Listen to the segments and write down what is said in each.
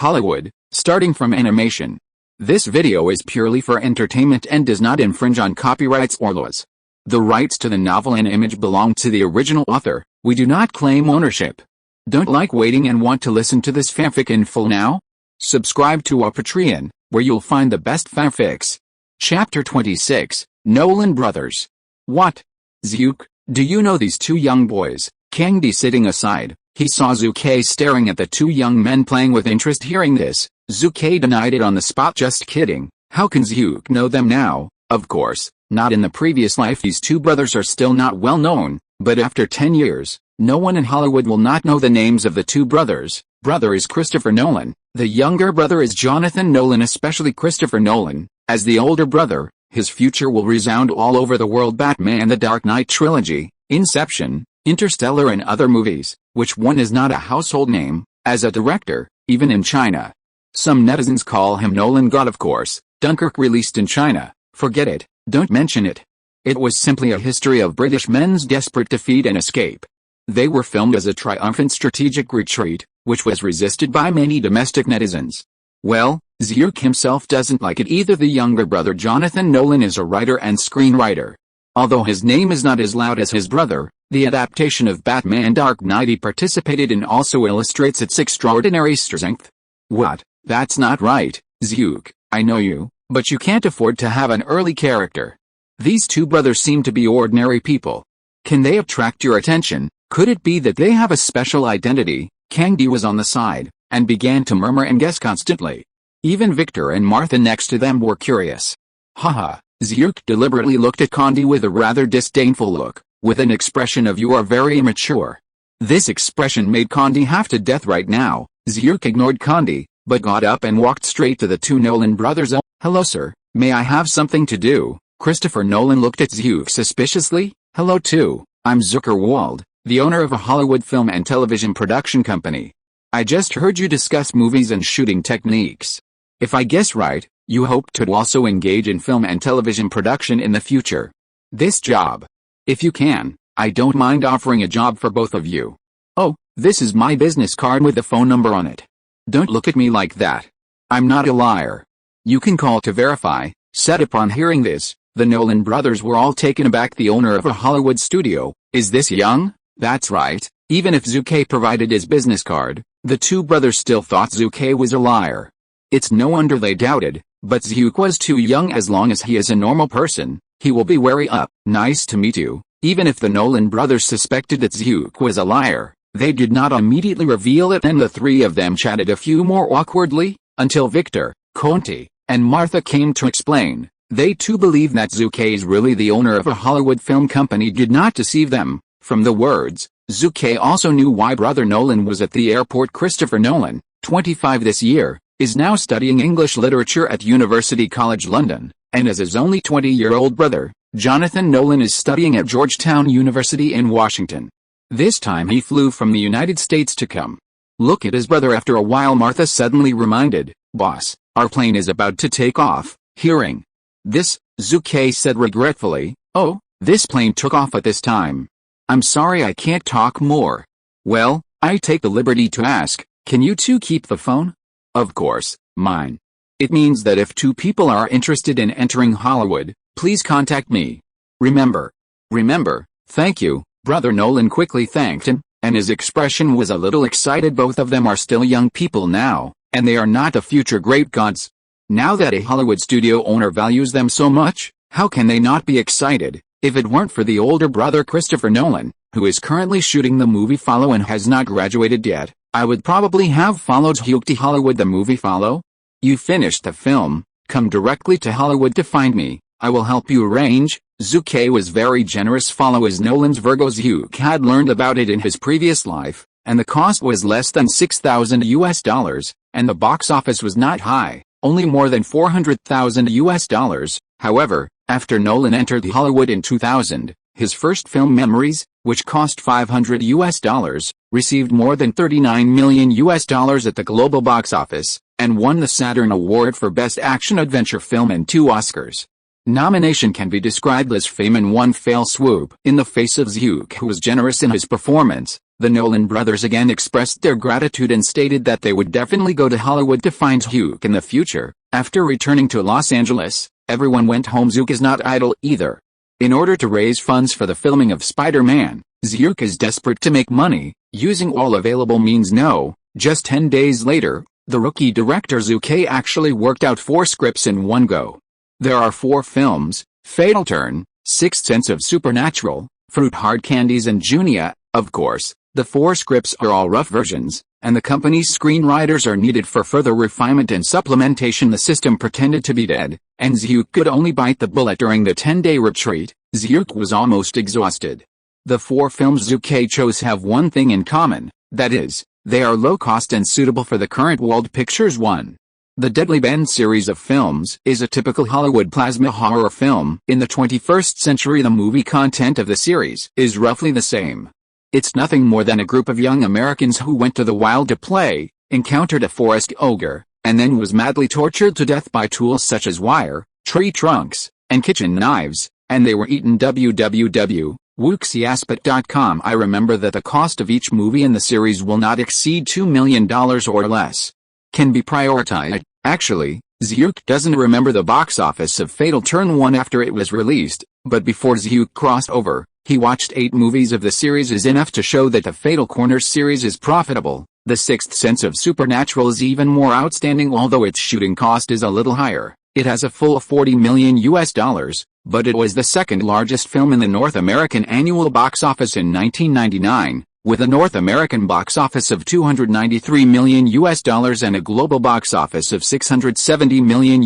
Hollywood, starting from animation. This video is purely for entertainment and does not infringe on copyrights or laws. The rights to the novel and image belong to the original author. We do not claim ownership. Don't like waiting and want to listen to this fanfic in full now? Subscribe to our Patreon, where you'll find the best fanfics. Chapter 26, Nolan Brothers. What? Zhu Ke, do you know these two young boys? Kangdi sitting aside, he saw Zhu Ke staring at the two young men playing with interest. Hearing this, Zhu Ke denied it on the spot. Just kidding, how can Zhu Ke know them now? Of course, not in the previous life. These two brothers are still not well known, but after 10 years, no one in Hollywood will not know the names of the two brothers. Brother is Christopher Nolan, the younger brother is Jonathan Nolan. Especially Christopher Nolan, as the older brother, his future will resound all over the world. Batman: The Dark Knight trilogy, Inception, Interstellar and other movies. Which one is not a household name, as a director, even in China? Some netizens call him Nolan God. Of course, Dunkirk released in China. Forget it, don't mention it. It was simply a history of British men's desperate defeat and escape. They were filmed as a triumphant strategic retreat, which was resisted by many domestic netizens. Well, Zhu Ke himself doesn't like it either. The younger brother Jonathan Nolan is a writer and screenwriter. Although his name is not as loud as his brother, the adaptation of Batman Dark Knight he participated in also illustrates its extraordinary strength. What? That's not right, Zhu Ke, I know you, but you can't afford to have an early character. These two brothers seem to be ordinary people. Can they attract your attention? Could it be that they have a special identity? Kangdi was on the side, and began to murmur and guess constantly. Even Victor and Martha next to them were curious. Haha, Zhu Ke deliberately looked at Kangdi with a rather disdainful look, with an expression of "you are very immature." This expression made Kangdi half to death right now. Zhu Ke ignored Kangdi, but got up and walked straight to the two Nolan brothers. Hello sir, may I have something to do? Christopher Nolan looked at Zhu Ke suspiciously. Hello too, I'm Zhu Ke Wald, the owner of a Hollywood film and television production company. I just heard you discuss movies and shooting techniques. If I guess right, you hope to also engage in film and television production in the future. This job. If you can, I don't mind offering a job for both of you. Oh, this is my business card with the phone number on it. Don't look at me like that. I'm not a liar. You can call to verify. Said. Upon hearing this, the Nolan brothers were all taken aback. The owner of a Hollywood studio, is this young? That's right. Even if Zhu Ke provided his business card, the two brothers still thought Zhu Ke was a liar. It's no wonder they doubted, but Zhu Ke was too young. As long as he is a normal person, he will be wary up. Nice to meet you. Even if the Nolan brothers suspected that Zhu Ke was a liar, they did not immediately reveal it, and the three of them chatted a few more awkwardly, until Victor, Conti, and Martha came to explain. They too believe that Zhu Ke is really the owner of a Hollywood film company did not deceive them. From the words, Zhu Ke also knew why brother Nolan was at the airport. Christopher Nolan, 25 this year, is now studying English literature at University College London, and as his only 20-year-old brother, Jonathan Nolan is studying at Georgetown University in Washington. This time he flew from the United States to come look at his brother. After a while, Martha suddenly reminded, "Boss, our plane is about to take off." Hearing this, Zhu Ke said regretfully, "Oh, this plane took off at this time. I'm sorry I can't talk more." Well, I take the liberty to ask, can you two keep the phone? Of course, mine. It means that if two people are interested in entering Hollywood, please contact me. Remember. Remember, thank you. Brother Nolan quickly thanked him, and his expression was a little excited. Both of them are still young people now, and they are not the future great gods. Now that a Hollywood studio owner values them so much, how can they not be excited? If it weren't for the older brother Christopher Nolan, who is currently shooting the movie Follow and has not graduated yet, I would probably have followed Zhu Ke to Hollywood. The movie Follow? You finished the film, come directly to Hollywood to find me, I will help you arrange. Zhu Ke was very generous. Follow is Nolan's Virgo. Zhu Ke had learned about it in his previous life, and the cost was less than $6,000, and the box office was not high, only more than $400,000. However, after Nolan entered Hollywood in 2000, his first film Memories, which cost $500, received more than $39 million at the global box office, and won the Saturn Award for Best Action Adventure Film and 2 Oscars. Nomination can be described as fame in one fell swoop. In the face of Zhu Ke, who was generous in his performance, The Nolan brothers again expressed their gratitude and stated that they would definitely go to Hollywood to find Zhu in the future. After returning to Los Angeles, everyone went home. Zhu is not idle either. In order to raise funds for the filming of Spider-Man, Zhu is desperate to make money, using all available means. Just 10 days later, the rookie director Zhu Ke actually worked out 4 scripts in one go. There are 4 films: Fatal Turn, Sixth Sense of Supernatural, Fruit Hard Candies and Junia. Of course, the 4 scripts are all rough versions, and the company's screenwriters are needed for further refinement and supplementation. The system pretended to be dead, and Zhu could only bite the bullet during the 10-day retreat. Zhu was almost exhausted. The 4 films Zhu Ke chose have one thing in common, that is, they are low-cost and suitable for the current Wald Pictures. 1. The Deadly Bend series of films is a typical Hollywood plasma horror film. In the 21st century, the movie content of the series is roughly the same. It's nothing more than a group of young Americans who went to the wild to play, encountered a forest ogre, and then was madly tortured to death by tools such as wire, tree trunks, and kitchen knives, and they were eaten. www.wuxiaspet.com. I remember that the cost of each movie in the series will not exceed $2 million or less. Can be prioritized. Actually, Zhu doesn't remember the box office of Fatal Turn 1 after it was released, but before Zhu crossed over, he watched 8 movies of the series is enough to show that the Fatal Corners series is profitable. The Sixth Sense of Supernatural is even more outstanding, although its shooting cost is a little higher. It has a full $40 million, but it was the second largest film in the North American annual box office in 1999, with a North American box office of $293 million and a global box office of $670 million.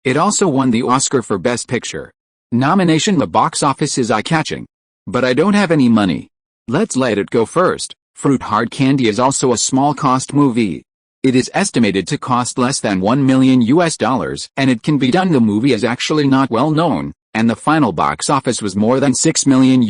It also won the Oscar for Best Picture nomination. The box office is eye-catching. But I don't have any money. Let's let it go first. Fruit Hard Candy is also a small-cost movie. It is estimated to cost less than $1 million, and it can be done. The movie is actually not well known, and the final box office was more than $6 million.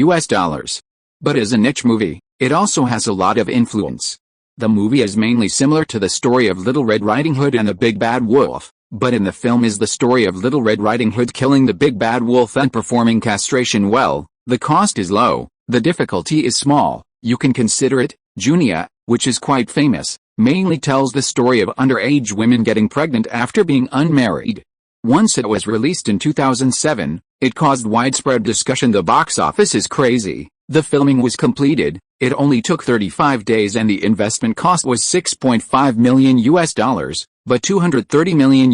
But as a niche movie, it also has a lot of influence. The movie is mainly similar to the story of Little Red Riding Hood and the Big Bad Wolf, but in the film is the story of Little Red Riding Hood killing the Big Bad Wolf and performing castration well. The cost is low, the difficulty is small. You can consider it. Junia, which is quite famous, mainly tells the story of underage women getting pregnant after being unmarried. Once it was released in 2007, it caused widespread discussion. The box office is crazy. The filming was completed, it only took 35 days and the investment cost was $6.5 million, but $230 million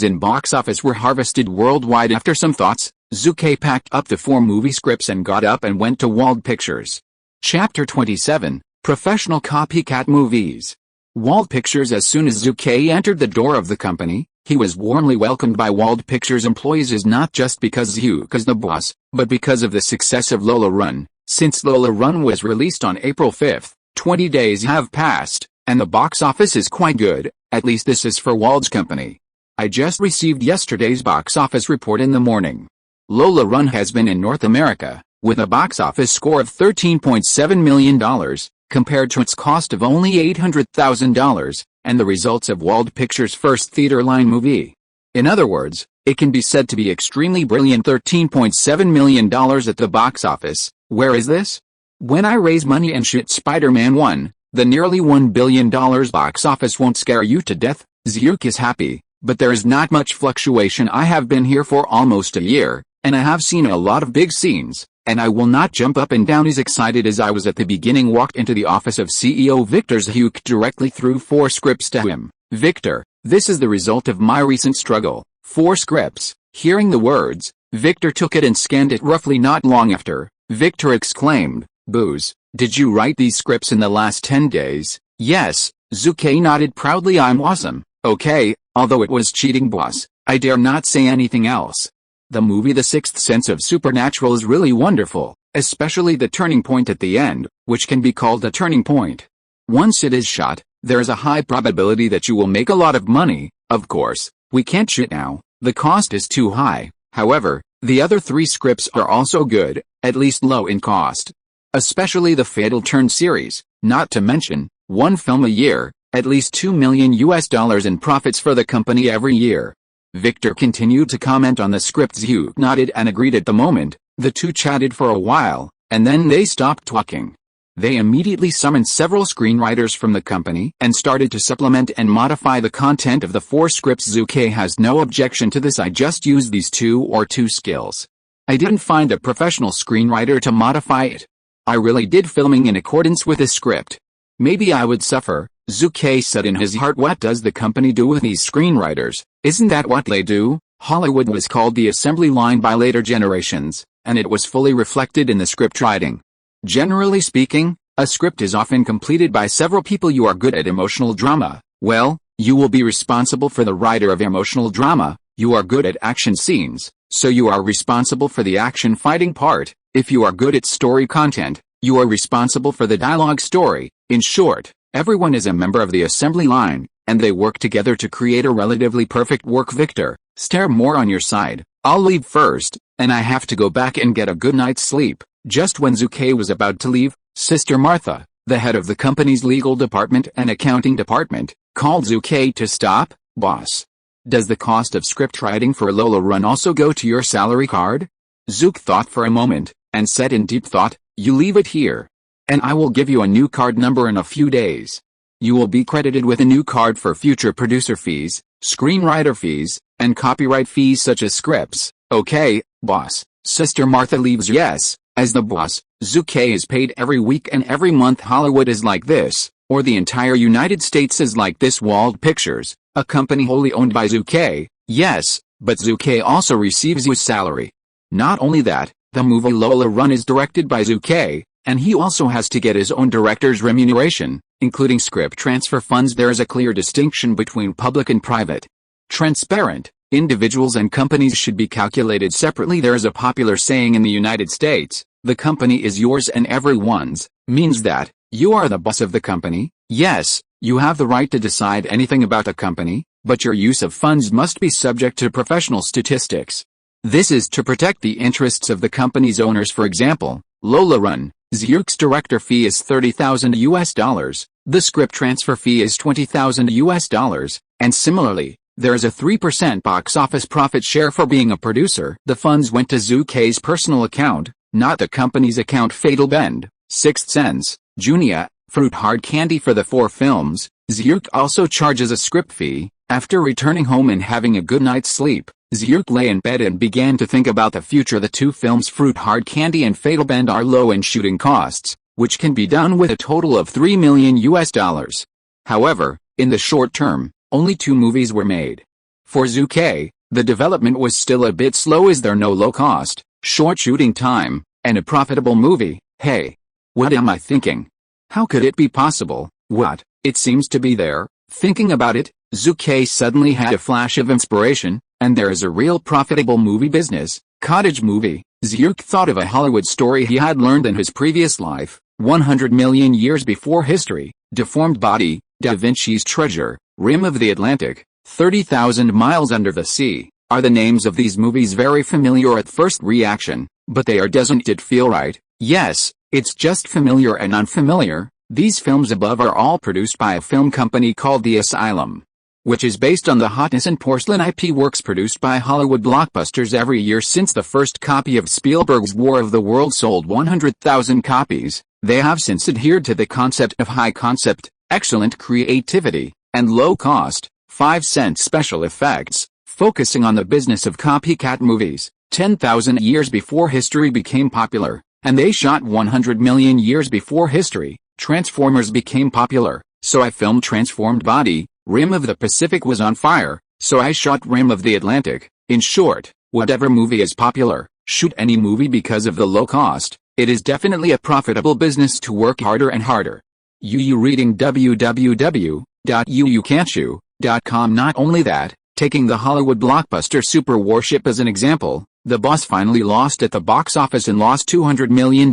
in box office were harvested worldwide. After some thoughts, Zhu Ke packed up the 4 movie scripts and got up and went to Wald Pictures. Chapter 27, Professional Copycat Movies. Wald Pictures. As soon as Zhu Ke entered the door of the company, he was warmly welcomed by Wald Pictures employees, is not just because Zhu is the boss, but because of the success of Lola Run. Since Lola Run was released on April 5, 20 days have passed, and the box office is quite good, at least this is for Wald's company. I just received yesterday's box office report in the morning. Lola Run has been in North America, with a box office score of $13.7 million, compared to its cost of only $800,000, and the results of Wald Pictures' first theater-line movie. In other words, it can be said to be extremely brilliant. $13.7 million at the box office. Where is this? When I raise money and shoot Spider-Man 1, the nearly $1 billion box office won't scare you to death. Zhu is happy, but there is not much fluctuation. I have been here for almost a year, and I have seen a lot of big scenes, and I will not jump up and down as excited as I was at the beginning. Walked into the office of CEO Victor. Zhu directly threw 4 scripts to him. Victor, this is the result of my recent struggle. 4 scripts. Hearing the words, Victor took it and scanned it. Roughly not long after, Victor exclaimed, "Booze, did you write these scripts in the last 10 days? Yes." Zhu Ke nodded proudly. "I'm awesome." "Okay, although it was cheating, boss. I dare not say anything else." The movie The Sixth Sense of Supernatural is really wonderful, especially the turning point at the end, which can be called a turning point. Once it is shot, there is a high probability that you will make a lot of money. Of course, we can't shoot now, the cost is too high. However, the other 3 scripts are also good, at least low in cost. Especially the Fatal Turn series, not to mention, 1 film a year, at least $2 million in profits for the company every year. Victor continued to comment on the script. Zhu nodded and agreed at the moment. The two chatted for a while, and then they stopped talking. They immediately summoned several screenwriters from the company and started to supplement and modify the content of the 4 scripts. Zhu Ke has no objection to this. I just used these two skills. I didn't find a professional screenwriter to modify it. I really did filming in accordance with the script. Maybe I would suffer, Zhu Ke said in his heart. What does the company do with these screenwriters? Isn't that what they do? Hollywood was called the assembly line by later generations, and it was fully reflected in the script writing. Generally speaking, a script is often completed by several people. You are good at emotional drama. Well, you will be responsible for the writer of emotional drama. You are good at action scenes, so you are responsible for the action fighting part. If you are good at story content, you are responsible for the dialogue story. In short, everyone is a member of the assembly line, and they work together to create a relatively perfect work. Victor, stare more on your side. I'll leave first, and I have to go back and get a good night's sleep. Just when Zhu Ke was about to leave, Sister Martha, the head of the company's legal department and accounting department, called Zhu Ke to stop. Boss, does the cost of script writing for Lola Run also go to your salary card? Zhu Ke thought for a moment, and said in deep thought, you leave it here, and I will give you a new card number in a few days. You will be credited with a new card for future producer fees, screenwriter fees, and copyright fees such as scripts. Okay, boss. Sister Martha leaves. Yes, as the boss, Zhu Ke is paid every week and every month. Hollywood is like this, or the entire United States is like this. Wald Pictures, a company wholly owned by Zhu Ke. Yes, but Zhu Ke also receives his salary. Not only that, the movie Lola Run is directed by Zhu Ke, and he also has to get his own director's remuneration, including script transfer funds. There is a clear distinction between public and private. Transparent, individuals and companies should be calculated separately. There is a popular saying in the United States, the company is yours and everyone's, means that, you are the boss of the company. Yes, you have the right to decide anything about the company, but your use of funds must be subject to professional statistics. This is to protect the interests of the company's owners. For example, Lola Run, Zhu Ke's director fee is $30,000, the script transfer fee is $20,000, and similarly, there is a 3% box office profit share for being a producer. The funds went to Zhu Ke's personal account, not the company's account. Fatal Bend, Sixth Sense, Junia, Fruit Hard Candy. For the 4 films, Zhu Ke also charges a script fee. After returning home and having a good night's sleep, Zhu Ke lay in bed and began to think about the future. The 2 films Fruit Hard Candy and Fatal Bend are low in shooting costs, which can be done with a total of $3 million. However, in the short term, only 2 movies were made. For Zhu Ke, the development was still a bit slow. Is there no low cost, short shooting time, and a profitable movie? Hey, what am I thinking? How could it be possible? What? It seems to be there. Thinking about it, Zhu Ke suddenly had a flash of inspiration, and there is a real profitable movie business. Cottage movie. Zhu Ke thought of a Hollywood story he had learned in his previous life, 100 million years before history. Deformed Body, Da Vinci's Treasure, Rim of the Atlantic, 30,000 Miles Under the Sea. Are the names of these movies very familiar at first reaction? But they are. Doesn't it feel right? Yes, it's just familiar and unfamiliar. These films above are all produced by a film company called The Asylum, which is based on the Hotness and Porcelain IP works produced by Hollywood blockbusters every year. Since the first copy of Spielberg's War of the Worlds sold 100,000 copies, they have since adhered to the concept of high concept, excellent creativity, and low cost, 5-cent special effects, focusing on the business of copycat movies. 10,000 years before history became popular, and they shot 100 million years before history. Transformers became popular, so I filmed Transformed Body. Rim of the Pacific was on fire, so I shot Rim of the Atlantic. In short, whatever movie is popular, shoot any movie because of the low cost. It is definitely a profitable business to work harder and harder. You reading www.uucan'tchoo.com. Not only that, taking the Hollywood blockbuster Super Warship as an example, the boss finally lost at the box office and lost $200 million,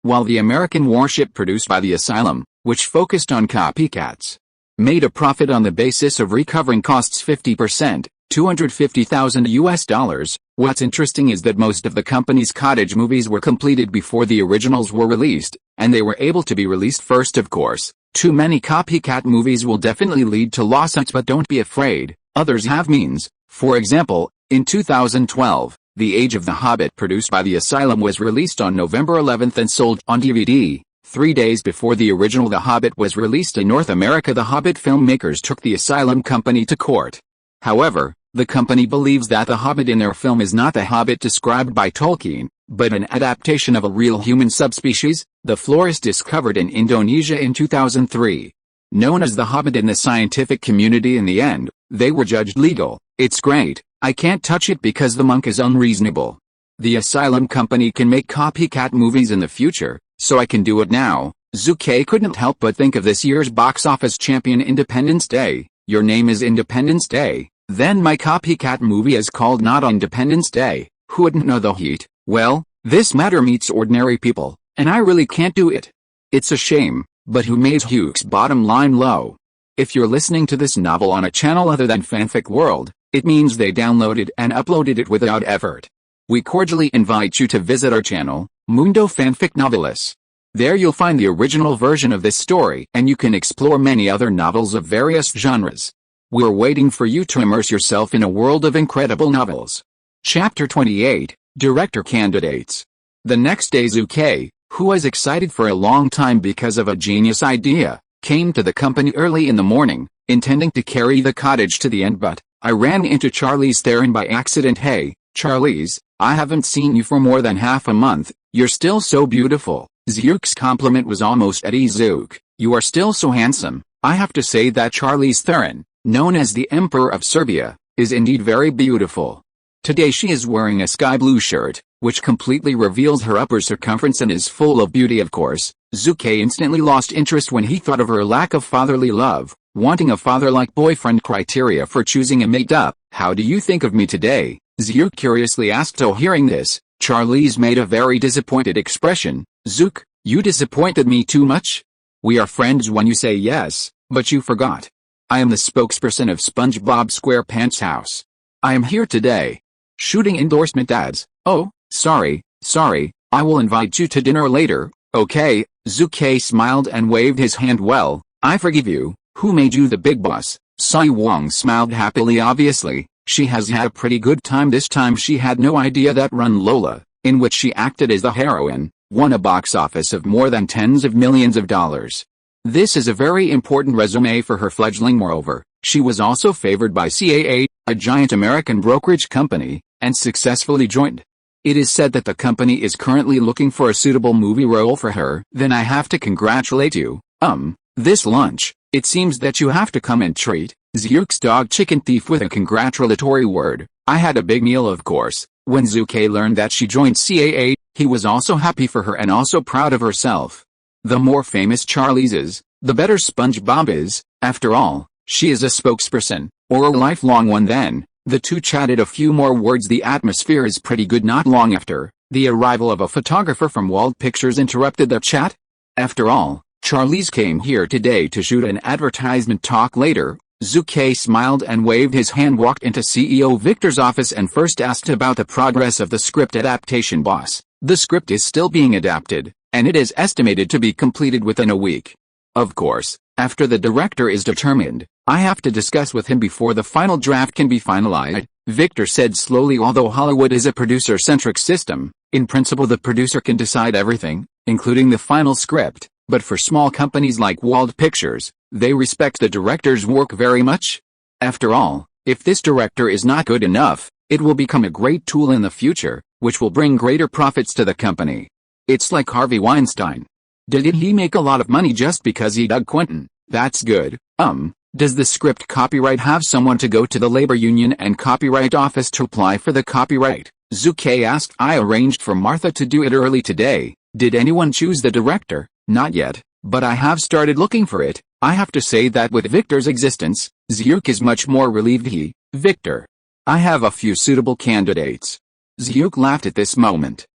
while the American warship produced by The Asylum, which focused on copycats, made a profit on the basis of recovering costs 50%, $250,000. What's interesting is that most of the company's cottage movies were completed before the originals were released, and they were able to be released first. Of course, too many copycat movies will definitely lead to lawsuits, but don't be afraid, others have means. For example, in 2012, The Age of the Hobbit produced by The Asylum was released on November 11th and sold on DVD 3 days before the original The Hobbit was released in North America, the Hobbit filmmakers took the Asylum Company to court. However, the company believes that the Hobbit in their film is not the Hobbit described by Tolkien, but an adaptation of a real human subspecies, the florist discovered in Indonesia in 2003. Known as the Hobbit in the scientific community, in the end, they were judged legal. It's great, I can't touch it because the monk is unreasonable. The Asylum Company can make copycat movies in the future, so I can do it now. Zhu Ke couldn't help but think of this year's box office champion Independence Day. Your name is Independence Day, then my copycat movie is called Not Independence Day. Who wouldn't know the heat? Well, this matter meets ordinary people, and I really can't do it. It's a shame, but who made Hugh's bottom line low? If you're listening to this novel on a channel other than Fanfic World, it means they downloaded and uploaded it without effort. We cordially invite you to visit our channel, Mundo Fanfic Novelis. There you'll find the original version of this story, and you can explore many other novels of various genres. We're waiting for you to immerse yourself in a world of incredible novels. Chapter 28, Director Candidates. The next day, Zhu Ke, who was excited for a long time because of a genius idea, came to the company early in the morning, intending to carry the cottage to the end, but I ran into Charlize Theron by accident. Hey, Charlize, I haven't seen you for more than half a month, you're still so beautiful. Zhuke's compliment was almost at ease. Zhuke, you are still so handsome. I have to say that Charlize Theron, known as the Emperor of Serbia, is indeed very beautiful. Today she is wearing a sky blue shirt, which completely reveals her upper circumference and is full of beauty. Of course, Zhu Ke instantly lost interest when he thought of her lack of fatherly love, wanting a father-like boyfriend criteria for choosing a mate. How do you think of me today? Zhuke curiously asked. Hearing this, Charlize made a very disappointed expression. Zhuke, you disappointed me too much? We are friends when you say yes, but you forgot. I am the spokesperson of SpongeBob SquarePants House. I am here today, shooting endorsement ads. Oh, sorry, I will invite you to dinner later, okay? Zhu Ke smiled and waved his hand. Well, I forgive you. Who made you the big boss? Sai Wang smiled happily. Obviously, she has had a pretty good time this time. She had no idea that Run Lola, in which she acted as the heroine, won a box office of more than tens of millions of dollars. This is a very important resume for her fledgling. Moreover, she was also favored by CAA, a giant American brokerage company, and successfully joined. It is said that the company is currently looking for a suitable movie role for her. Then I have to congratulate you. This lunch, it seems that you have to come and treat Zhuke's dog Chicken Thief with a congratulatory word. I had a big meal, of course. When Zhu Ke learned that she joined CAA, he was also happy for her and also proud of herself. The more famous Charlize is, the better SpongeBob is. After all, she is a spokesperson, or a lifelong one. Then, the two chatted a few more words. The atmosphere is pretty good. Not long after, the arrival of a photographer from Wald Pictures interrupted the chat. After all, Charlize came here today to shoot an advertisement. Talk later. Zhu Ke smiled and waved his hand, walked into CEO Victor's office and first asked about the progress of the script adaptation. Boss, the script is still being adapted, and it is estimated to be completed within a week. Of course, after the director is determined, I have to discuss with him before the final draft can be finalized, Victor said slowly. Although Hollywood is a producer-centric system, in principle the producer can decide everything, including the final script, but for small companies like Wald Pictures, they respect the director's work very much. After all, if this director is not good enough, it will become a great tool in the future, which will bring greater profits to the company. It's like Harvey Weinstein. Did he make a lot of money just because he dug Quentin? That's good. Does the script copyright have someone to go to the labor union and copyright office to apply for the copyright? Zhu Ke asked. I arranged for Martha to do it early today. Did anyone choose the director? Not yet, but I have started looking for it. I have to say that with Victor's existence, Zhuke is much more relieved. Victor. I have a few suitable candidates. Zhuke laughed at this moment.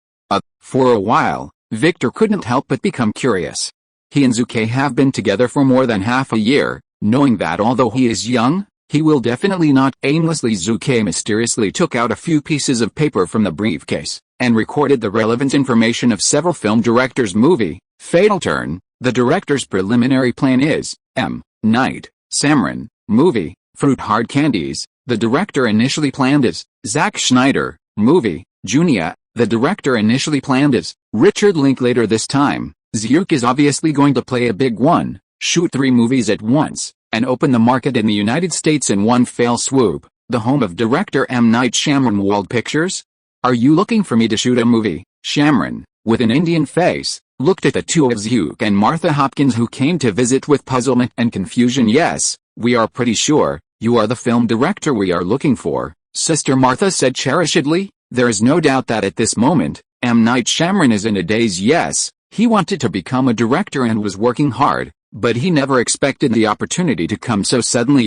For a while, Victor couldn't help but become curious. He and Zhu Ke have been together for more than half a year, knowing that although he is young, he will definitely not aimlessly. Zhu Ke mysteriously took out a few pieces of paper from the briefcase, and recorded the relevant information of several film directors' movie, Fatal Turn. The director's preliminary plan is, M. Night Shyamalan, movie, Fruit Hard Candies. The director initially planned as, Zack Snyder, movie, Junia. The director initially planned as, Richard Linklater. This time, Zhu is obviously going to play a big one, shoot 3 movies at once, and open the market in the United States in one fell swoop, the home of director M. Night Shyamalan. Wald Pictures? Are you looking for me to shoot a movie? Shyamalan, with an Indian face, looked at the two of Zhu and Martha Hopkins, who came to visit with puzzlement and confusion. Yes, we are pretty sure, you are the film director we are looking for, Sister Martha said cherishedly. There is no doubt that at this moment, M. Night Shyamalan is in a daze. Yes, he wanted to become a director and was working hard, but he never expected the opportunity to come so suddenly.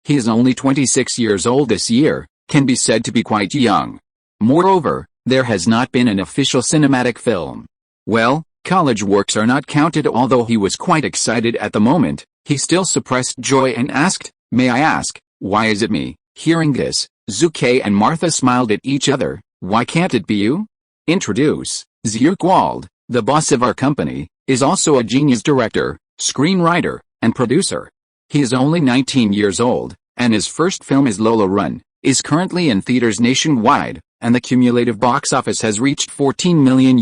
He is only 26 years old this year, can be said to be quite young. Moreover, there has not been an official cinematic film. Well, college works are not counted. Although he was quite excited at the moment, he still suppressed joy and asked, "May I ask, why is it me?" Hearing this, Zhu Ke and Martha smiled at each other. "Why can't it be you?" Introduce, Zhu Ke Wald, the boss of our company, is also a genius director, screenwriter, and producer. He is only 19 years old, and his first film is Lola Run, is currently in theaters nationwide, and the cumulative box office has reached $14 million.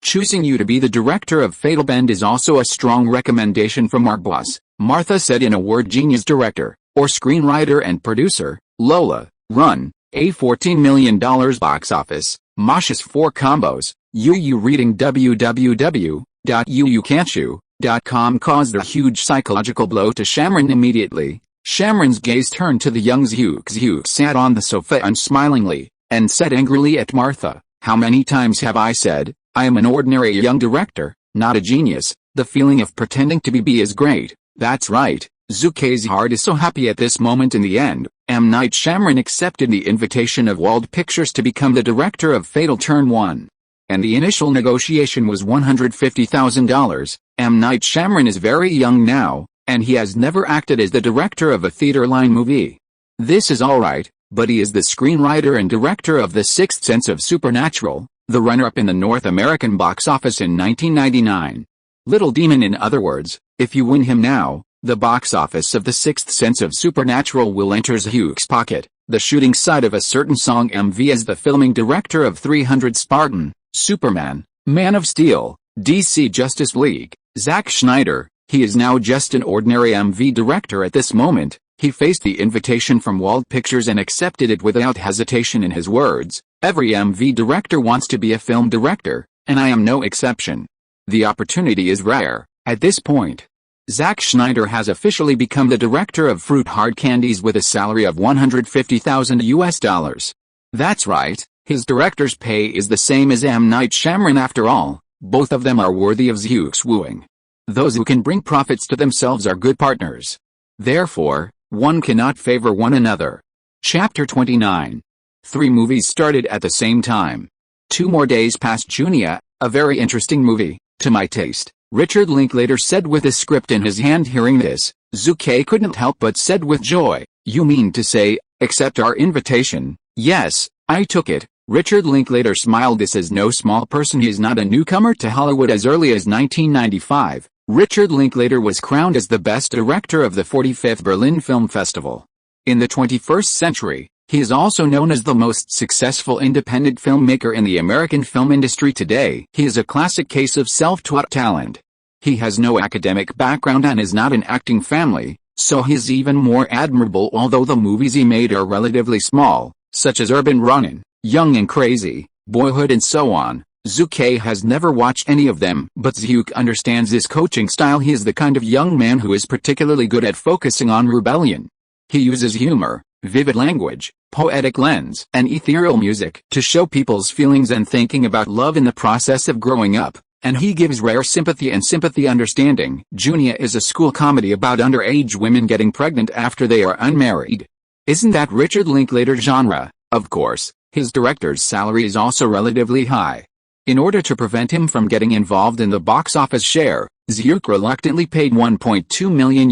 Choosing you to be the director of Fatal Bend is also a strong recommendation from our boss, Martha said. In a word, genius director, or screenwriter and producer, Lola Run, a $14 million box office, Mosh's 4 combos, you reading www.uucan'tchoo.com caused a huge psychological blow to Shyamalan immediately. Shyamalan's gaze turned to the young Zhu. Zhu sat on the sofa unsmilingly, and said angrily at Martha, "How many times have I said, I am an ordinary young director, not a genius? The feeling of pretending to be is great." That's right, Zhu Ke's heart is so happy at this moment. In the end, M. Night Shyamalan accepted the invitation of Wald Pictures to become the director of Fatal Turn 1. And the initial negotiation was $150,000. M. Night Shyamalan is very young now, and he has never acted as the director of a theater-line movie. This is alright, but he is the screenwriter and director of The Sixth Sense of Supernatural, the runner-up in the North American box office in 1999. Little Demon. In other words, if you win him now, the box office of The Sixth Sense of Supernatural will enter Zhu's pocket. The shooting side of a certain song MV as the filming director of 300 Spartan, Superman, Man of Steel, DC Justice League, Zack Snyder. He is now just an ordinary MV director at this moment. He faced the invitation from Wald Pictures and accepted it without hesitation. In his words, "Every MV director wants to be a film director, and I am no exception. The opportunity is rare." At this point, Zack Snyder has officially become the director of Fruit Hard Candies with a salary of $150,000. That's right, his director's pay is the same as M. Night Shyamalan. After all, both of them are worthy of Zhu's wooing. Those who can bring profits to themselves are good partners. Therefore, one cannot favor one another. Chapter 29. 3 movies started at the same time. 2 more days passed. Junia, a very interesting movie, to my taste, Richard Linklater said with a script in his hand. Hearing this, Zhu Ke couldn't help but said with joy, "You mean to say, accept our invitation?" "Yes, I took it." Richard Linklater smiled. This is no small person. He is not a newcomer to Hollywood. As early as 1995, Richard Linklater was crowned as the best director of the 45th Berlin Film Festival. In the 21st century, he is also known as the most successful independent filmmaker in the American film industry today. He is a classic case of self-taught talent. He has no academic background and is not an acting family, so he is even more admirable. Although the movies he made are relatively small, such as Urban Runnin', Young and Crazy, Boyhood and so on, Zhu Ke has never watched any of them. But Zhu understands his coaching style. He is the kind of young man who is particularly good at focusing on rebellion. He uses humor, vivid language, poetic lens, and ethereal music to show people's feelings and thinking about love in the process of growing up, and he gives rare sympathy and sympathy understanding. Junia is a school comedy about underage women getting pregnant after they are unmarried. Isn't that Richard Linklater's genre? Of course, his director's salary is also relatively high. In order to prevent him from getting involved in the box office share, Zhu reluctantly paid $1.2 million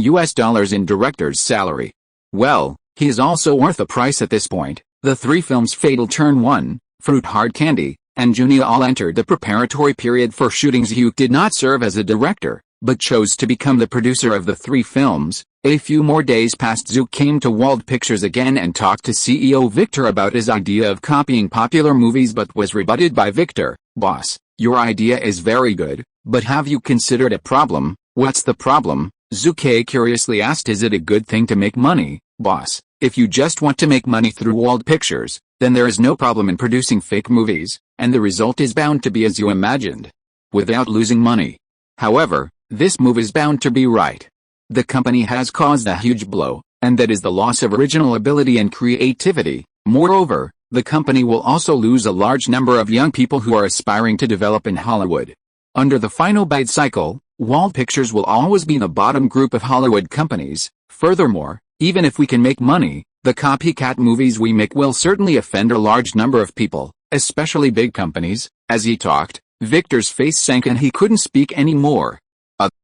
in director's salary. Well, he is also worth a price at this point. The 3 films Fatal Turn 1, Fruit Hard Candy, and Junia all entered the preparatory period for shooting. Zhu did not serve as a director, but chose to become the producer of the 3 films. A few more days passed. Zhu came to Wald Pictures again and talked to CEO Victor about his idea of copying popular movies, but was rebutted by Victor. "Boss, Your idea is very good, but have you considered a problem? What's the problem? Zhu Ke curiously asked. Is it a good thing to make money, boss? If you just want to make money through walled pictures, then there is no problem in producing fake movies, and the result is bound to be as you imagined, without losing money. However, this move is bound to be right. The company has caused a huge blow, and that is the loss of original ability and creativity. Moreover, the company will also lose a large number of young people who are aspiring to develop in Hollywood. Under the final bite cycle, walled pictures will always be the bottom group of Hollywood companies. Furthermore, even if we can make money, the copycat movies we make will certainly offend a large number of people, especially big companies. As he talked, Victor's face sank and he couldn't speak anymore.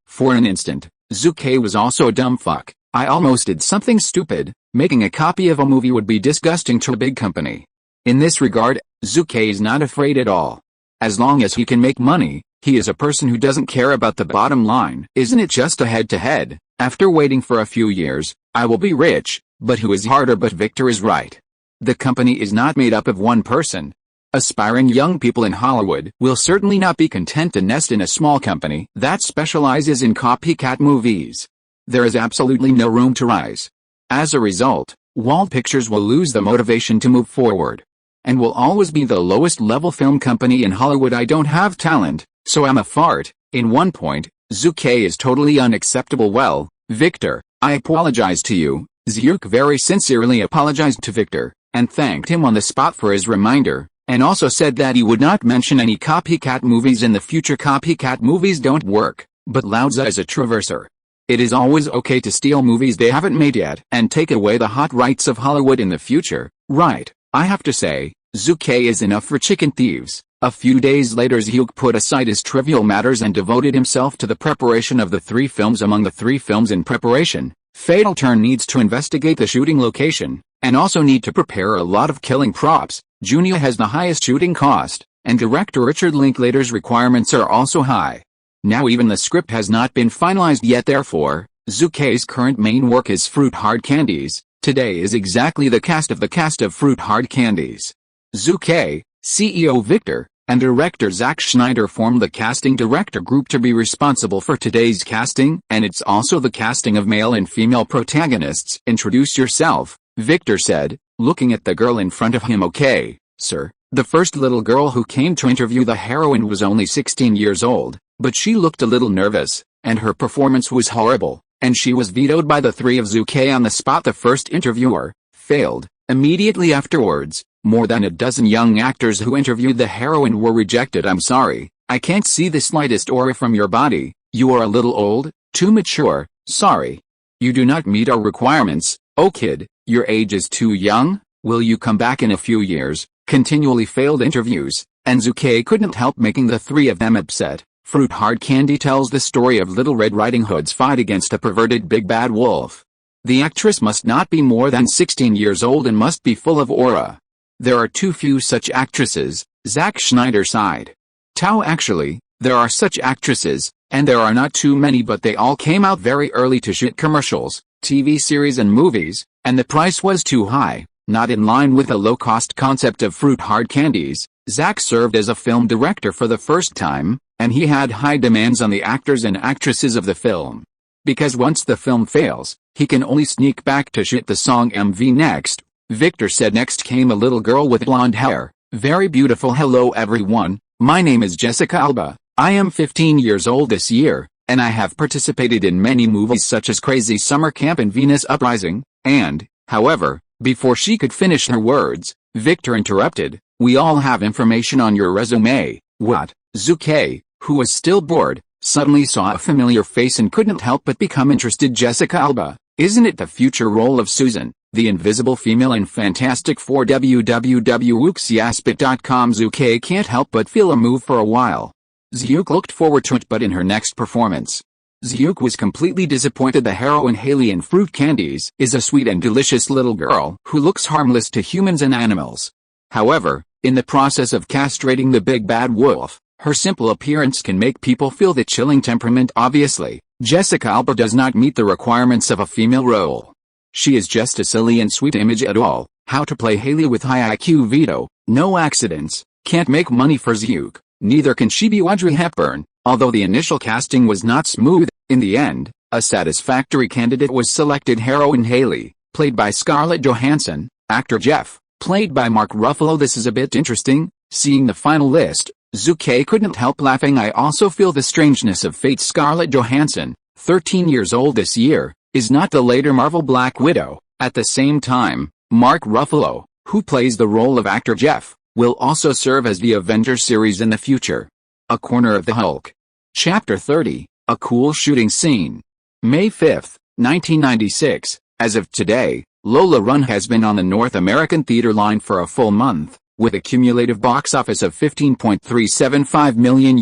For an instant, Zhu Ke was also a dumb fuck. I almost did something stupid. Making a copy of a movie would be disgusting to a big company. In this regard, Zhu Ke is not afraid at all. As long as he can make money, he is a person who doesn't care about the bottom line. Isn't it just a head-to-head? After waiting for a few years, I will be rich, but who is harder? But Victor is right. The company is not made up of one person. Aspiring young people in Hollywood will certainly not be content to nest in a small company that specializes in copycat movies. There is absolutely no room to rise. As a result, walled pictures will lose the motivation to move forward, and will always be the lowest level film company in Hollywood. I don't have talent, so I'm a fart. In one point, Zhu Ke is totally unacceptable. Well, Victor, I apologize to you. Zhu Ke very sincerely apologized to Victor, and thanked him on the spot for his reminder, and also said that he would not mention any copycat movies in the future. Copycat movies don't work, but Lao Tzu is a traverser. It is always okay to steal movies they haven't made yet and take away the hot rights of Hollywood in the future, right? I have to say, Zhu Ke is enough for chicken thieves. A few days later, Zhu Ke put aside his trivial matters and devoted himself to the preparation of the 3 films. Among the 3 films in preparation, Fatal Turn needs to investigate the shooting location, and also need to prepare a lot of killing props. Junia has the highest shooting cost, and director Richard Linklater's requirements are also high. Now even the script has not been finalized yet. Therefore, Zhu Ke's current main work is Fruit Hard Candies. Today is exactly the cast of Fruit Hard Candies. Zhu Ke, CEO Victor, and director Zack Snyder formed the casting director group to be responsible for today's casting, and it's also the casting of male and female protagonists. Introduce yourself, Victor said, looking at the girl in front of him. Okay, sir. The first little girl who came to interview the heroine was only 16 years old, but she looked a little nervous, and her performance was horrible, and she was vetoed by the 3 of Zhu Ke on the spot. The first interviewer failed. Immediately afterwards, more than a dozen young actors who interviewed the heroine were rejected. I'm sorry, I can't see the slightest aura from your body. You are a little old, too mature. Sorry. You do not meet our requirements. Oh kid, your age is too young. Will you come back in a few years? Continually failed interviews, and Zhu Ke couldn't help making the 3 of them upset. Fruit Hard Candy tells the story of Little Red Riding Hood's fight against a perverted big bad wolf. The actress must not be more than 16 years old and must be full of aura. There are too few such actresses, Zack Snyder sighed. Actually, there are such actresses, and there are not too many, but they all came out very early to shoot commercials, TV series and movies, and the price was too high, not in line with the low-cost concept of Fruit Hard Candies. Zack served as a film director for the first time, and he had high demands on the actors and actresses of the film. Because once the film fails, he can only sneak back to shoot the song MV. Next, Victor said. Next came a little girl with blonde hair, very beautiful. Hello everyone, my name is Jessica Alba. I am 15 years old this year, and I have participated in many movies such as Crazy Summer Camp and Venus Uprising, and, however, before she could finish her words, Victor interrupted. We all have information on your resume. What? Zhu Ke, who was still bored, suddenly saw a familiar face and couldn't help but become interested. Jessica Alba, isn't it the future role of Susan, the invisible female in Fantastic Four? www.wooksyaspit.com. Zhu Ke can't help but feel a move for a while. Zhu Ke looked forward to it, but in her next performance, Zhu Ke was completely disappointed. The heroine Haley in Fruit Candies is a sweet and delicious little girl who looks harmless to humans and animals. However, in the process of castrating the big bad wolf, her simple appearance can make people feel the chilling temperament. Obviously, Jessica Alba does not meet the requirements of a female role. She is just a silly and sweet image at all. How to play Haley with high IQ? Veto. No accidents. Can't make money for Zhu Ke. Neither can she be Audrey Hepburn, although the initial casting was not smooth. In the end, a satisfactory candidate was selected: heroine Haley, played by Scarlett Johansson, actor Jeff, played by Mark Ruffalo. This is a bit interesting. Seeing the final list, Zhu Ke couldn't help laughing. I also feel the strangeness of fate. Scarlett Johansson, 13 years old this year, is not the later Marvel Black Widow. At the same time, Mark Ruffalo, who plays the role of actor Jeff, will also serve as the Avengers series in the future. A Corner of the Hulk. Chapter 30, A Cool Shooting Scene. May 5, 1996. As of today, Lola Run has been on the North American theater line for a full month, with a cumulative box office of $15.375 million.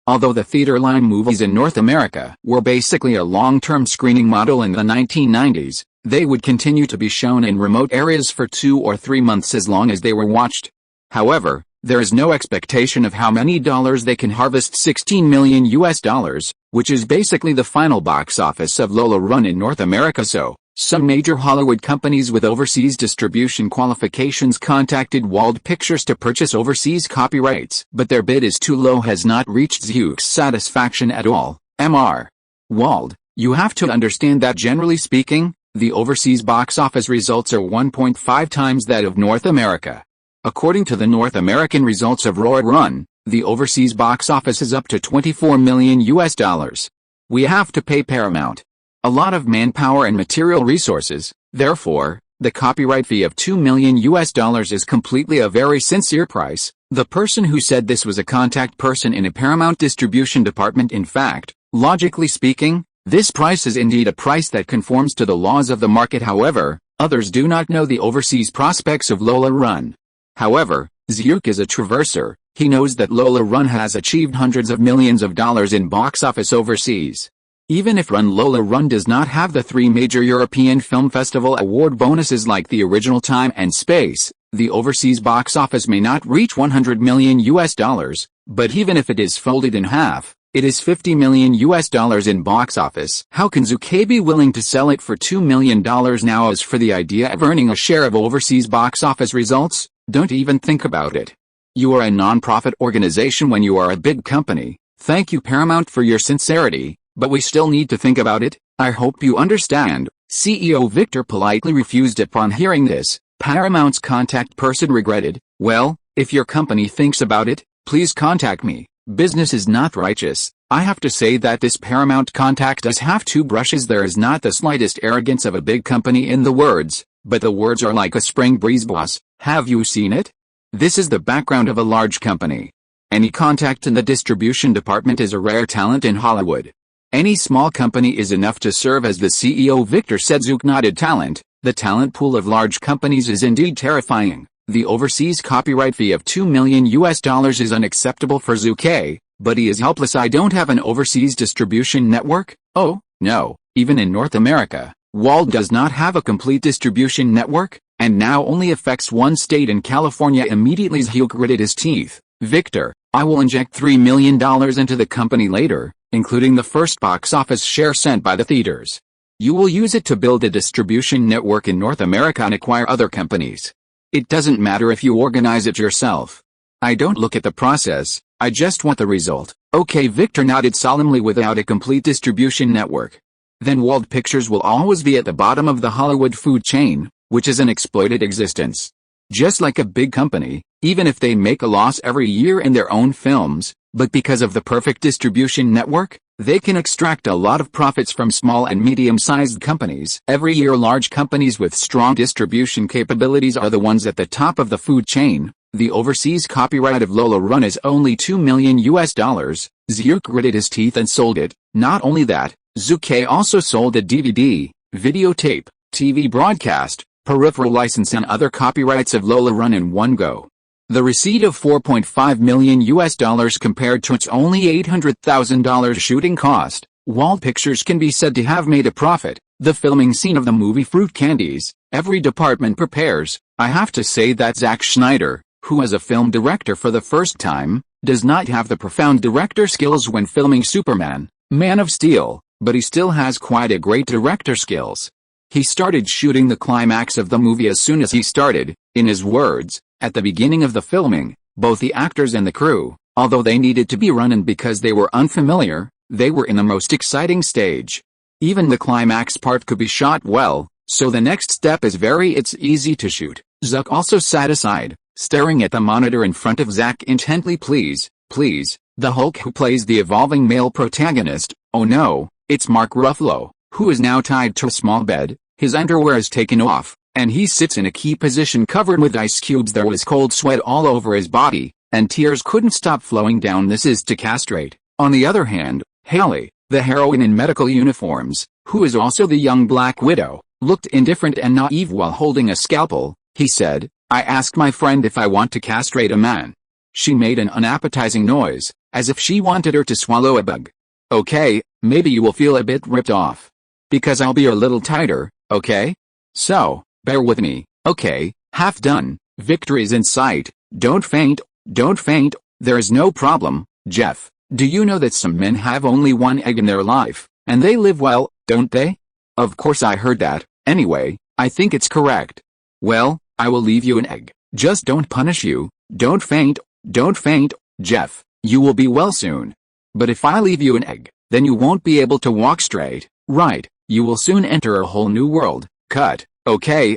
Although the theater line movies in North America were basically a long-term screening model in the 1990s, they would continue to be shown in remote areas for 2 or 3 months as long as they were watched. However, there is no expectation of how many dollars they can harvest. $16 million, which is basically the final box office of Lola Run in North America. So, some major Hollywood companies with overseas distribution qualifications contacted Wald Pictures to purchase overseas copyrights, but their bid is too low, has not reached Zhuke's satisfaction at all. Mr. Wald, you have to understand that generally speaking, the overseas box office results are 1.5 times that of North America. According to the North American results of Lola Run, the overseas box office is up to $24 million. We have to pay Paramount a lot of manpower and material resources. Therefore, the copyright fee of $2 million is completely a very sincere price. The person who said this was a contact person in a Paramount distribution department. In fact, logically speaking, this price is indeed a price that conforms to the laws of the market. However, others do not know the overseas prospects of Lola Run. However, Zhuke is a traverser. He knows that Lola Run has achieved hundreds of millions of dollars in box office overseas. Even if Lola Run does not have the 3 major European Film Festival award bonuses like the original Time and Space, the overseas box office may not reach $100 million, but even if it is folded in half, it is $50 million in box office. How can Zhuke be willing to sell it for $2 million now? As for the idea of earning a share of overseas box office results, don't even think about it. You are a non-profit organization when you are a big company. Thank you, Paramount, for your sincerity, but we still need to think about it. I hope you understand. CEO Victor politely refused upon hearing this. Paramount's contact person regretted. Well, if your company thinks about it, please contact me. Business is not righteous. I have to say that this Paramount contact does have 2 brushes. There is not the slightest arrogance of a big company in the words, but the words are like a spring breeze. Boss, have you seen it? This is the background of a large company. Any contact in the distribution department is a rare talent in Hollywood. Any small company is enough to serve as the CEO. Victor said. Zhuke nodded. The talent pool of large companies is indeed terrifying. The overseas copyright fee of $2 million is unacceptable for Zhuke, but he is helpless. I don't have an overseas distribution network. Oh, no, even in North America, Wald does not have a complete distribution network, and now only affects 1 state in California. Immediately Zhuke gritted his teeth. Victor, I will inject $3 million into the company later, including the first box office share sent by the theaters. You will use it to build a distribution network in North America and acquire other companies. It doesn't matter if you organize it yourself. I don't look at the process, I just want the result. Okay, Victor nodded solemnly. Without a complete distribution network, then Wald Pictures will always be at the bottom of the Hollywood food chain, which is an exploited existence. Just like a big company, even if they make a loss every year in their own films, but because of the perfect distribution network, they can extract a lot of profits from small and medium-sized companies. Every year large companies with strong distribution capabilities are the ones at the top of the food chain. The overseas copyright of Lola Run is only $2 million. Zhuke gritted his teeth and sold it. Not only that, Zhuke also sold a DVD, videotape, TV broadcast, peripheral license and other copyrights of Lola Run in one go. The receipt of $4.5 million compared to its only $800,000 shooting cost, Wald Pictures can be said to have made a profit. The filming scene of the movie Fruit Candies, every department prepares. I have to say that Zack Snyder, who is a film director for the first time, does not have the profound director skills when filming Superman, Man of Steel, but he still has quite a great director skills. He started shooting the climax of the movie as soon as he started. In his words, at the beginning of the filming, Both the actors and the crew, although they needed to be run-in because they were unfamiliar, they were in the most exciting stage. Even the climax part could be shot well, so the next step is it's easy to shoot. Zuck also sat aside, staring at the monitor in front of Zach intently. Please, the Hulk who plays the evolving male protagonist, oh no, it's Mark Ruffalo, who is now tied to a small bed, his underwear is taken off, and he sits in a key position covered with ice cubes. There was cold sweat all over his body, and tears couldn't stop flowing down. This is to castrate. On the other hand, Haley, the heroine in medical uniforms, who is also the young Black Widow, looked indifferent and naive while holding a scalpel. He said, I asked my friend if I want to castrate a man. She made an unappetizing noise, as if she wanted her to swallow a bug. Okay, maybe you will feel a bit ripped off. Because I'll be a little tighter, okay? So, bear with me, okay, half done, victory's in sight, don't faint, there's no problem, Jeff. Do you know that some men have only one egg in their life, and they live well, don't they? Of course I heard that. Anyway, I think it's correct. Well, I will leave you an egg. Just don't punish you. Don't faint, Jeff. You will be well soon. But if I leave you an egg, then you won't be able to walk straight, right? You will soon enter a whole new world. Cut. Okay,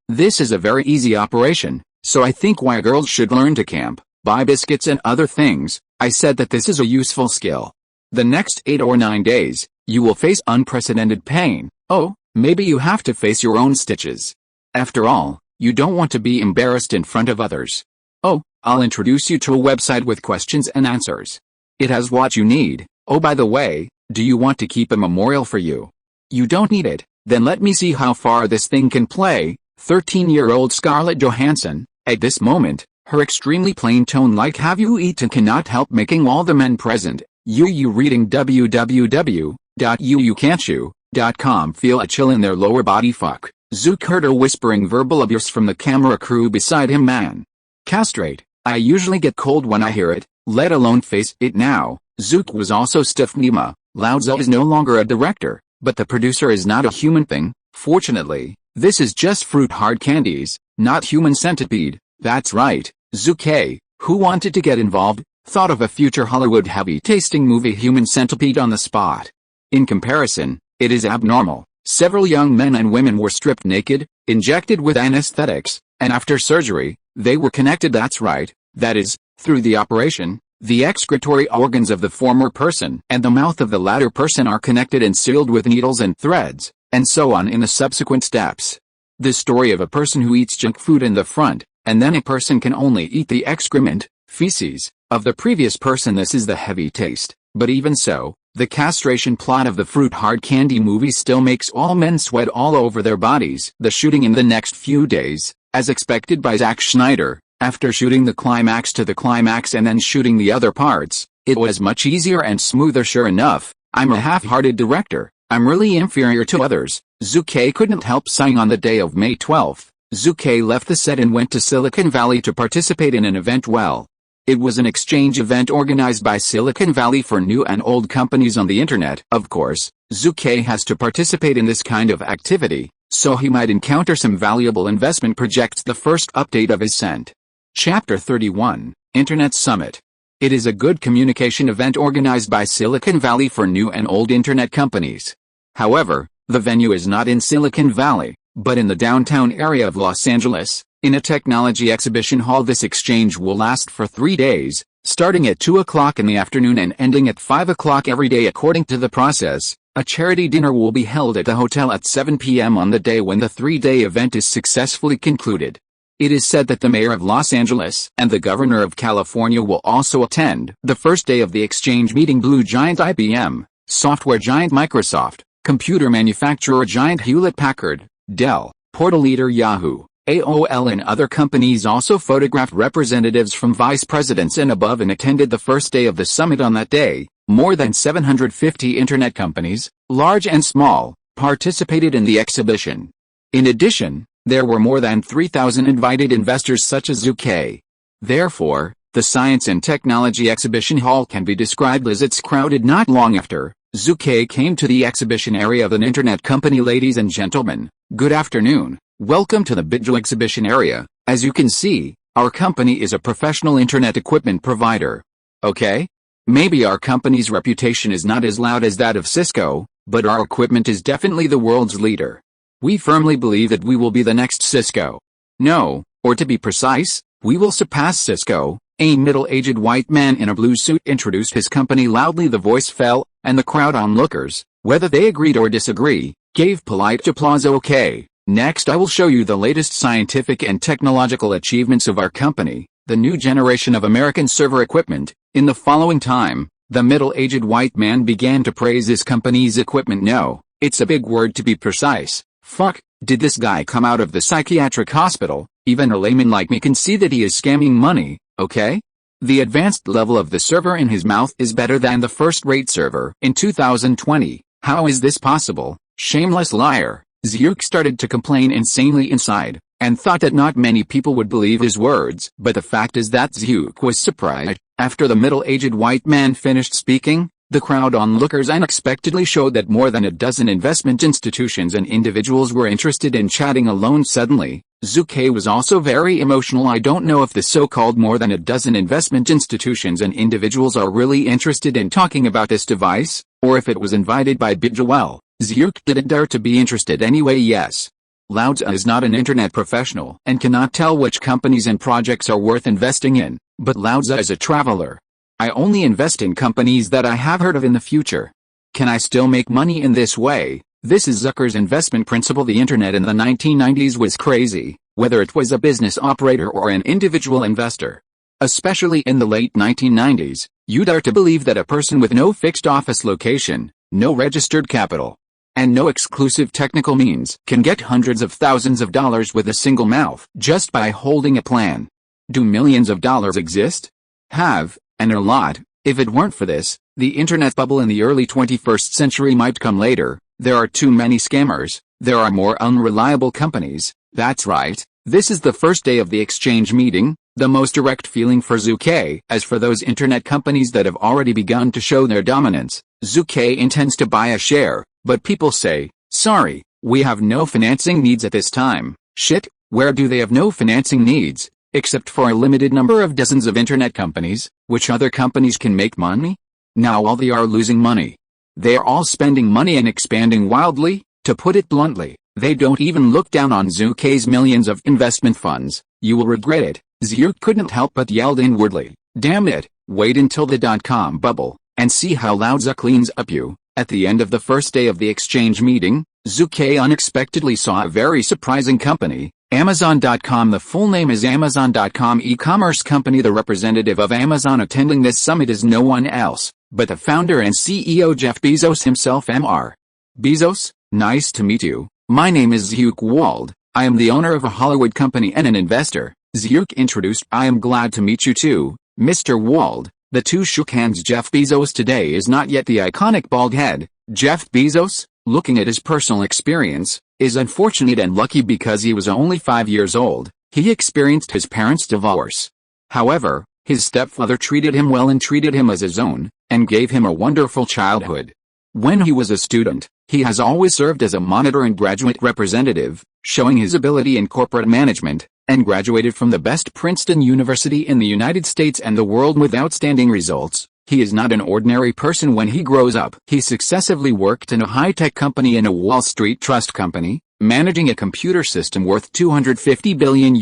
this is a very easy operation, so I think why girls should learn to camp, buy biscuits and other things. I said that this is a useful skill. The next 8 or 9 days, you will face unprecedented pain. Oh, maybe you have to face your own stitches. After all, you don't want to be embarrassed in front of others. Oh, I'll introduce you to a website with questions and answers. It has what you need. Oh, by the way, do you want to keep a memorial for you? You don't need it. Then let me see how far this thing can play. 13-year-old Scarlett Johansson, at this moment, her extremely plain tone like have you eaten cannot help making all the men present. You reading www.youcan'tchew.com feel a chill in their lower body. Fuck. Zook heard her whispering verbal abuse from the camera crew beside him. Man. Castrate. I usually get cold when I hear it, let alone face it now. Zook was also stiff. Nima. Lao is no longer a director, but the producer is not a human thing. Fortunately, this is just fruit hard candies, not human centipede. That's right. Zhu Ke, who wanted to get involved, thought of a future Hollywood heavy-tasting movie Human Centipede on the spot. In comparison, it is abnormal. Several young men and women were stripped naked, injected with anesthetics, and after surgery, they were connected. That's right, that is, through the operation, the excretory organs of the former person and the mouth of the latter person are connected and sealed with needles and threads, and so on in the subsequent steps. The story of a person who eats junk food in the front, and then a person can only eat the excrement, feces, of the previous person. This is the heavy taste, but even so, the castration plot of the fruit hard candy movie still makes all men sweat all over their bodies. The shooting in the next few days, as expected by Zack Snyder, after shooting the climax to the climax and then shooting the other parts, it was much easier and smoother. Sure enough, I'm a half-hearted director, I'm really inferior to others. Zhu Ke couldn't help sighing on the day of May 12th. Zhu Ke left the set and went to Silicon Valley to participate in an event. Well, it was an exchange event organized by Silicon Valley for new and old companies on the internet. Of course, Zhu Ke has to participate in this kind of activity, so he might encounter some valuable investment projects. The first update of his scent. Chapter 31, Internet Summit. It is a good communication event organized by Silicon Valley for new and old internet companies. However, the venue is not in Silicon Valley, but in the downtown area of Los Angeles, in a technology exhibition hall. This exchange will last for 3 days, starting at 2 o'clock in the afternoon and ending at 5 o'clock every day according to the process. A charity dinner will be held at the hotel at 7 p.m. on the day when the 3-day event is successfully concluded. It is said that the mayor of Los Angeles and the governor of California will also attend. The first day of the exchange meeting, blue giant IBM, software giant Microsoft, computer manufacturer giant Hewlett-Packard, Dell, portal leader Yahoo, AOL and other companies also photographed representatives from vice presidents and above and attended the first day of the summit. On that day, more than 750 internet companies, large and small, participated in the exhibition. In addition, there were more than 3,000 invited investors such as Zhu Ke. Therefore, the Science and Technology Exhibition Hall can be described as it's crowded. Not long after, Zhu Ke came to the exhibition area of an internet company. Ladies and gentlemen, good afternoon. Welcome to the Bidjo exhibition area. As you can see, Our company is a professional internet equipment provider. Okay? Maybe our company's reputation is not as loud as that of Cisco, but our equipment is definitely the world's leader. We firmly believe that we will be the next Cisco. No, or to be precise, we will surpass Cisco. A middle-aged white man in a blue suit introduced his company loudly. The voice fell, and the crowd onlookers, whether they agreed or disagree, gave polite applause. Okay, next I will show you the latest scientific and technological achievements of our company, the new generation of American server equipment. In the following time, the middle-aged white man began to praise his company's equipment. No, it's a big word to be precise. Fuck, did this guy come out of the psychiatric hospital? Even a layman like me can see that he is scamming money. Okay? The advanced level of the server in his mouth is better than the first-rate server in 2020. How is this possible? Shameless liar. Zhu Ke started to complain insanely inside, and thought that not many people would believe his words. But the fact is that Zhu Ke was surprised. After the middle-aged white man finished speaking, the crowd onlookers unexpectedly showed that more than a dozen investment institutions and individuals were interested in chatting alone. Suddenly, Zhu Ke was also very emotional. I don't know if the so-called more than a dozen investment institutions and individuals are really interested in talking about this device, or if it was invited by Bidjewell. Zhu Ke didn't dare to be interested anyway. Yes. Laozi is not an internet professional and cannot tell which companies and projects are worth investing in, but Laozi is a traveler. I only invest in companies that I have heard of in the future. Can I still make money in this way? This is Zucker's investment principle. The internet in the 1990s was crazy, whether it was a business operator or an individual investor. Especially in the late 1990s, you'd dare to believe that a person with no fixed office location, no registered capital, and no exclusive technical means can get hundreds of thousands of dollars with a single mouth just by holding a plan. Do millions of dollars exist? Have, and a lot. If it weren't for this, the internet bubble in the early 21st century might come later. There are too many scammers. There are more unreliable companies. That's right. This is the first day of the exchange meeting, the most direct feeling for Zhu Ke. As for those internet companies that have already begun to show their dominance, Zhu Ke intends to buy a share, but people say, sorry, we have no financing needs at this time. Shit, where do they have no financing needs? Except for a limited number of dozens of internet companies, which other companies can make money? Now all they are losing money. They are all spending money and expanding wildly. To put it bluntly, they don't even look down on Zhu Ke's millions of investment funds. You will regret it. Zhu couldn't help but yelled inwardly, damn it, wait until the dot-com bubble, and see how Laozi cleans up you. At the end of the first day of the exchange meeting, Zhu Ke unexpectedly saw a very surprising company, Amazon.com. The full name is Amazon.com e-commerce company. The representative of Amazon attending this summit is no one else but the founder and CEO Jeff Bezos himself. Mr. Bezos, nice to meet you. My name is Zhu Ke Wald. I am the owner of a Hollywood company and an investor. Zhu Ke introduced. I am glad to meet you too, Mr. Wald. The two shook hands. Jeff Bezos today is not yet the iconic bald head. Jeff Bezos, looking at his personal experience, is unfortunate and lucky because he was only 5 years old. He experienced his parents' divorce. However, his stepfather treated him well and treated him as his own, and gave him a wonderful childhood. When he was a student, he has always served as a monitor and graduate representative, showing his ability in corporate management, and graduated from the best Princeton University in the United States and the world with outstanding results. He is not an ordinary person when he grows up. He successively worked in a high-tech company and a Wall Street trust company, managing a computer system worth $250 billion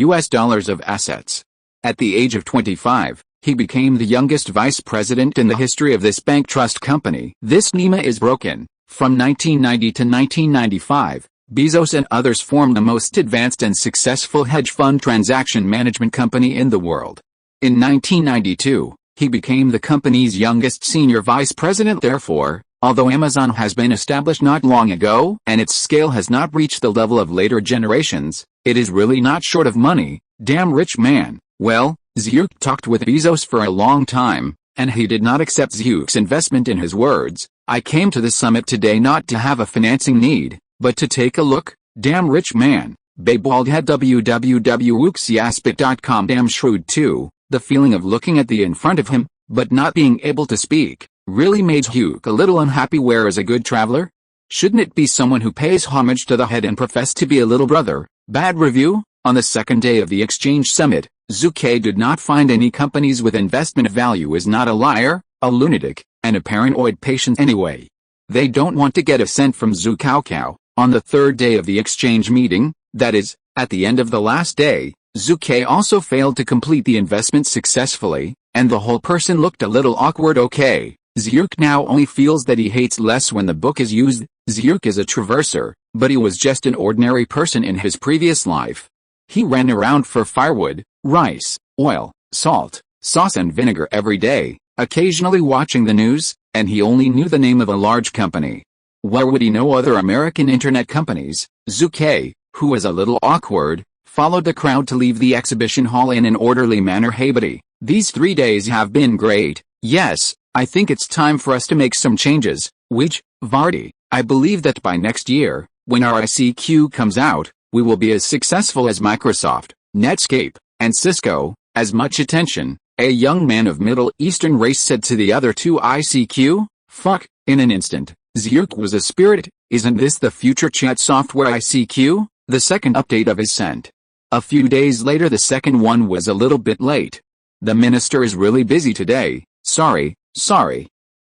of assets. At the age of 25, he became the youngest vice president in the history of this bank trust company. This NEMA is broken. From 1990 to 1995, Bezos and others formed the most advanced and successful hedge fund transaction management company in the world. In 1992, he became the company's youngest senior vice president. Therefore, although Amazon has been established not long ago and its scale has not reached the level of later generations, it is really not short of money. Damn rich man. Well, Zhu Ke talked with Bezos for a long time, and he did not accept Zhu Ke's investment. In his words, I came to this summit today not to have a financing need, but to take a look. Damn rich man. Baldhead www.wuxiaspit.com. Damn shrewd too. The feeling of looking at the in front of him, but not being able to speak, really made Zhu Ke a little unhappy. Where is a good traveler? Shouldn't it be someone who pays homage to the head and profess to be a little brother? Bad review? On the second day of the exchange summit, Zhu Ke did not find any companies with investment value. Is not a liar, a lunatic, and a paranoid patient anyway. They don't want to get a cent from Zhu Ke. On the third day of the exchange meeting, that is, at the end of the last day, Zhu Ke also failed to complete the investment successfully, and the whole person looked a little awkward. Okay, Zhu Ke now only feels that he hates less when the book is used. Zhu Ke is a traverser, but he was just an ordinary person in his previous life. He ran around for firewood, rice, oil, salt, sauce and vinegar every day, occasionally watching the news, and he only knew the name of a large company. Where would he know other American internet companies? Zhu Ke, who was a little awkward, followed the crowd to leave the exhibition hall in an orderly manner. Hey buddy, these 3 days have been great. Yes, I think it's time for us to make some changes. Which, Vardy, I believe that by next year, when our ICQ comes out, we will be as successful as Microsoft, Netscape, and Cisco. As much attention, a young man of Middle Eastern race said to the other two. ICQ? Fuck, in an instant, Zhu Ke was a spirit. Isn't this the future chat software ICQ? The second update of his sent. A few days later the second one was a little bit late. The minister is really busy today. Sorry.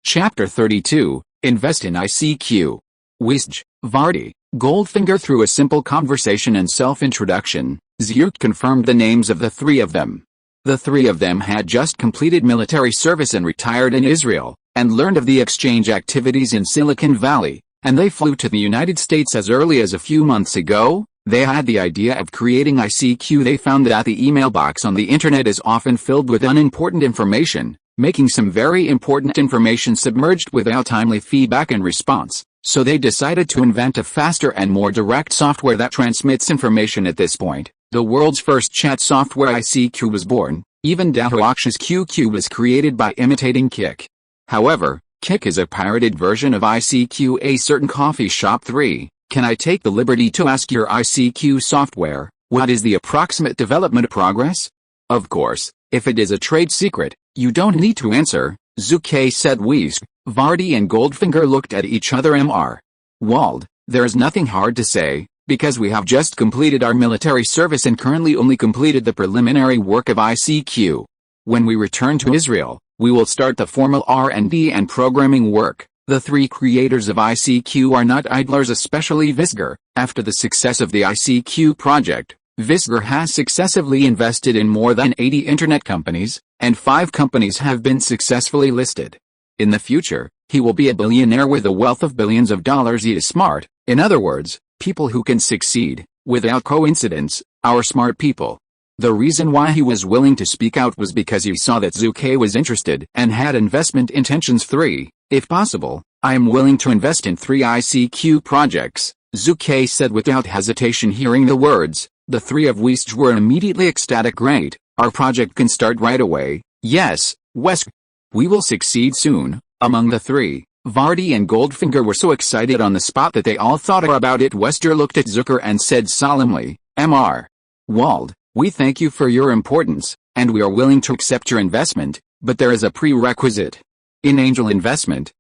Chapter 32, Invest in ICQ. Wisj, Vardy, Goldfinger. Through a simple conversation and self-introduction, Zhu Ke confirmed the names of the three of them. The three of them had just completed military service and retired in Israel, and learned of the exchange activities in Silicon Valley, and they flew to the United States as early as a few months ago. They had the idea of creating ICQ. They found that the email box on the internet is often filled with unimportant information, making some very important information submerged without timely feedback and response. So they decided to invent a faster and more direct software that transmits information. At this point, the world's first chat software ICQ was born. Even Dahuaksh's QQ was created by imitating Kik. However, Kik is a pirated version of ICQ. A certain coffee shop 3. Can I take the liberty to ask your ICQ software, what is the approximate development progress? Of course, if it is a trade secret, you don't need to answer, Zhu Ke said. Wisj, Vardy and Goldfinger looked at each other. Mr. Wald, there is nothing hard to say, because we have just completed our military service and currently only completed the preliminary work of ICQ. When we return to Israel, we will start the formal R&D and programming work. The three creators of ICQ are not idlers, especially Visger. After the success of the ICQ project, Visger has successively invested in more than 80 internet companies, and 5 companies have been successfully listed. In the future, he will be a billionaire with a wealth of billions of dollars. He is smart. In other words, people who can succeed, without coincidence, are smart people. The reason why he was willing to speak out was because he saw that Zhu Ke was interested and had investment intentions. 3. If possible, I am willing to invest in 3 ICQ projects, Zhu Ke said without hesitation. Hearing the words, the three of Wisj were immediately ecstatic. Great, our project can start right away. Yes, Wesk. We will succeed soon. Among the three, Vardy and Goldfinger were so excited on the spot that they all thought about it. Wester looked at Zucker and said solemnly, Mr. Wald, we thank you for your importance, and we are willing to accept your investment, but there is a prerequisite. In angel investment,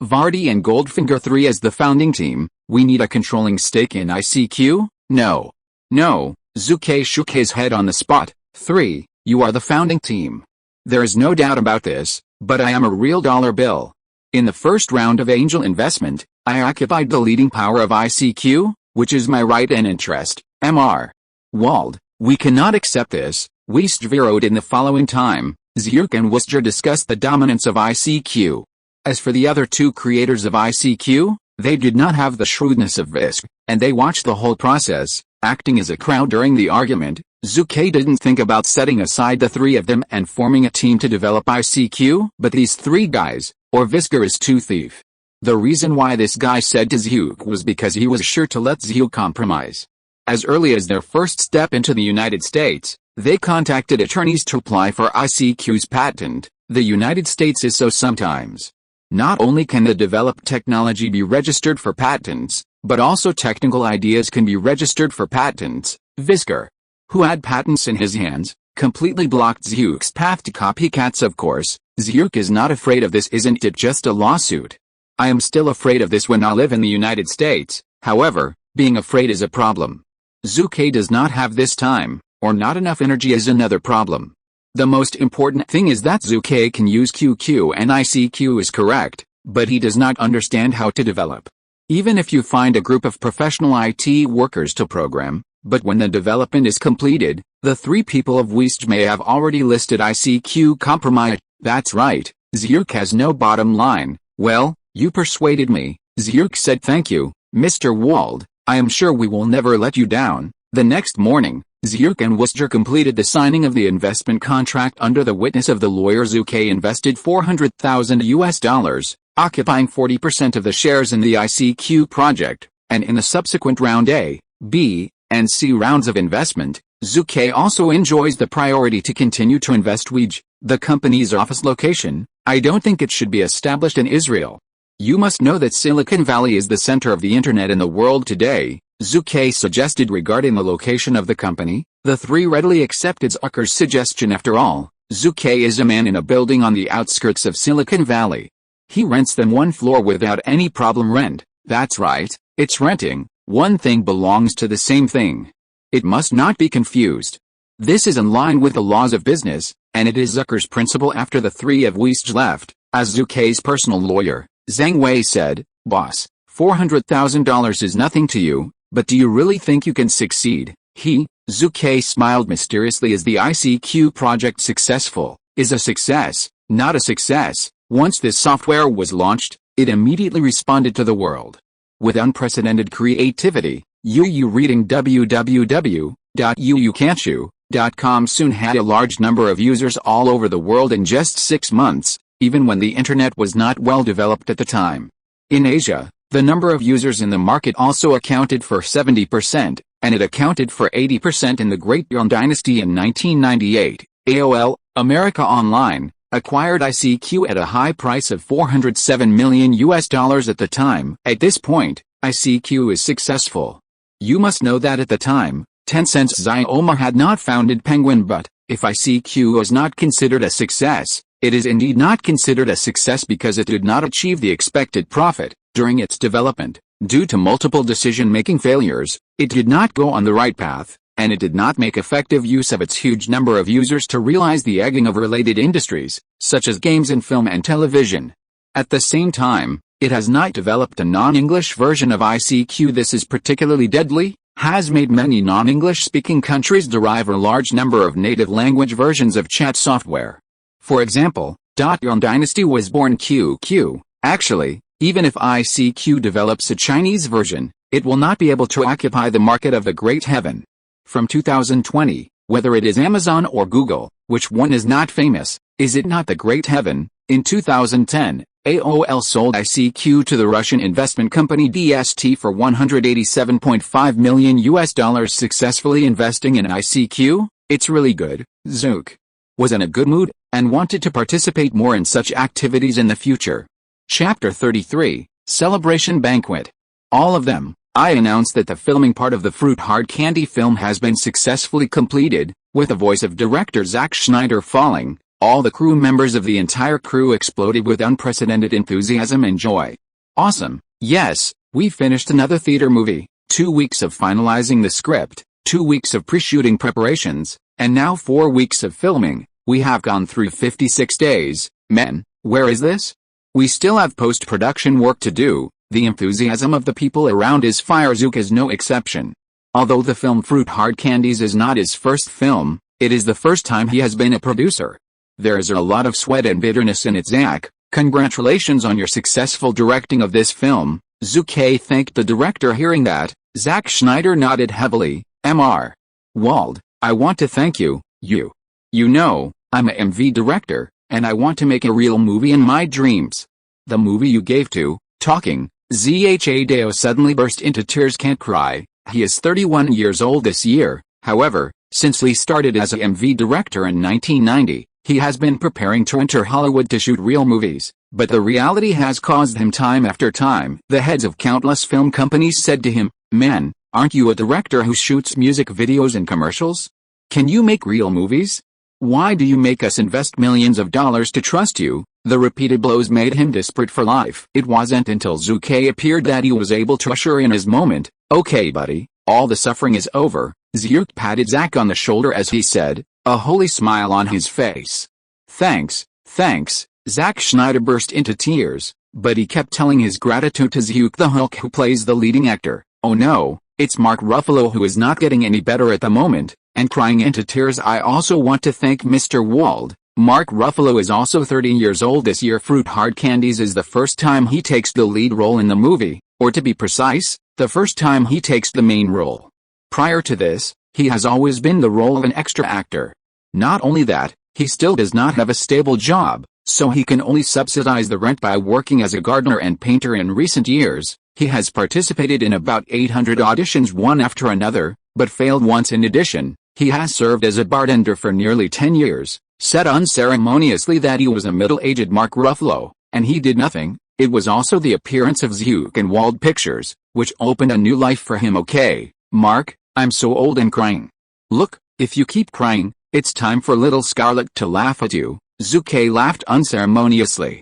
Vardy and Goldfinger 3 as the founding team, we need a controlling stake in ICQ? No, Zhu Ke shook his head on the spot. 3, you are the founding team. There is no doubt about this, but I am a real dollar bill. In the first round of angel investment, I occupied the leading power of ICQ, which is my right and interest. Mr. Wald, we cannot accept this. Wisj zeroed in the following time. Zhu Ke and Wisj discussed the dominance of ICQ. As for the other 2 creators of ICQ, they did not have the shrewdness of Visj, and they watched the whole process, acting as a crowd during the argument. Zhu Ke didn't think about setting aside the 3 of them and forming a team to develop ICQ, but these 3 guys, or Visger is too thief. The reason why this guy said to Zhu Ke was because he was sure to let Zhu compromise. As early as their first step into the United States, they contacted attorneys to apply for ICQ's patent. The United States is so sometimes. Not only can the developed technology be registered for patents, but also technical ideas can be registered for patents. Visger, who had patents in his hands, completely blocked Zhu Ke's path to copycats. Of course, Zhu Ke is not afraid of this. Isn't it just a lawsuit? I am still afraid of this when I live in the United States. However, being afraid is a problem. Zhu Ke does not have this time, or not enough energy is another problem. The most important thing is that Zhu Ke can use QQ and ICQ is correct, but he does not understand how to develop. Even if you find a group of professional IT workers to program, but when the development is completed, the 3 people of West may have already listed ICQ compromised. That's right, Zhu Ke has no bottom line. Well, you persuaded me, Zhu Ke said. Thank you, Mr. Wald, I am sure we will never let you down. The next morning, Zhu Ke and Wester completed the signing of the investment contract under the witness of the lawyer. Zhu Ke invested $400,000, occupying 40% of the shares in the ICQ project, and in the subsequent round A, B, and C rounds of investment, Zhu Ke also enjoys the priority to continue to invest. The company's office location, I don't think it should be established in Israel. You must know that Silicon Valley is the center of the internet in the world today, Zhu Ke suggested regarding the location of the company. The 3 readily accepted Zucker's suggestion. After all, Zhu Ke is a man in a building on the outskirts of Silicon Valley. He rents them 1 floor without any problem. Rent, that's right, it's renting. One thing belongs to the same thing. It must not be confused. This is in line with the laws of business, and it is Zucker's principle. After the 3 of West left, as Zhu Ke's personal lawyer, Zhang Wei said, "Boss, $400,000 is nothing to you, but do you really think you can succeed?" Zhu Ke smiled mysteriously. Is the ICQ project successful? Is a success, not a success. Once this software was launched, it immediately responded to the world with unprecedented creativity. Reading www.uucan'tchoo.com soon had a large number of users all over the world in just 6 months, even when the internet was not well developed at the time. In Asia, the number of users in the market also accounted for 70%, and it accounted for 80% in the Great Yuan Dynasty in 1998. AOL, America Online, acquired ICQ at a high price of $407 million at the time. At this point, ICQ is successful. You must know that at the time, Tencent's Xiaoma had not founded Penguin, but if ICQ was not considered a success, it is indeed not considered a success because it did not achieve the expected profit. During its development, due to multiple decision-making failures, it did not go on the right path, and it did not make effective use of its huge number of users to realize the egging of related industries, such as games and film and television. At the same time, it has not developed a non-English version of ICQ. This is particularly deadly, has made many non-English speaking countries derive a large number of native language versions of chat software. For example, Yuan Dynasty was born QQ. Actually, even if ICQ develops a Chinese version, it will not be able to occupy the market of the Great Heaven. From 2020, whether it is Amazon or Google, which one is not famous, is it not the Great Heaven? In 2010, AOL sold ICQ to the Russian investment company DST for $187.5 million, successfully investing in ICQ. It's really good. Zhu Ke was in a good mood, and wanted to participate more in such activities in the future. Chapter 33, Celebration Banquet. All of them. I announced that the filming part of the Fruit Hard Candy film has been successfully completed, with the voice of director Zack Snyder falling. All the crew members of the entire crew exploded with unprecedented enthusiasm and joy. Awesome. Yes, we finished another theater movie, 2 weeks of finalizing the script, 2 weeks of pre-shooting preparations, and now 4 weeks of filming. We have gone through 56 days. Men, where is this? We still have post-production work to do. The enthusiasm of the people around is fire. Zhu Ke is no exception. Although the film Fruit Hard Candies is not his first film, it is the first time he has been a producer. There is a lot of sweat and bitterness in it. Zack, congratulations on your successful directing of this film. Zhu Ke thanked the director. Hearing that, Zack Snyder nodded heavily. Mr. Wald, I want to thank you. You know, I'm a MV director, and I want to make a real movie in my dreams. The movie you gave to, Talking, Zha suddenly burst into tears. Can't cry. He is 31 years old this year. However, since he started as a MV director in 1990, he has been preparing to enter Hollywood to shoot real movies, but the reality has caused him time after time. The heads of countless film companies said to him, "Man, aren't you a director who shoots music videos and commercials? Can you make real movies? Why do you make us invest millions of dollars to trust you?" The repeated blows made him desperate for life. It wasn't until Zhu Ke appeared that he was able to usher in his moment. "Okay buddy, All the suffering is over. Zhu patted Zach on the shoulder as he said, a holy smile on his face. Thanks, thanks. Zack Snyder burst into tears, but he kept telling his gratitude to Zhu the Hulk who plays the leading actor. Oh no, it's Mark Ruffalo who is not getting any better at the moment, and crying into tears. I also want to thank Mr. Wald. Mark Ruffalo is also 30 years old this year. Fruit Hard Candies is the first time he takes the lead role in the movie, or to be precise, the first time he takes the main role. Prior to this, he has always been the role of an extra actor. Not only that, he still does not have a stable job, so he can only subsidize the rent by working as a gardener and painter. In recent years, he has participated in about 800 auditions one after another, but failed once. In addition, he has served as a bartender for nearly 10 years, said unceremoniously that he was a middle-aged Mark Ruffalo, and he did nothing. It was also the appearance of Zhu Ke Wald pictures, which opened a new life for him. Okay, Mark, I'm so old and crying. Look, if you keep crying, it's time for little Scarlett to laugh at you. Zhu Ke laughed unceremoniously.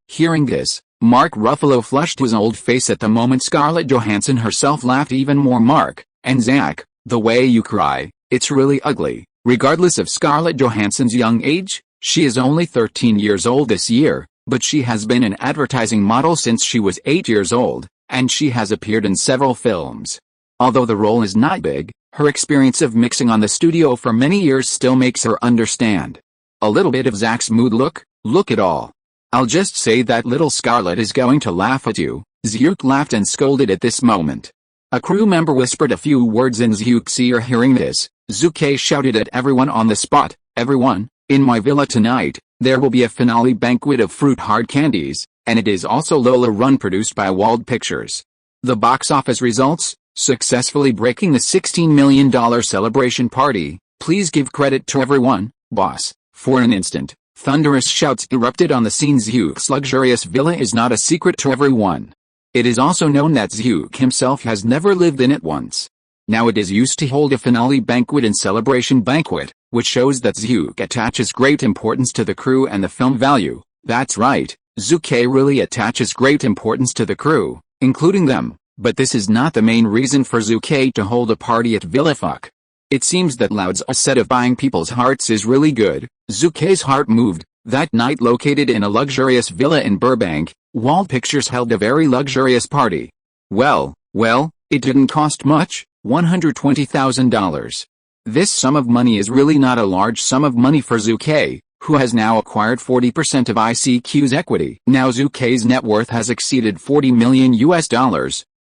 Hearing this, Mark Ruffalo flushed his old face at the moment. Scarlett Johansson herself laughed even more. Mark, and Zach, the way you cry, it's really ugly. Regardless of Scarlett Johansson's young age, she is only 13 years old this year, but she has been an advertising model since she was 8 years old, and she has appeared in several films. Although the role is not big, her experience of mixing on the studio for many years still makes her understand a little bit of Zach's mood. Look at all. I'll just say that little Scarlett is going to laugh at you. Zhu laughed and scolded at this moment. A crew member whispered a few words in Zhu's ear. Hearing this, Zhu Ke shouted at everyone on the spot, everyone, in my villa tonight, there will be a finale banquet of Fruit Hard Candies, and it is also Lola Run produced by Wald Pictures. The box office results, successfully breaking the $16 million celebration party. Please give credit to everyone, boss. For an instant, thunderous shouts erupted on the scene. Zhu's luxurious villa is not a secret to everyone. It is also known that Zhu himself has never lived in it once. Now it is used to hold a finale banquet and celebration banquet, which shows that Zhu attaches great importance to the crew and the film value. That's right, Zhu Ke really attaches great importance to the crew, including them, but this is not the main reason for Zhu Ke to hold a party at Villa Fuck. It seems that Loud's set of buying people's hearts is really good. Zhu Ke's heart moved. That night, located in a luxurious villa in Burbank, Wald Pictures held a very luxurious party. Well, it didn't cost much, $120,000. This sum of money is really not a large sum of money for Zhu Ke, who has now acquired 40% of ICQ's equity. Now Zhu Ke's net worth has exceeded $40 million US.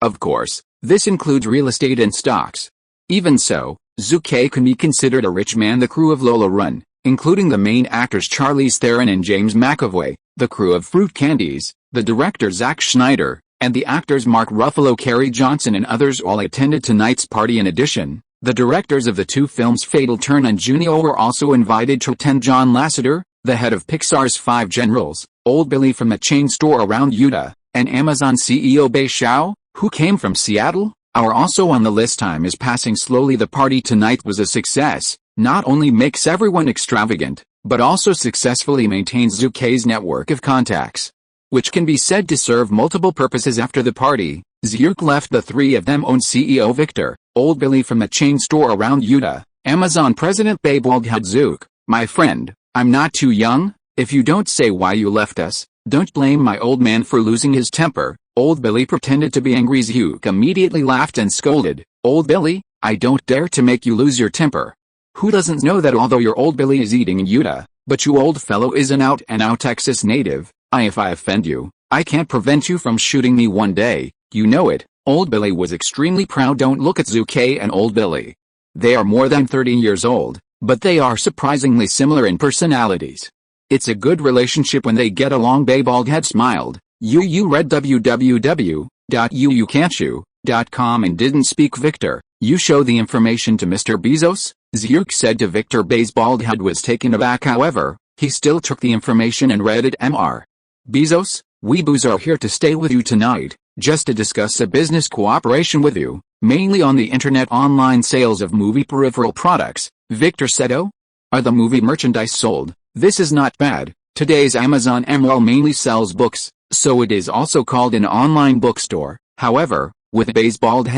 Of course, this includes real estate and stocks. Even so, Zhu Ke can be considered a rich man. The crew of Lola Run, including the main actors Charlize Theron and James McAvoy, the crew of Fruit Candies, the director Zack Snyder, and the actors Mark Ruffalo, Carrie Johnson and others all attended tonight's party. In addition, the directors of the two films Fatal Turn and Junio were also invited to attend. John Lasseter, the head of Pixar's Five Generals, Old Billy from the chain store around Utah, and Amazon CEO Bei Xiao, who came from Seattle, are also on the list. Time is passing slowly. The party tonight was a success. Not only makes everyone extravagant, but also successfully maintains Zhu Ke's network of contacts, which can be said to serve multiple purposes. After the party, Zhu left the three of them own CEO Victor, Old Billy from the chain store around Utah, Amazon president Bei Wald had Zhu, my friend, I'm not too young. If you don't say why you left us, don't blame my old man for losing his temper. Old Billy pretended to be angry. Zhu immediately laughed and scolded, Old Billy, I don't dare to make you lose your temper. Who doesn't know that although your Old Billy is eating in Utah, but you old fellow is an out-and-out Texas native? If I offend you, I can't prevent you from shooting me one day, you know it. Old Billy was extremely proud. Don't look at Zhu Ke and Old Billy. They are more than 30 years old, but they are surprisingly similar in personalities. It's a good relationship when they get along. Bei Wald had smiled. You read www.uucan'tchoo.com and didn't speak Victor. You show the information to Mr. Bezos? Zhu said to Victor. Bei Wald was taken aback. However, he still took the information and read it. Mr. Bezos, we boos are here to stay with you tonight, just to discuss a business cooperation with you, mainly on the internet online sales of movie peripheral products. Victor said. Oh? Are the movie merchandise sold? This is not bad. Today's Amazon ML mainly sells books, so it is also called an online bookstore. However, with Bei Wald,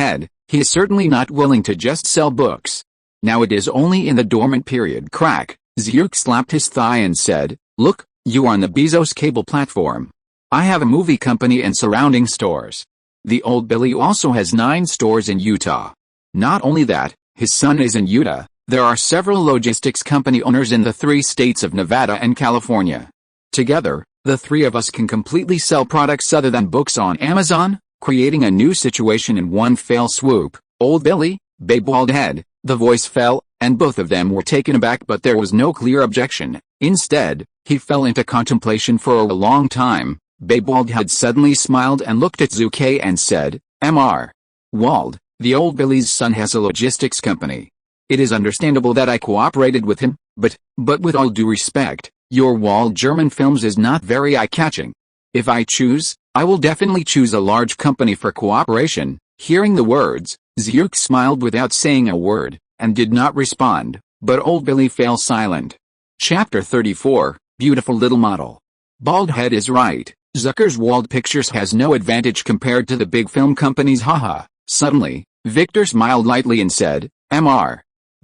He is certainly not willing to just sell books. Now it is only in the dormant period. Crack. Zhu slapped his thigh and said, "Look, you are on the Bezos cable platform. I have a movie company and surrounding stores. The old Billy also has 9 stores in Utah. Not only that, his son is in Utah. There are several logistics company owners in the 3 states of Nevada and California. Together, the 3 of us can completely sell products other than books on Amazon, creating a new situation in one fell swoop." Old Billy, Babe Wald head, the voice fell, and both of them were taken aback, but there was no clear objection. Instead, he fell into contemplation for a long time. Babe Wald had suddenly smiled and looked at Zhu Ke and said, "Mr. Wald, the old Billy's son has a logistics company. It is understandable that I cooperated with him, but with all due respect, your Wald German Films is not very eye-catching. If I choose, I will definitely choose a large company for cooperation." Hearing the words, Zhu smiled without saying a word, and did not respond, but old Billy fell silent. Chapter 34, Beautiful Little Model. Bald head is right. Zucker's Wald Pictures has no advantage compared to the big film companies, haha. Suddenly, Victor smiled lightly and said, "Mr.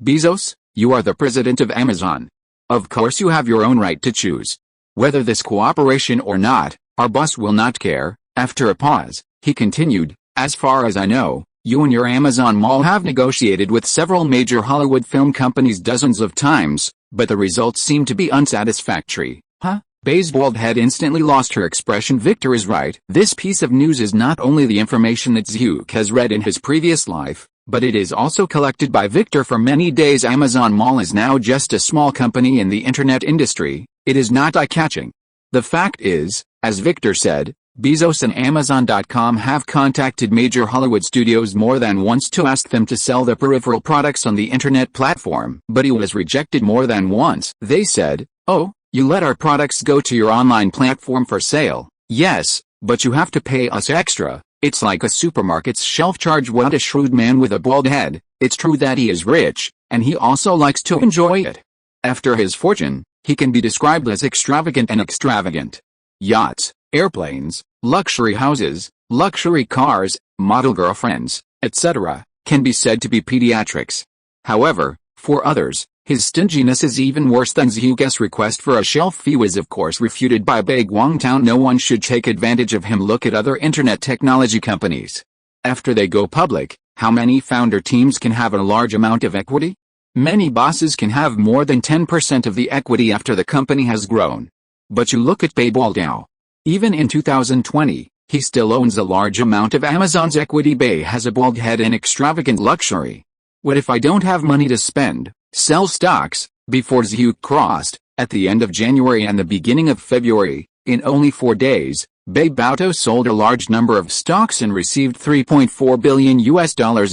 Bezos, you are the president of Amazon. Of course you have your own right to choose whether this cooperation or not. Our boss will not care." After a pause, he continued, "As far as I know, you and your Amazon mall have negotiated with several major Hollywood film companies dozens of times, but the results seem to be unsatisfactory." Huh? Babe Wald had instantly lost her expression. Victor is right. This piece of news is not only the information that Zhu has read in his previous life, but it is also collected by Victor for many days. Amazon Mall is now just a small company in the internet industry. It is not eye-catching. The fact is, as Victor said, Bezos and Amazon.com have contacted major Hollywood studios more than once to ask them to sell their peripheral products on the internet platform, but he was rejected more than once. They said, "Oh, you let our products go to your online platform for sale? Yes, but you have to pay us extra. It's like a supermarket's shelf charge." What a shrewd man with a bald head. It's true that he is rich, and he also likes to enjoy it. After his fortune, he can be described as extravagant and extravagant. Yachts, airplanes, luxury houses, luxury cars, model girlfriends, etc., can be said to be pediatrics. However, for others, his stinginess is even worse than Zhu's request for a shelf fee was of course refuted by Big Wangtown. No one should take advantage of him. Look at other internet technology companies. After they go public, how many founder teams can have a large amount of equity? Many bosses can have more than 10% of the equity after the company has grown. But you look at Babe Wald now. Even in 2020, he still owns a large amount of Amazon's equity. Babe has a bald head and extravagant luxury. What if I don't have money to spend? Sell stocks. Before Zhu crossed, at the end of January and the beginning of February, in only 4 days, Babe Auto sold a large number of stocks and received $3.4 billion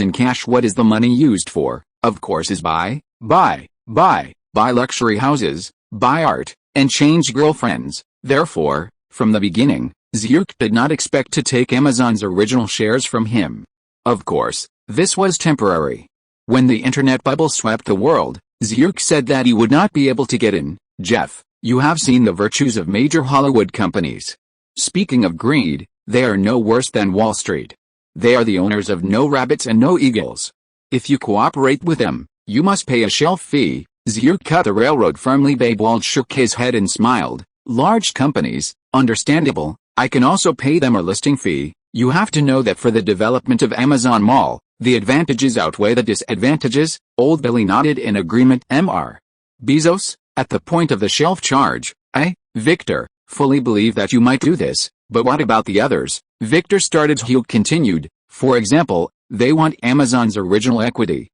in cash. What is the money used for? Of course is buy luxury houses, buy art, and change girlfriends. Therefore, from the beginning, Zhu did not expect to take Amazon's original shares from him. Of course, this was temporary. When the internet bubble swept the world, Zhu said that he would not be able to get in. Jeff, you have seen the virtues of major Hollywood companies. Speaking of greed, they are no worse than Wall Street. They are the owners of no rabbits and no eagles. If you cooperate with them, you must pay a shelf fee. Zhu cut the railroad firmly. Babe Wald shook his head and smiled. Large companies, understandable. I can also pay them a listing fee. You have to know that for the development of Amazon Mall, the advantages outweigh the disadvantages. Old Billy nodded in agreement. Mr. Bezos, at the point of the shelf charge, I, Victor, fully believe that you might do this, but what about the others? Victor started. Zhu continued. For example, they want Amazon's original equity.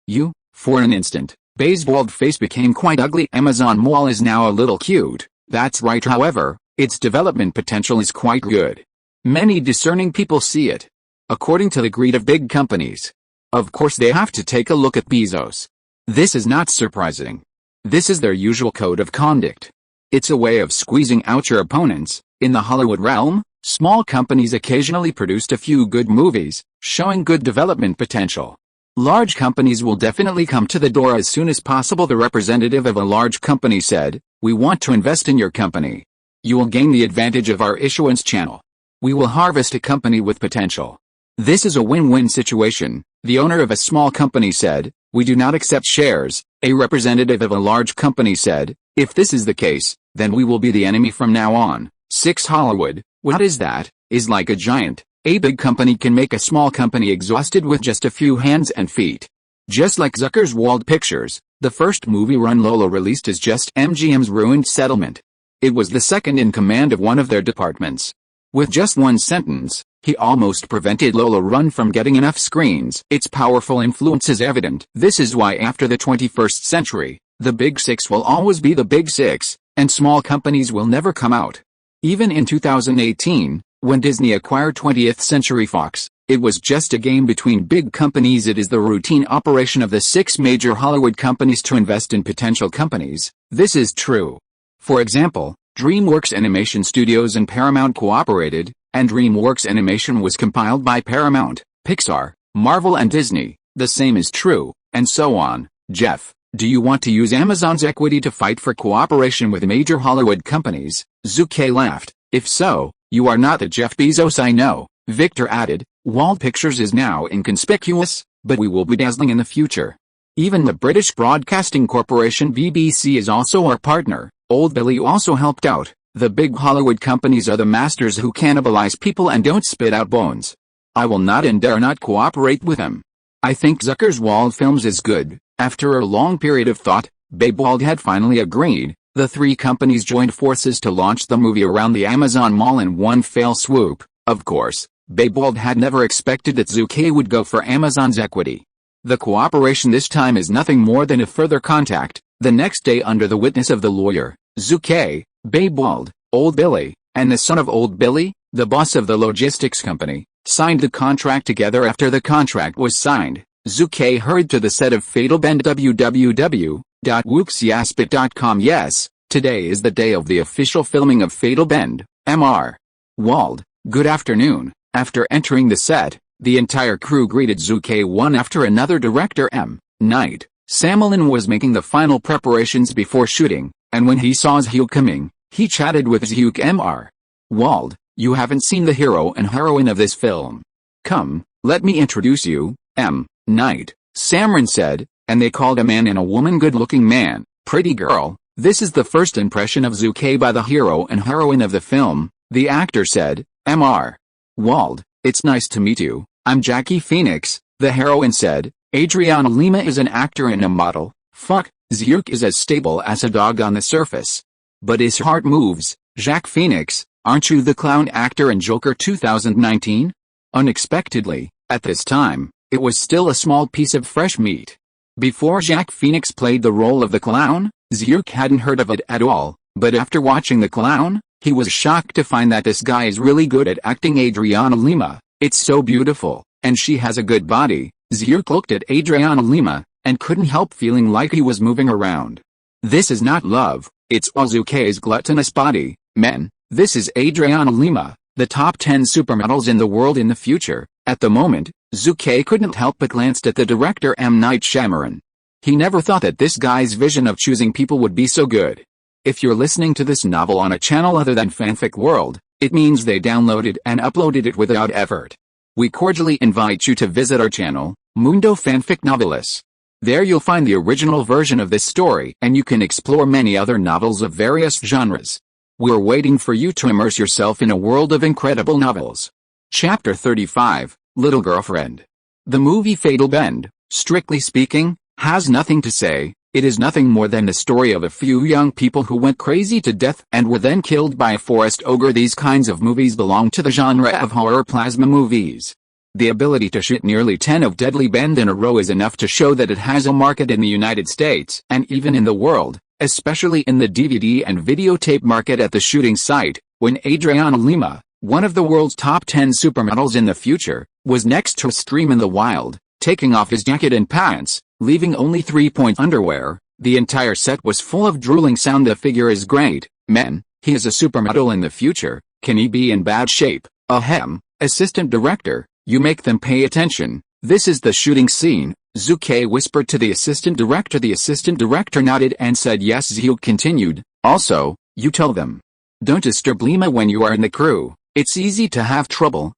You, for an instant, Babe Wald's face became quite ugly. Amazon Mall is now a little cute. That's right. However, its development potential is quite good. Many discerning people see it. According to the greed of big companies, of course they have to take a look at Bezos. This is not surprising. This is their usual code of conduct. It's a way of squeezing out your opponents. In the Hollywood realm, small companies occasionally produced a few good movies, showing good development potential. Large companies will definitely come to the door as soon as possible. The representative of a large company said, "We want to invest in your company. You will gain the advantage of our issuance channel. We will harvest a company with potential. This is a win-win situation, the owner of a small company said. We do not accept shares. A representative of a large company said, if this is the case, then we will be the enemy from now on. 6 Hollywood, what is that, is like a giant. A big company can make a small company exhausted with just a few hands and feet. Just like Zucker's Wald Pictures, the first movie Run Lola released is just MGM's ruined settlement. It was the second in command of one of their departments. With just one sentence, he almost prevented Lola Run from getting enough screens. Its powerful influence is evident. This is why after the 21st century, the Big Six will always be the Big Six, and small companies will never come out. Even in 2018, when Disney acquired 20th Century Fox, it was just a game between big companies. It is the routine operation of the 6 major Hollywood companies to invest in potential companies. This is true. For example, DreamWorks Animation Studios and Paramount cooperated, and DreamWorks Animation was compiled by Paramount, Pixar, Marvel and Disney. The same is true, and so on. Jeff, do you want to use Amazon's equity to fight for cooperation with major Hollywood companies? Zhu Ke laughed. If so, you are not the Jeff Bezos I know. Victor added, Wald Pictures is now inconspicuous, but we will be dazzling in the future. Even the British Broadcasting Corporation BBC is also our partner. Old Billy also helped out. The big Hollywood companies are the masters who cannibalize people and don't spit out bones. I will not and dare not cooperate with them. I think Zucker's Wald Films is good. After a long period of thought, Babe Wald had finally agreed. The 3 companies joined forces to launch the movie around the Amazon Mall in one fell swoop. Of course, Babe Wald had never expected that Zhu Ke would go for Amazon's equity. The cooperation this time is nothing more than a further contact. The next day, under the witness of the lawyer, Zhu Ke, Babe Wald, Old Billy, and the son of Old Billy, the boss of the logistics company, signed the contract together. After the contract was signed, Zhu Ke hurried to the set of Fatal Bend. www.wooksiaspit.com. Yes, today is the day of the official filming of Fatal Bend. Mr. Wald, good afternoon. After entering the set, the entire crew greeted Zhu Ke one after another. Director M. Night Shyamalan was making the final preparations before shooting, and when he saw Zhu coming, he chatted with Zhu. Mr. Wald, you haven't seen the hero and heroine of this film. Come, let me introduce you. M. Night Shyamalan said, and they called a man and a woman good-looking man, pretty girl. This is the first impression of Zhu Ke by the hero and heroine of the film, the actor said. Mr. Wald, it's nice to meet you. I'm Jackie Phoenix, the heroine said. Adriana Lima is an actor and a model. Fuck, Zhu is as stable as a dog on the surface. But his heart moves. Jack Phoenix, aren't you the clown actor in Joker 2019? Unexpectedly, at this time, it was still a small piece of fresh meat. Before Jack Phoenix played the role of the clown, Zhu hadn't heard of it at all, but after watching the clown, he was shocked to find that this guy is really good at acting. Adriana Lima, it's so beautiful, and she has a good body. Zhu looked at Adriana Lima, and couldn't help feeling like he was moving around. This is not love, it's all Zhu Ke's gluttonous body. Men, this is Adriana Lima, the top 10 supermodels in the world in the future. At the moment, Zhu Ke couldn't help but glanced at the director M. Night Shyamalan. He never thought that this guy's vision of choosing people would be so good. If you're listening to this novel on a channel other than Fanfic World, it means they downloaded and uploaded it without effort. We cordially invite you to visit our channel, Mundo Fanfic Novelis. There you'll find the original version of this story, and you can explore many other novels of various genres. We're waiting for you to immerse yourself in a world of incredible novels. Chapter 35, Little Girlfriend. The movie Fatal Bend, strictly speaking, has nothing to say. It is nothing more than the story of a few young people who went crazy to death and were then killed by a forest ogre. These kinds of movies belong to the genre of horror plasma movies. The ability to shoot nearly 10 of Deadly Bend in a row is enough to show that it has a market in the United States and even in the world, especially in the DVD and videotape market. At the shooting site, when Adriana Lima, one of the world's top 10 supermodels in the future, was next to a stream in the wild, taking off his jacket and pants, leaving only 3-point underwear, the entire set was full of drooling sound. The figure is great. Men, he is a supermodel in the future. Can he be in bad shape? Ahem, assistant director, you make them pay attention. This is the shooting scene, Zhu Ke whispered to the assistant director. The assistant director nodded and said yes. Zhu continued, also, you tell them. Don't disturb Lima when you are in the crew. It's easy to have trouble,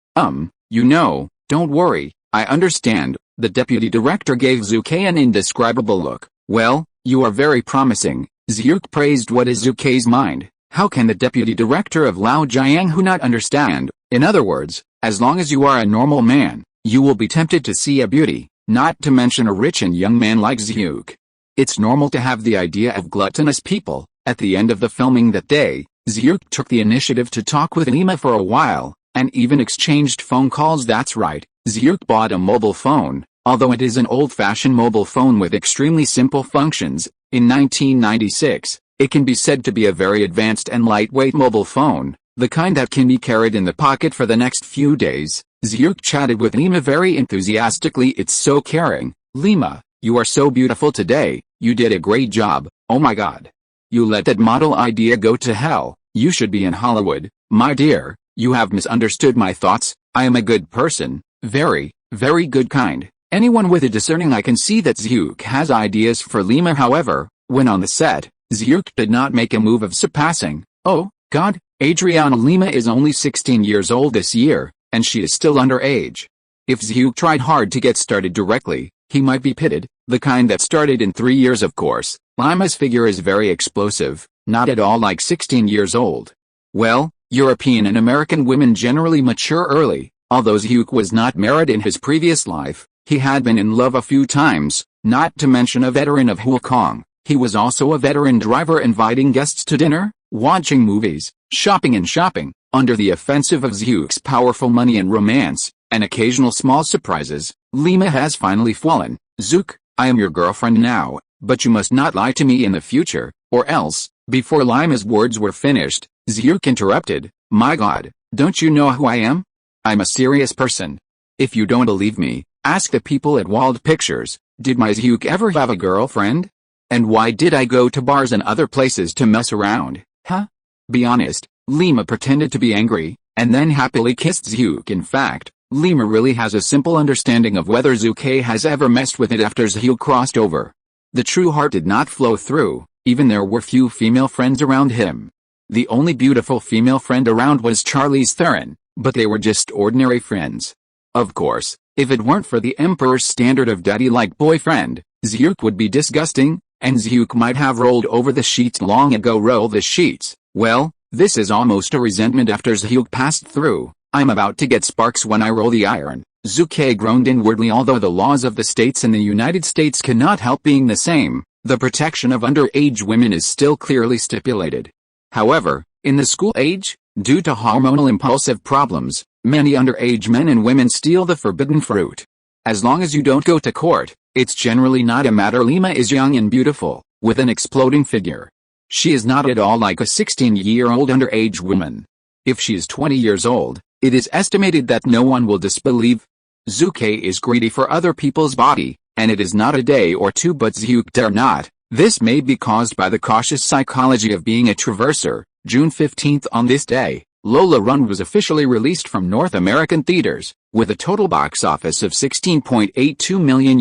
you know, Don't worry, I understand. The deputy director gave Zhu Ke an indescribable look. Well, you are very promising. Zhu praised what is Zhu Ke's mind. How can the deputy director of Lao Jianghu not understand? In other words, as long as you are a normal man, you will be tempted to see a beauty, not to mention a rich and young man like Zhu. It's normal to have the idea of gluttonous people. At the end of the filming that day, Zhu took the initiative to talk with Lima for a while, and even exchanged phone calls. That's right, Zhu bought a mobile phone, although it is an old-fashioned mobile phone with extremely simple functions. In 1996, it can be said to be a very advanced and lightweight mobile phone, the kind that can be carried in the pocket for the next few days. Zhu chatted with Lima very enthusiastically. It's so caring. Lima, you are so beautiful today, you did a great job. Oh my god. You let that model idea go to hell. You should be in Hollywood. My dear, you have misunderstood my thoughts. I am a good person, very, very good kind. Anyone with a discerning eye can see that Zhu has ideas for Lima. However, when on the set, Zhu did not make a move of surpassing. Oh, God, Adriana Lima is only 16 years old this year, and she is still underage. If Zhu tried hard to get started directly, he might be pitted, the kind that started in 3 years of course. Lima's figure is very explosive, not at all like 16 years old. Well, European and American women generally mature early. Although Zhu was not married in his previous life, he had been in love a few times, not to mention a veteran of Hong Kong. He was also a veteran driver inviting guests to dinner, watching movies, shopping and shopping, under the offensive of Zhu's powerful money and romance, and occasional small surprises. Lima has finally fallen. Zhu, I am your girlfriend now, but you must not lie to me in the future, or else. Before Lima's words were finished, Zhu interrupted. My god, don't you know who I am? I'm a serious person. If you don't believe me, ask the people at Wald Pictures. Did my Zhu ever have a girlfriend? And why did I go to bars and other places to mess around? Huh? Be honest. Lima pretended to be angry, and then happily kissed Zhu. In fact, Lima really has a simple understanding of whether Zhu Ke has ever messed with it after Zhu crossed over. The true heart did not flow through, even there were few female friends around him. The only beautiful female friend around was Charlize Theron, but they were just ordinary friends. Of course, if it weren't for the emperor's standard of daddy-like boyfriend, Zhu would be disgusting, and Zhu might have rolled over the sheets long ago. Roll the sheets. Well, this is almost a resentment after Zhu passed through. I'm about to get sparks when I roll the iron. Zhu Ke groaned inwardly. Although the laws of the states in the United States cannot help being the same, the protection of underage women is still clearly stipulated. However, in the school age, due to hormonal impulsive problems, many underage men and women steal the forbidden fruit. As long as you don't go to court, it's generally not a matter. Lima is young and beautiful, with an exploding figure. She is not at all like a 16-year-old underage woman. If she is 20 years old, it is estimated that no one will disbelieve. Zhu Ke is greedy for other people's body, and it is not a day or two but Zhu dare not. This may be caused by the cautious psychology of being a traverser. June 15th. On this day, Lola Run was officially released from North American theaters, with a total box office of $16.82 million.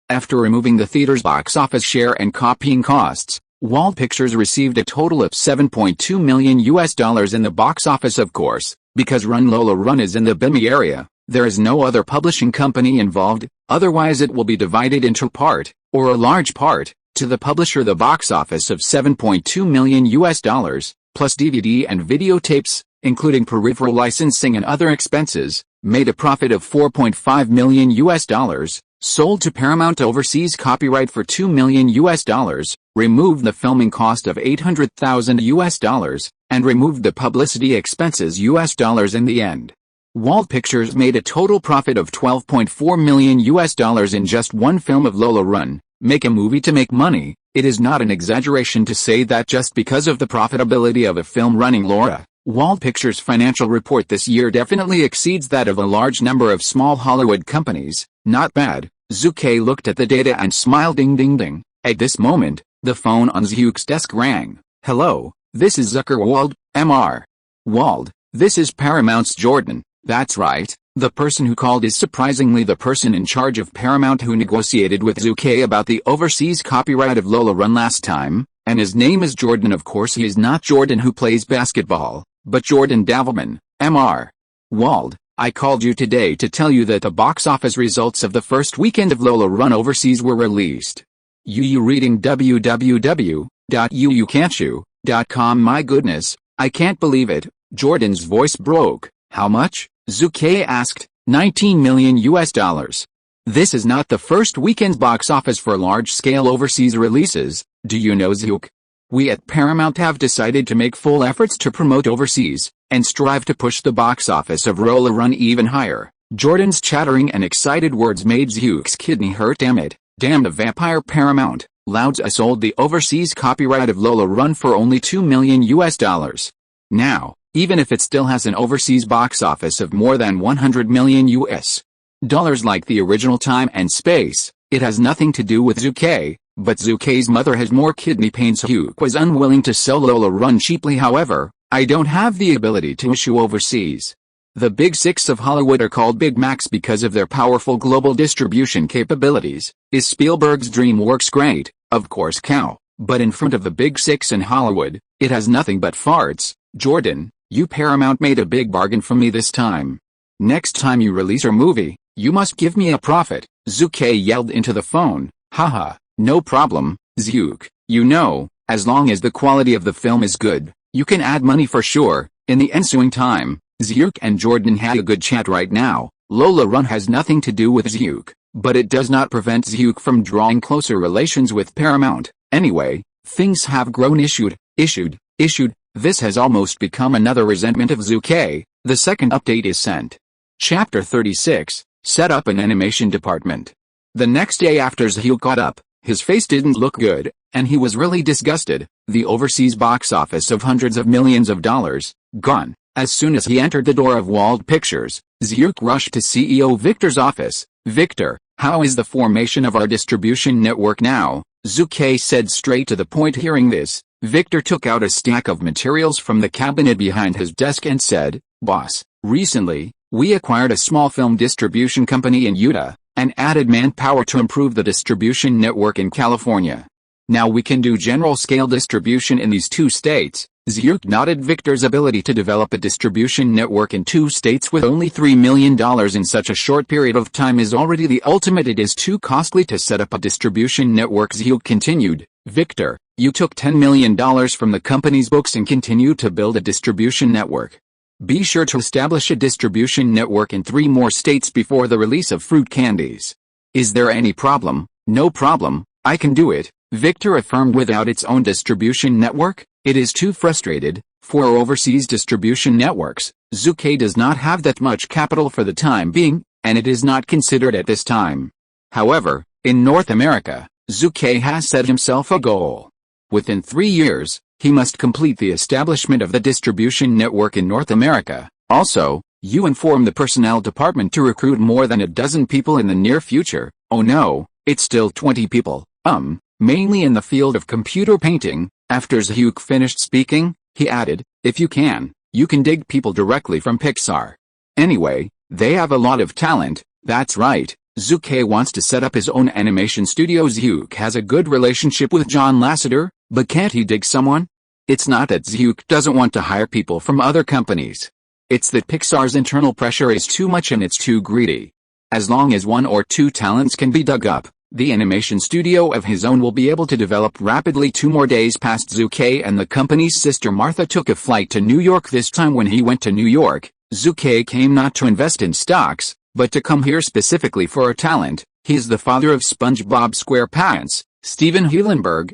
After removing the theater's box office share and copying costs, Wald Pictures received a total of $7.2 million in the box office. Of course, because Lola Run is in the Bimi area, there is no other publishing company involved, otherwise it will be divided into part, or a large part, to the publisher. The box office of $7.2 million, plus DVD and videotapes, including peripheral licensing and other expenses, made a profit of $4.5 million, sold to Paramount overseas copyright for $2 million, removed the filming cost of $800,000, and removed the publicity expenses in the end. Wald Pictures made a total profit of $12.4 million in just one film of Lola Run. Make a movie to make money. It is not an exaggeration to say that just because of the profitability of a film running Laura, Wald Pictures' financial report this year definitely exceeds that of a large number of small Hollywood companies. Not bad. Zhu Ke looked at the data and smiled. Ding ding ding. At this moment, the phone on Zhu's desk rang. Hello, this is Zhu Ke Wald, Mr. Wald, this is Paramount's Jordan. That's right, the person who called is surprisingly the person in charge of Paramount who negotiated with Zhu Ke about the overseas copyright of Lola Run last time, and his name is Jordan. Of course he is not Jordan who plays basketball, but Jordan Davelman, Mr. Wald. I called you today to tell you that the box office results of the first weekend of Lola Run overseas were released. You reading www.uucan'tchoo.com. My goodness, I can't believe it. Jordan's voice broke. How much? Zhu Ke asked. $19 million. This is not the first weekend's box office for large-scale overseas releases, do you know, Zhu? We at Paramount have decided to make full efforts to promote overseas, and strive to push the box office of Lola Run even higher. Jordan's chattering and excited words made Zhu's kidney hurt. Damn it, damn the vampire. Paramount Louds sold the overseas copyright of Lola Run for only $2 million. Now, even if it still has an overseas box office of more than $100 million like the original Time and Space, it has nothing to do with Zhu Ke, but Zhu Ke's mother has more kidney pains. Zhu was unwilling to sell Lola Run cheaply. However, I don't have the ability to issue overseas. The Big Six of Hollywood are called Big Macs because of their powerful global distribution capabilities. Is Spielberg's DreamWorks great? Of course cow, but in front of the Big Six in Hollywood, it has nothing but farts. Jordan, you Paramount made a big bargain for me this time. Next time you release a movie, you must give me a profit. Zhu Ke yelled into the phone. Haha, no problem, Zhu. You know, as long as the quality of the film is good, you can add money for sure. In the ensuing time, Zhu and Jordan had a good chat. Right now, Lola Run has nothing to do with Zhu, but it does not prevent Zhu from drawing closer relations with Paramount. Anyway, things have grown. Issued. This has almost become another resentment of Zhu Ke. The second update is sent. Chapter 36, Set up an animation department. The next day after Zhu got up, his face didn't look good, and he was really disgusted. The overseas box office of hundreds of millions of dollars, gone. As soon as he entered the door of Wald Pictures, Zhu rushed to CEO Victor's office. Victor, how is the formation of our distribution network now? Zhu Ke said straight to the point. Hearing this, Victor took out a stack of materials from the cabinet behind his desk and said, Boss, recently, we acquired a small film distribution company in Utah, and added manpower to improve the distribution network in California. Now we can do general-scale distribution in these 2 states. Zhu noted. Victor's ability to develop a distribution network in 2 states with only $3 million in such a short period of time is already the ultimate. It is too costly to set up a distribution network. Zhu continued. Victor, you took $10 million from the company's books and continue to build a distribution network. Be sure to establish a distribution network in 3 more states before the release of fruit candies. Is there any problem? No problem, I can do it, Victor affirmed. Without its own distribution network, it is too frustrated. For overseas distribution networks, Zhu Ke does not have that much capital for the time being, and it is not considered at this time. However, in North America, Zhu Ke has set himself a goal. Within 3 years, he must complete the establishment of the distribution network in North America. Also, you inform the personnel department to recruit more than a dozen people in the near future. Oh no, it's still 20 people, mainly in the field of computer painting. After Zhu finished speaking, he added, if you can dig people directly from Pixar. Anyway, they have a lot of talent. That's right, Zhu Ke wants to set up his own animation studio. Zhu has a good relationship with John Lasseter, but can't he dig someone? It's not that Zhu doesn't want to hire people from other companies. It's that Pixar's internal pressure is too much and it's too greedy. As long as 1 or 2 talents can be dug up, the animation studio of his own will be able to develop rapidly. 2 more days passed. Zhu Ke and the company's sister Martha took a flight to New York. This time when he went to New York, Zhu Ke came not to invest in stocks, but to come here specifically for a talent. He is the father of SpongeBob SquarePants. Steven Heulenberg,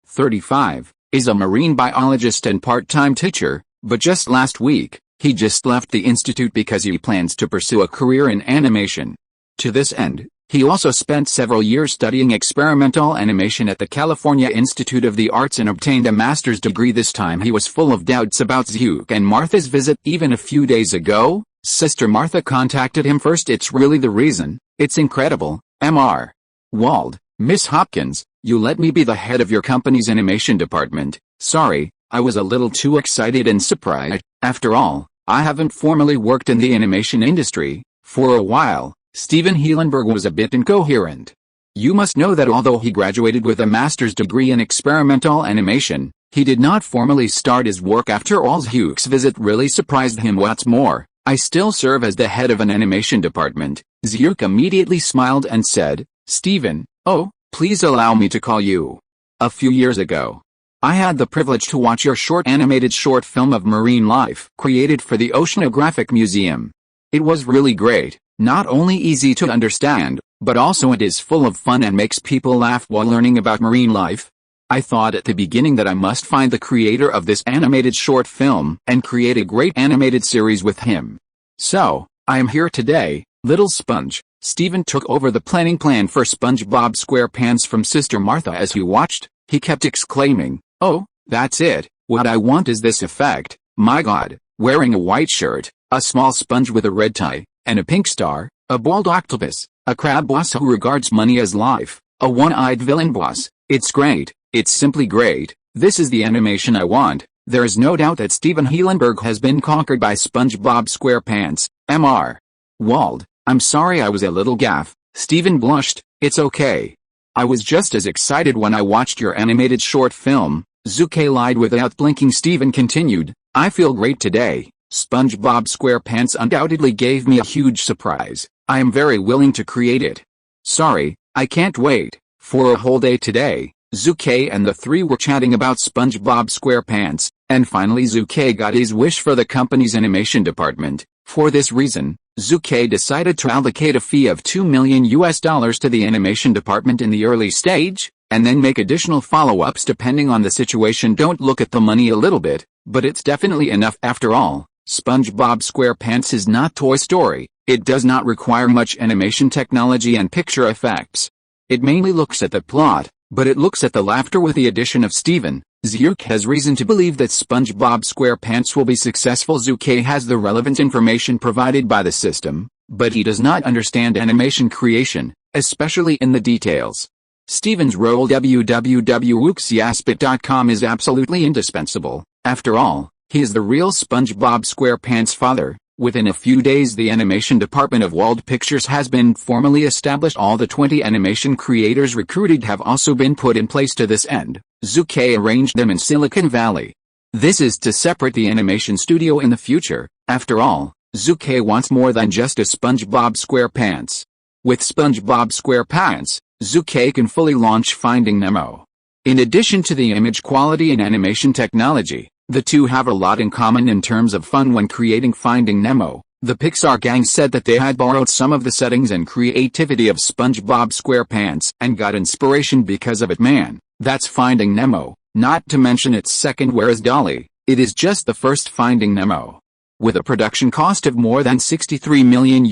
35, is a marine biologist and part-time teacher, but just last week, he just left the institute because he plans to pursue a career in animation. To this end, he also spent several years studying experimental animation at the California Institute of the Arts and obtained a master's degree. This time he was full of doubts about Zhu and Martha's visit. Even a few days ago, Sister Martha contacted him first. It's really the reason. It's incredible, Mr. Wald. Miss Hopkins, you let me be the head of your company's animation department. Sorry, I was a little too excited and surprised. After all, I haven't formally worked in the animation industry for a while. Steven Heulenberg was a bit incoherent. You must know that although he graduated with a master's degree in experimental animation, he did not formally start his work. After all, Zhu's visit really surprised him. What's more, I still serve as the head of an animation department. Zhu Ke immediately smiled and said, Steven, oh, please allow me to call you. A few years ago, I had the privilege to watch your short animated short film of marine life created for the Oceanographic Museum. It was really great, not only easy to understand, but also it is full of fun and makes people laugh while learning about marine life. I thought at the beginning that I must find the creator of this animated short film and create a great animated series with him. So, I am here today, Little Sponge. Steven took over the planning plan for SpongeBob SquarePants from Sister Martha as he watched. He kept exclaiming, oh, that's it, what I want is this effect, my god, wearing a white shirt, a small sponge with a red tie, and a pink star, a bald octopus, a crab boss who regards money as life, a one-eyed villain boss. It's great, it's simply great, this is the animation I want. There is no doubt that Steven Heilenberg has been conquered by SpongeBob SquarePants. Mr. Wald, I'm sorry I was a little gaffe. Steven blushed, it's okay. I was just as excited when I watched your animated short film. Zhu Ke lied without blinking. Steven continued, I feel great today. SpongeBob SquarePants undoubtedly gave me a huge surprise. I am very willing to create it. Sorry, I can't wait. For a whole day today, Zhu Ke and the three were chatting about SpongeBob SquarePants, and finally Zhu Ke got his wish for the company's animation department. For this reason, Zhu Ke decided to allocate a fee of $2 million to the animation department in the early stage, and then make additional follow-ups depending on the situation. Don't look at the money a little bit, but it's definitely enough after all. SpongeBob SquarePants is not Toy Story. It does not require much animation technology and picture effects. It mainly looks at the plot, but it looks at the laughter with the addition of Steven. Zhu Ke has reason to believe that SpongeBob SquarePants will be successful. Zhu Ke has the relevant information provided by the system, but he does not understand animation creation, especially in the details. Steven's role www.wooxiaspit.com is absolutely indispensable. After all, he is the real SpongeBob SquarePants father. Within a few days the animation department of Wald Pictures has been formally established. All the 20 animation creators recruited have also been put in place to this end. Zhu Ke arranged them in Silicon Valley. This is to separate the animation studio in the future. After all, Zhu Ke wants more than just a SpongeBob SquarePants. With SpongeBob SquarePants, Zhu Ke can fully launch Finding Nemo. In addition to the image quality and animation technology, the two have a lot in common in terms of fun when creating Finding Nemo. The Pixar gang said that they had borrowed some of the settings and creativity of SpongeBob SquarePants and got inspiration because of it. Man, that's Finding Nemo, not to mention its second Where is Dolly. It is just the first Finding Nemo. With a production cost of more than $63 million,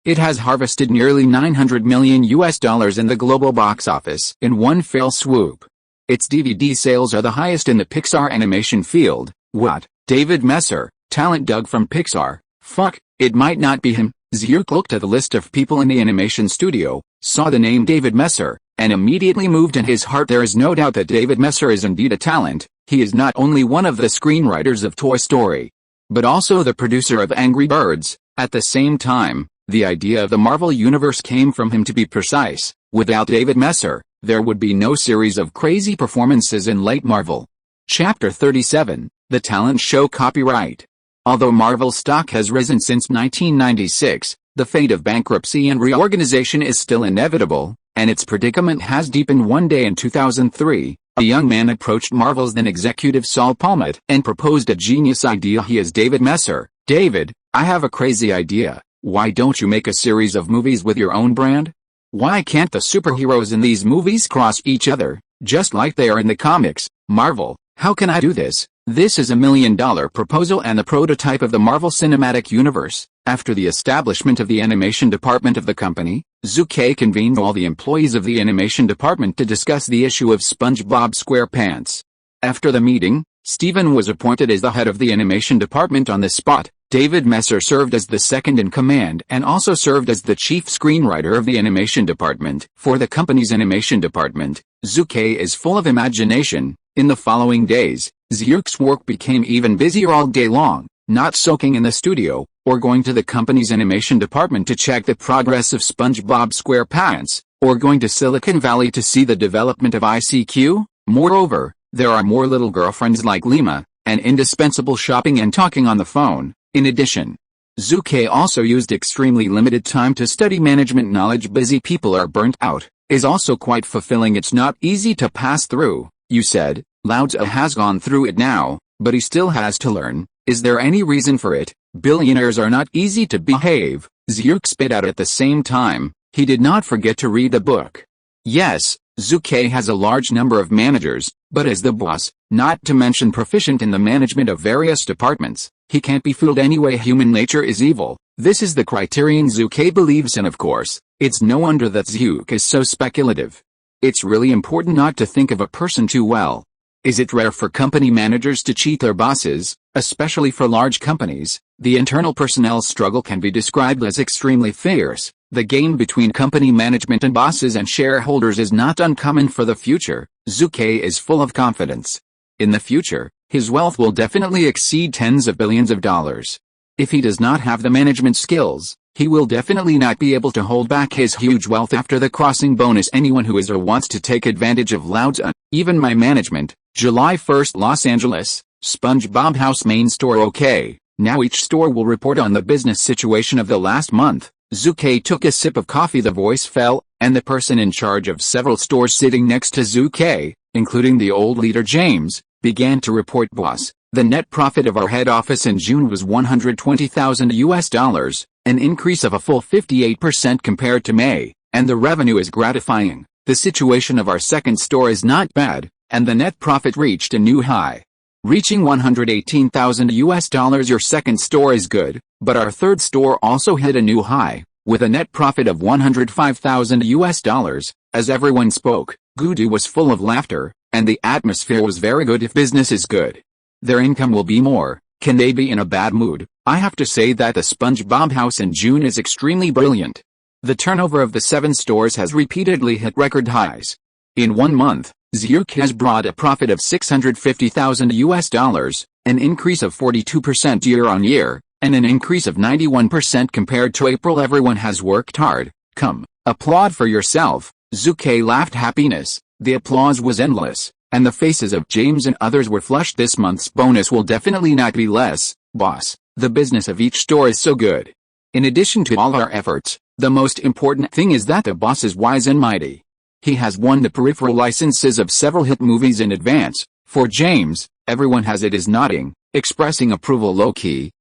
it has harvested nearly $900 million in the global box office in one fell swoop. Its DVD sales are the highest in the Pixar animation field. What? David Messer, talent dug from Pixar? Fuck, it might not be him. Zhu Ke looked at the list of people in the animation studio, saw the name David Messer, and immediately moved in his heart. There is no doubt that David Messer is indeed a talent. He is not only one of the screenwriters of Toy Story, but also the producer of Angry Birds. At the same time, the idea of the Marvel Universe came from him. To be precise, without David Messer, there would be no series of crazy performances in late Marvel. Chapter 37, The Talent Show Copyright. Although Marvel stock has risen since 1996, the fate of bankruptcy and reorganization is still inevitable, and its predicament has deepened. One day in 2003, a young man approached Marvel's then executive Saul Palmet and proposed a genius idea. He is David Messer. David, I have a crazy idea. Why don't you make a series of movies with your own brand? Why can't the superheroes in these movies cross each other, just like they are in the comics? Marvel, how can I do this? This is $1 million proposal and the prototype of the Marvel Cinematic Universe. After the establishment of the animation department of the company, Zhu Ke convened all the employees of the animation department to discuss the issue of SpongeBob SquarePants. After the meeting, Steven was appointed as the head of the animation department on the spot. David Messer served as the second in command and also served as the chief screenwriter of the animation department. For the company's animation department, Zhu Ke is full of imagination. In the following days, Zhu Ke's work became even busier all day long, not soaking in the studio, or going to the company's animation department to check the progress of SpongeBob SquarePants, or going to Silicon Valley to see the development of ICQ. Moreover, there are more little girlfriends like Lima, and indispensable shopping and talking on the phone. In addition, Zhu Ke also used extremely limited time to study management knowledge. Busy people are burnt out, is also quite fulfilling. It's not easy to pass through, you said. Lao Tzu has gone through it now, but he still has to learn. Is there any reason for it? Billionaires are not easy to behave, Zhu spit out at the same time. He did not forget to read the book. Yes, Zhu Ke has a large number of managers, but as the boss, not to mention proficient in the management of various departments, he can't be fooled anyway. Human nature is evil. This is the criterion Zhu Ke believes in. Of course, it's no wonder that Zhu Ke is so speculative. It's really important not to think of a person too well. Is it rare for company managers to cheat their bosses, especially for large companies? The internal personnel struggle can be described as extremely fierce. The game between company management and bosses and shareholders is not uncommon for the future. Zhu Ke is full of confidence. In the future, his wealth will definitely exceed tens of billions of dollars. If he does not have the management skills, he will definitely not be able to hold back his huge wealth after the crossing bonus. Anyone who is or wants to take advantage of Lao Tzu, even my management. July 1st, Los Angeles, SpongeBob House main store. Okay, now each store will report on the business situation of the last month. Zhu Ke took a sip of coffee. The voice fell, and the person in charge of several stores sitting next to Zhu Ke, including the old leader James, began to report. Boss, the net profit of our head office in June was $120,000, an increase of a full 58% compared to May, and the revenue is gratifying. The situation of our second store is not bad, and the net profit reached a new high, reaching $118,000. Your second store is good, but our third store also hit a new high, with a net profit of $105,000. As everyone spoke, Gudu was full of laughter, and the atmosphere was very good. If business is good, their income will be more. Can they be in a bad mood? I have to say that the SpongeBob House in June is extremely brilliant. The turnover of the 7 stores has repeatedly hit record highs. In 1 month, Zhu Ke has brought a profit of $650,000, an increase of 42% year-on-year, and an increase of 91% compared to April. Everyone has worked hard. Come, applaud for yourself. Zhu Ke laughed happiness. The applause was endless, and the faces of James and others were flushed. This month's bonus will definitely not be less, boss. The business of each store is so good. In addition to all our efforts, the most important thing is that the boss is wise and mighty. He has won the peripheral licenses of several hit movies in advance. For James, everyone has it. Is nodding, expressing approval. Low-key,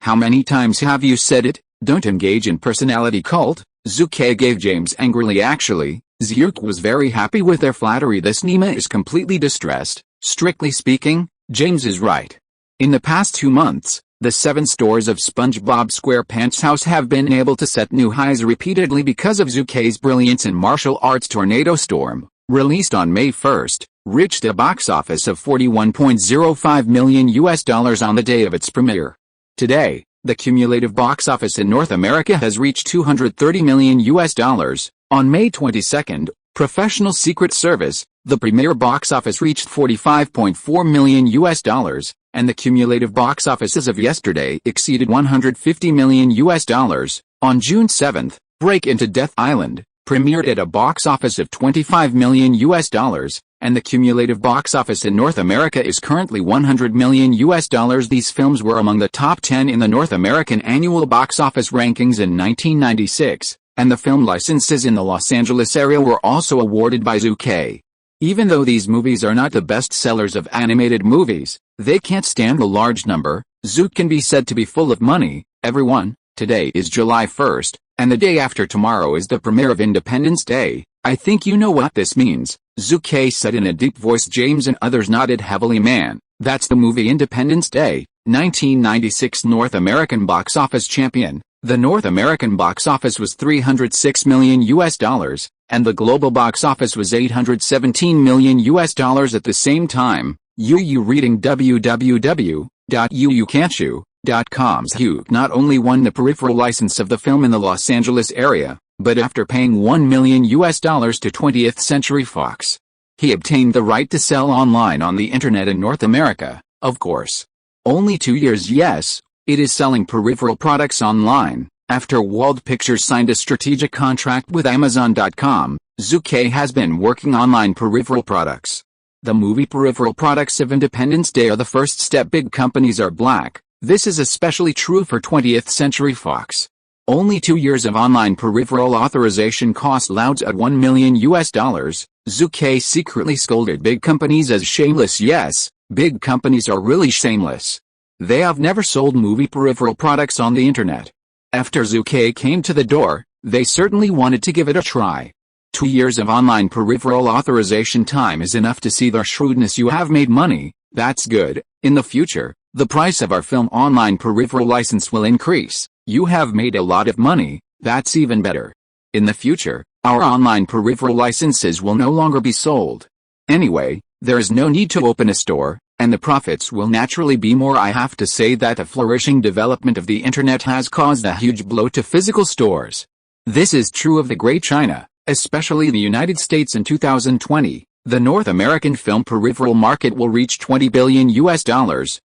how many times have you said it? Don't engage in personality cult. Zhu Ke gave James angrily. Actually, Zhu Ke was very happy with their flattery. This Nima is completely distressed. Strictly speaking, James is right. In the past 2 months, the 7 stores of SpongeBob SquarePants House have been able to set new highs repeatedly because of Zhu Ke's brilliance. In martial arts Tornado Storm, released on May 1st, reached a box office of $41.05 million on the day of its premiere. Today, the cumulative box office in North America has reached $230 million. On May 22nd, Professional Secret Service, the premiere box office reached $45.4 million, and the cumulative box office as of yesterday exceeded $150 million. On June 7th, Break Into Death Island premiered at a box office of $25 million, and the cumulative box office in North America is currently $100 million. These films were among the top 10 in the North American annual box office rankings in 1996, and the film licenses in the Los Angeles area were also awarded by Zhu Ke. Even though these movies are not the best sellers of animated movies, they can't stand the large number. Zhu can be said to be full of money. Everyone, today is July 1st, and the day after tomorrow is the premiere of Independence Day. I think you know what this means, Zhu Ke said in a deep voice. James and others nodded heavily. Man, that's the movie Independence Day, 1996 North American box office champion. The North American box office was $306 million, and the global box office was $817 million at the same time. You reading www.uucan'tchoo.com's Hugh not only won the peripheral license of the film in the Los Angeles area, but after paying $1 million to 20th Century Fox, he obtained the right to sell online on the internet in North America. Of course, only 2 years. Yes, it is selling peripheral products online. After Wald Pictures signed a strategic contract with Amazon.com, Zhu Ke has been working online peripheral products. The movie peripheral products of Independence Day are the first step. Big companies are black, This is especially true for 20th Century Fox. Only 2 years of online peripheral authorization cost Louds at $1 million. Zhu Ke secretly scolded big companies as shameless. Yes, big companies are really shameless. They have never sold movie peripheral products on the internet. After Zhu Ke came to the door, they certainly wanted to give it a try. 2 years of online peripheral authorization time is enough to see their shrewdness. You have made money, that's good. In the future, the price of our film online peripheral license will increase. You have made a lot of money, that's even better. In the future, our online peripheral licenses will no longer be sold. Anyway, there is no need to open a store, and the profits will naturally be more. I have to say that the flourishing development of the internet has caused a huge blow to physical stores. This is true of the Great China, especially the United States. In 2020, the North American film peripheral market will reach $20 billion,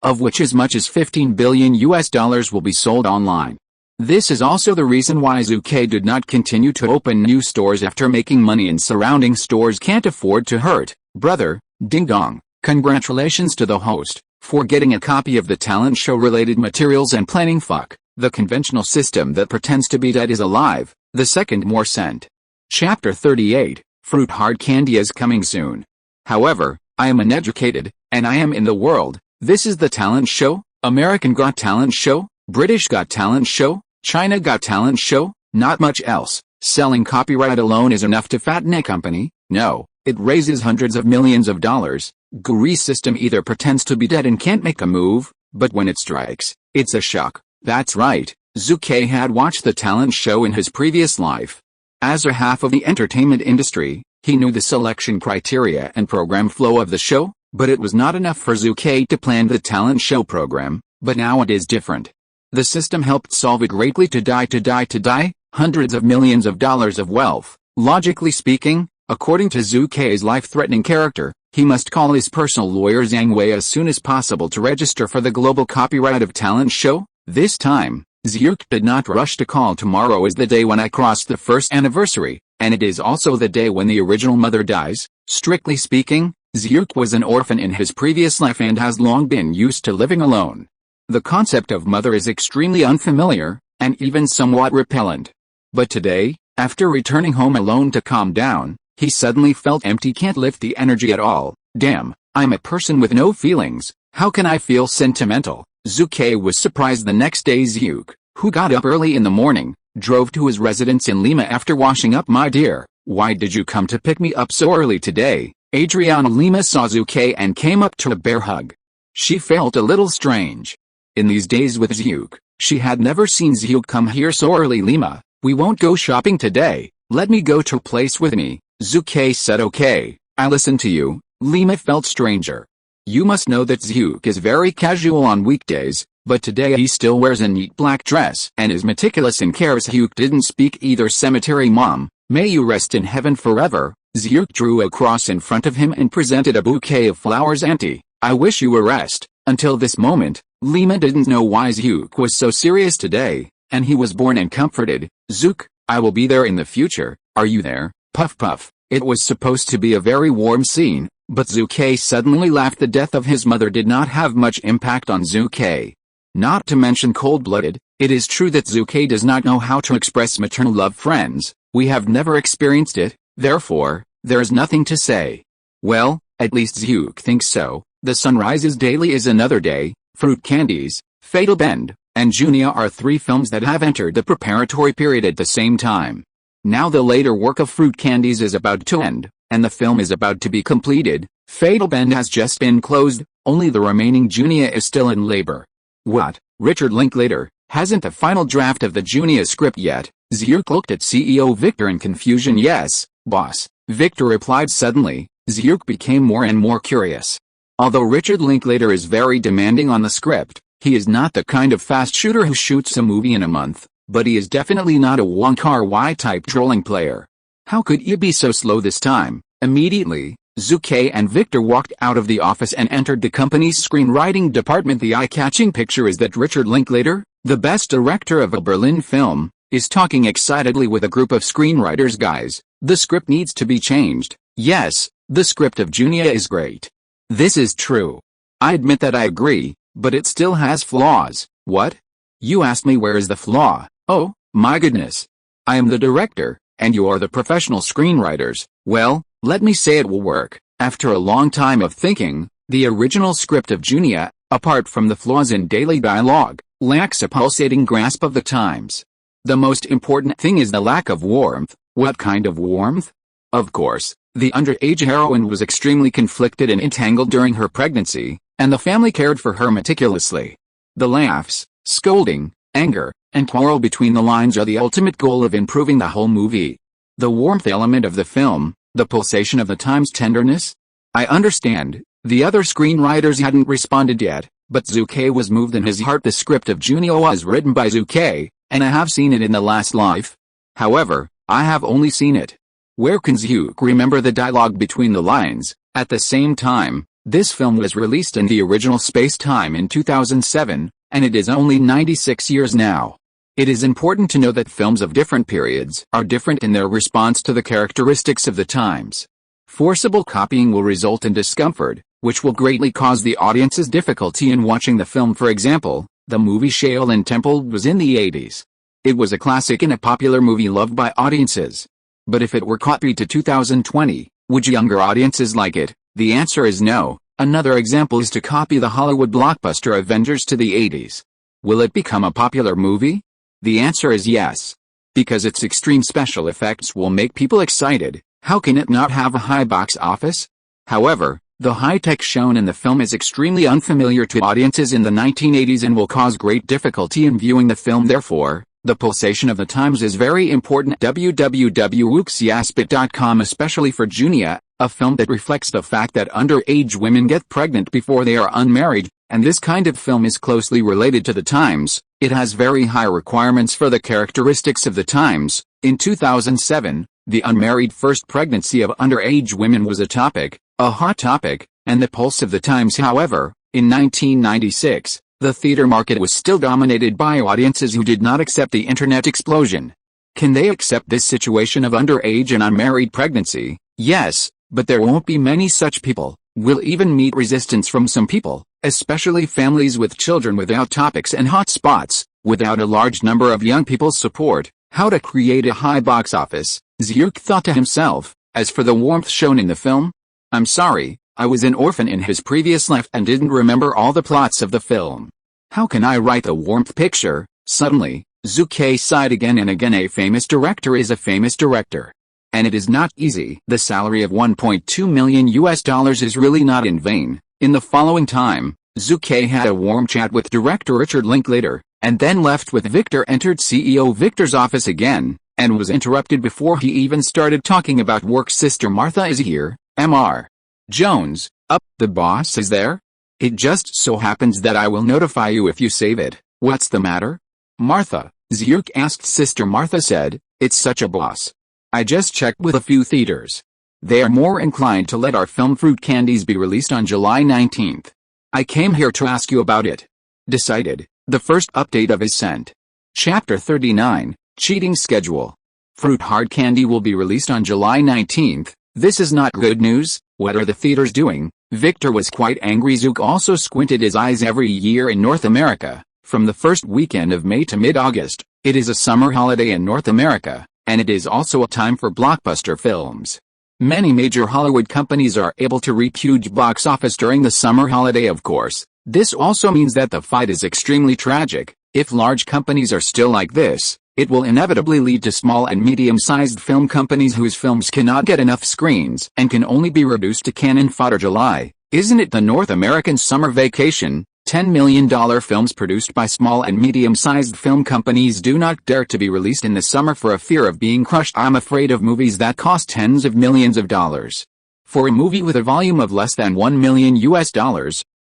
of which as much as $15 billion will be sold online. This is also the reason why Zhu Ke did not continue to open new stores after making money in surrounding stores can't afford to hurt. Brother, ding dong, congratulations to the host, for getting a copy of the talent show related materials and planning fuck, the conventional system that pretends to be dead is alive, the second more sent. Chapter 38, Fruit Hard Candy is coming soon. However, I am uneducated, and I am in the world. This is the talent show, American Got Talent show, British Got Talent show, China Got Talent show, not much else. Selling copyright alone is enough to fatten a company. No, it raises hundreds of millions of dollars. Guru system either pretends to be dead and can't make a move, but when it strikes, it's a shock. That's right, Zhu Ke had watched the talent show in his previous life. As a half of the entertainment industry, he knew the selection criteria and program flow of the show, but it was not enough for Zhu Ke to plan the talent show program, but now it is different. The system helped solve it greatly. To die, hundreds of millions of dollars of wealth. Logically speaking, according to Zhu Ke's life-threatening character, he must call his personal lawyer Zhang Wei as soon as possible to register for the global copyright of talent show. This time, Zhu Ke did not rush to call. Tomorrow is the day when I crossed the first anniversary, and it is also the day when the original mother dies. Strictly speaking, Zhu Ke was an orphan in his previous life and has long been used to living alone. The concept of mother is extremely unfamiliar, and even somewhat repellent. But today, after returning home alone to calm down, he suddenly felt empty. Can't lift the energy at all. Damn, I'm a person with no feelings, how can I feel sentimental? Zhu Ke was surprised the next day. Zhu Ke, who got up early in the morning, drove to his residence in Lima after washing up. My dear, why did you come to pick me up so early today? Adriana Lima saw Zhu Ke and came up to a bear hug. She felt a little strange. In these days with Zhu Ke, she had never seen Zhu Ke come here so early. Lima, we won't go shopping today, let me go to a place with me. Zhu Ke said okay, I listen to you. Lima felt stranger. You must know that Zhu Ke is very casual on weekdays, but today he still wears a neat black dress and is meticulous in care. Zhu Ke didn't speak either. Cemetery mom, may you rest in heaven forever. Zhu Ke drew a cross in front of him and presented a bouquet of flowers. Auntie, I wish you were rest. Until this moment, Lima didn't know why Zhu Ke was so serious today, and he was born and comforted. Zhu Ke, I will be there in the future, are you there? Puff puff. It was supposed to be a very warm scene, but Zhu Ke suddenly laughed. The death of his mother did not have much impact on Zhu Ke. Not to mention cold-blooded, it is true that Zhu Ke does not know how to express maternal love. Friends, we have never experienced it, therefore, there is nothing to say. Well, at least Zhu Ke thinks so. The Sun Rises Daily is another day. Fruit Candies, Fatal Bend, and Junia are three films that have entered the preparatory period at the same time. Now the later work of Fruit Candies is about to end, and the film is about to be completed. Fatal Bend has just been closed, only the remaining Junia is still in labor. What? Richard Linklater hasn't the final draft of the Junia script yet? Zhu Ke looked at CEO Victor in confusion. Yes, boss, Victor replied suddenly. Zhu Ke became more and more curious. Although Richard Linklater is very demanding on the script, he is not the kind of fast shooter who shoots a movie in a month, but he is definitely not a Wong Kar-wai type trolling player. How could he be so slow this time? Immediately, Zhu Ke and Victor walked out of the office and entered the company's screenwriting department. The eye-catching picture is that Richard Linklater, the best director of a Berlin film, is talking excitedly with a group of screenwriters. Guys, the script needs to be changed. Yes, the script of Junia is great. This is true. I admit that I agree, But it still has flaws. What? You asked me where is the flaw? Oh, my goodness. I am the director, and you are the professional screenwriters. Well, let me say it will work. After a long time of thinking, the original script of Junia, apart from the flaws in daily dialogue, lacks a pulsating grasp of the times. The most important thing is the lack of warmth. What kind of warmth? Of course, the underage heroine was extremely conflicted and entangled during her pregnancy, and the family cared for her meticulously. The laughs, scolding, anger, and quarrel between the lines are the ultimate goal of improving the whole movie. The warmth element of the film, the pulsation of the times tenderness? I understand, the other screenwriters hadn't responded yet, but Zhu Ke was moved in his heart. The script of Junia was written by Zhu Ke, and I have seen it in the last life. However, I have only seen it. Where can Zhu remember the dialogue between the lines? At the same time, this film was released in the original space-time in 2007, and it is only 96 years now. It is important to know that films of different periods are different in their response to the characteristics of the times. Forcible copying will result in discomfort, which will greatly cause the audience's difficulty in watching the film. For example, the movie Shaolin Temple was in the 80s. It was a classic and a popular movie loved by audiences. But if it were copied to 2020, would younger audiences like it? The answer is no. Another example is to copy the Hollywood blockbuster Avengers to the 80s. Will it become a popular movie? The answer is yes. Because its extreme special effects will make people excited, how can it not have a high box office? However, the high-tech shown in the film is extremely unfamiliar to audiences in the 1980s and will cause great difficulty in viewing the film. Therefore, the pulsation of the times is very important. www.wuxiaspit.com, especially for Junia, a film that reflects the fact that underage women get pregnant before they are unmarried, and this kind of film is closely related to the times. It has very high requirements for the characteristics of the times. In 2007, the unmarried first pregnancy of underage women was a topic, a hot topic, and the pulse of the times. However, in 1996, the theater market was still dominated by audiences who did not accept the internet explosion. Can they accept this situation of underage and unmarried pregnancy? Yes, but there won't be many such people. We'll even meet resistance from some people, especially families with children without topics and hot spots, without a large number of young people's support. How to create a high box office? Zhu thought to himself. As for the warmth shown in the film, I'm sorry, I was an orphan in his previous life and didn't remember all the plots of the film. How can I write the warmth picture? Suddenly, Zhu Ke sighed again and again. A famous director is a famous director. And it is not easy. The salary of $1.2 million is really not in vain. In the following time, Zhu Ke had a warm chat with director Richard Linklater, and then left with Victor. Entered CEO Victor's office again, and was interrupted before he even started talking about work. Sister Martha is here. Mr. Jones, up, the boss is there? It just so happens that I will notify you if you save it. What's the matter? Martha, Zhu asked. Sister Martha said, it's such a boss. I just checked with a few theaters. They are more inclined to let our film Fruit Candies be released on July 19th. I came here to ask you about it. Decided. The first update of is sent. Chapter 39, Cheating Schedule. Fruit Hard Candy will be released on July 19th. This is not good news. What are the theaters doing? Victor was quite angry. Zhu also squinted his eyes. Every year in North America, from the first weekend of May to mid-August, it is a summer holiday in North America, and it is also a time for blockbuster films. Many major Hollywood companies are able to reap huge box office during the summer holiday. Of course, this also means that the fight is extremely tragic. If large companies are still like this, it will inevitably lead to small and medium-sized film companies whose films cannot get enough screens and can only be reduced to cannon fodder. July, isn't it the North American summer vacation? $10 million films produced by small and medium-sized film companies do not dare to be released in the summer for a fear of being crushed. I'm afraid of movies that cost tens of millions of dollars. For a movie with a volume of less than $1 million,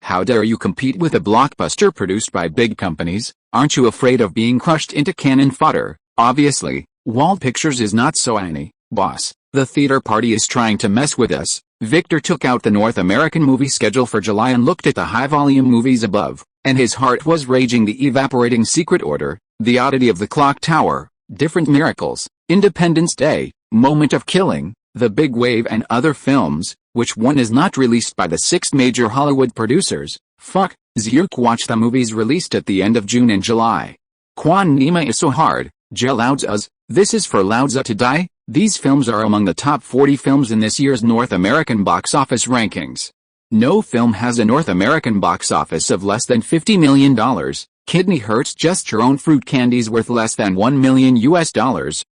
how dare you compete with a blockbuster produced by big companies? Aren't you afraid of being crushed into cannon fodder? Obviously, Wald Pictures is not so any, boss. The theater party is trying to mess with us. Victor took out the North American movie schedule for July and looked at the high-volume movies above, and his heart was raging. The Evaporating Secret Order, The Oddity of the Clock Tower, Different Miracles, Independence Day, Moment of Killing, The Big Wave, and other films. Which one is not released by the 6 major Hollywood producers? Fuck, Zhu Ke watch the movies released at the end of June and July. Quan Nima is so hard, Je Laozi, this is for Laozi to die. These films are among the top 40 films in this year's North American box office rankings. No film has a North American box office of less than $50 million. Kidney hurts, just your own fruit candies worth less than $1 million.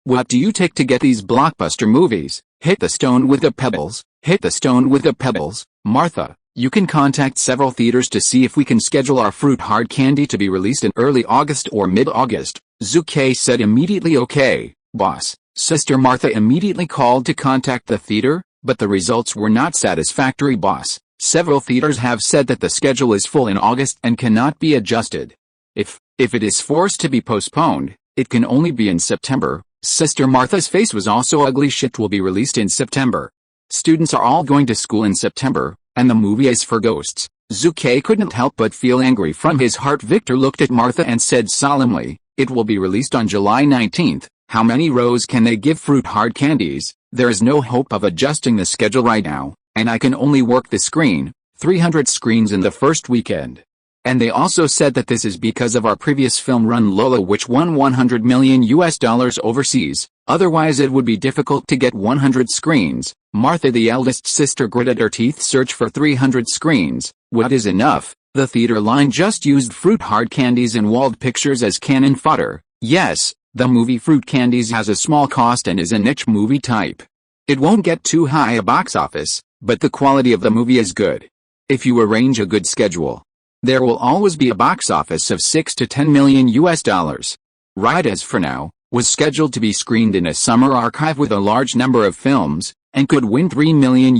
What do you take to get these blockbuster movies? Hit the stone with the pebbles, hit the stone with the pebbles. Martha, you can contact several theaters to see if we can schedule our fruit hard candy to be released in early August or mid-August. Zhu Ke said immediately. Okay, boss. Sister Martha immediately called to contact the theater, but the results were not satisfactory. Boss, several theaters have said that the schedule is full in August and cannot be adjusted. If it is forced to be postponed, it can only be in September. Sister Martha's face was also ugly. Shit will be released in September. Students are all going to school in September, and the movie is for ghosts. Zhu Ke couldn't help but feel angry from his heart. Victor looked at Martha and said solemnly, it will be released on July 19th. How many rows can they give fruit hard candies? There is no hope of adjusting the schedule right now, and I can only work the screen, 300 screens in the first weekend. And they also said that this is because of our previous film Run Lola, which won $100 million overseas. Otherwise it would be difficult to get 100 screens. Martha, the eldest sister, gritted her teeth. Search for 300 screens. What is enough? The theater line just used fruit hard candies and walled pictures as cannon fodder. Yes, the movie Fruit Candies has a small cost and is a niche movie type. It won't get too high a box office, but the quality of the movie is good. If you arrange a good schedule, there will always be a box office of $6 to $10 million. Riot, as for now, was scheduled to be screened in a summer archive with a large number of films, and could win $3 million.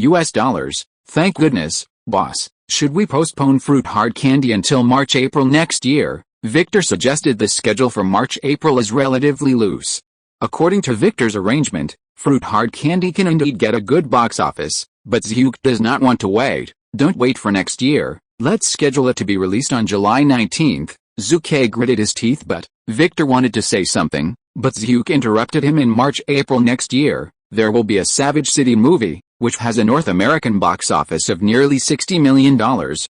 Thank goodness, boss. Should we postpone Fruit Hard Candy until March-April next year? Victor suggested the schedule for March-April is relatively loose. According to Victor's arrangement, Fruit Hard Candy can indeed get a good box office, but Zhu Ke does not want to wait. Don't wait for next year. Let's schedule it to be released on July 19th. Zhu Ke gritted his teeth, but Victor wanted to say something, but Zhu Ke interrupted him. In March-April next year, there will be a Savage City movie, which has a North American box office of nearly $60 million,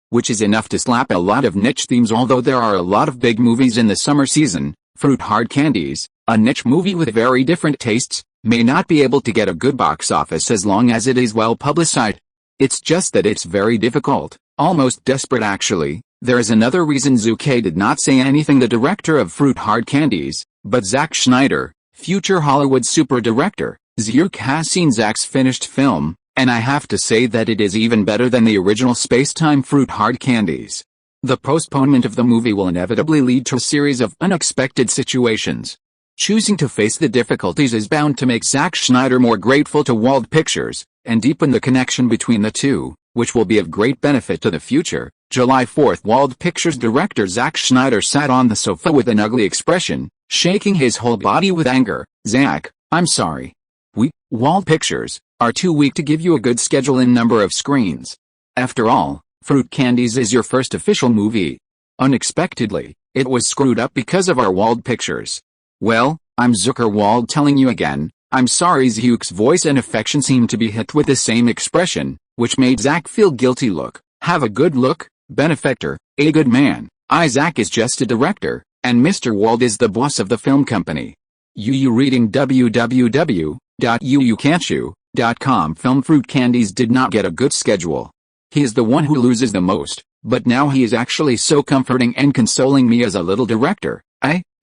which is enough to slap a lot of niche themes. Although there are a lot of big movies in the summer season, Fruit Hard Candies, a niche movie with very different tastes, may not be able to get a good box office as long as it is well publicized. It's just that it's very difficult, almost desperate actually. There is another reason Zhu Ke did not say anything. The director of Fruit Hard Candies, but Zack Snyder, future Hollywood super director. Zhu Ke has seen Zack's finished film, and I have to say that it is even better than the original space-time Fruit Hard Candies. The postponement of the movie will inevitably lead to a series of unexpected situations. Choosing to face the difficulties is bound to make Zack Snyder more grateful to Wald Pictures, and deepen the connection between the two, which will be of great benefit to the future. July 4th, Wald Pictures director Zack Snyder sat on the sofa with an ugly expression, shaking his whole body with anger. Zack, I'm sorry. We, Wald Pictures, are too weak to give you a good schedule in number of screens. After all, Fruit Candies is your first official movie. Unexpectedly, it was screwed up because of our Wald Pictures. Well, I'm Zhu Ke Wald telling you again, I'm sorry. Zhu Ke's voice and affection seemed to be hit with the same expression, which made Zack feel guilty. Look, have a good look, benefactor, a good man. Zack is just a director, and Mr. Wald is the boss of the film company. You reading www.uucanchu.com. Film Fruit Candies did not get a good schedule. He is the one who loses the most, but now he is actually so comforting and consoling me as a little director.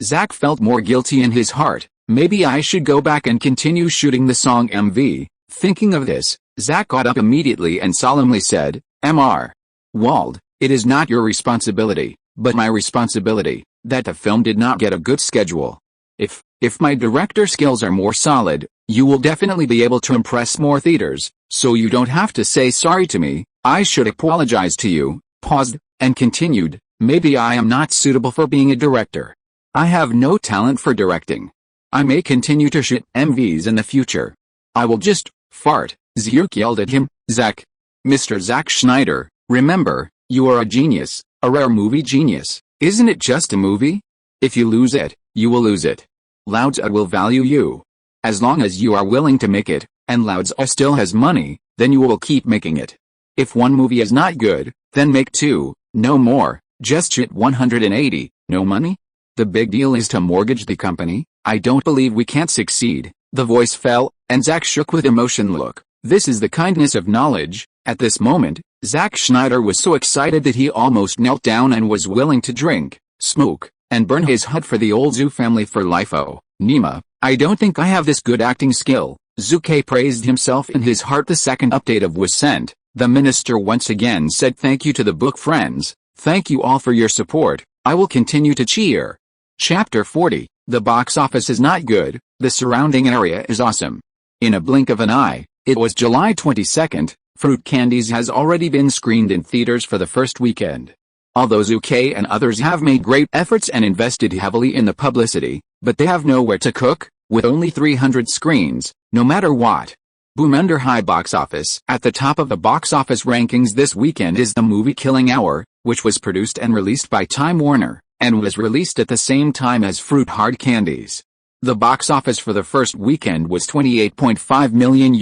Zack felt more guilty in his heart. Maybe I should go back and continue shooting the song MV. Thinking of this, Zack got up immediately and solemnly said, Mr. Wald, it is not your responsibility, but my responsibility, that the film did not get a good schedule. If my director skills are more solid, you will definitely be able to impress more theaters, so you don't have to say sorry to me. I should apologize to you. Paused, and continued, maybe I am not suitable for being a director. I have no talent for directing. I may continue to shoot MVs in the future. I will just fart. Zhu Ke yelled at him. Zack. Mr. Zack Snyder, remember, you are a genius, a rare movie genius. Isn't it just a movie? If you lose it, you will lose it. Laozi will value you. As long as you are willing to make it, and Laozi still has money, then you will keep making it. If one movie is not good, then make two, no more. Just shit 180, no money? The big deal is to mortgage the company. I don't believe we can't succeed. The voice fell, and Zack shook with emotion. Look, this is the kindness of knowledge. At this moment, Zack Snyder was so excited that he almost knelt down and was willing to drink, smoke, and burn his hut for the old Zhu family for life. Oh, Nima, I don't think I have this good acting skill. Zhu Ke praised himself in his heart. The second update was sent. The minister once again said thank you to the book friends. Thank you all for your support. I will continue to cheer. Chapter 40. The box office is not good. The surrounding area is awesome. In a blink of an eye, it was July 22nd. Fruit Candies has already been screened in theaters for the first weekend. Although Zhu Ke and others have made great efforts and invested heavily in the publicity, but they have nowhere to cook, with only 300 screens, no matter what. Boom under high box office. At the top of the box office rankings this weekend is the movie Killing Hour, which was produced and released by Time Warner, and was released at the same time as Fruit Hard Candies. The box office for the first weekend was $28.5 million,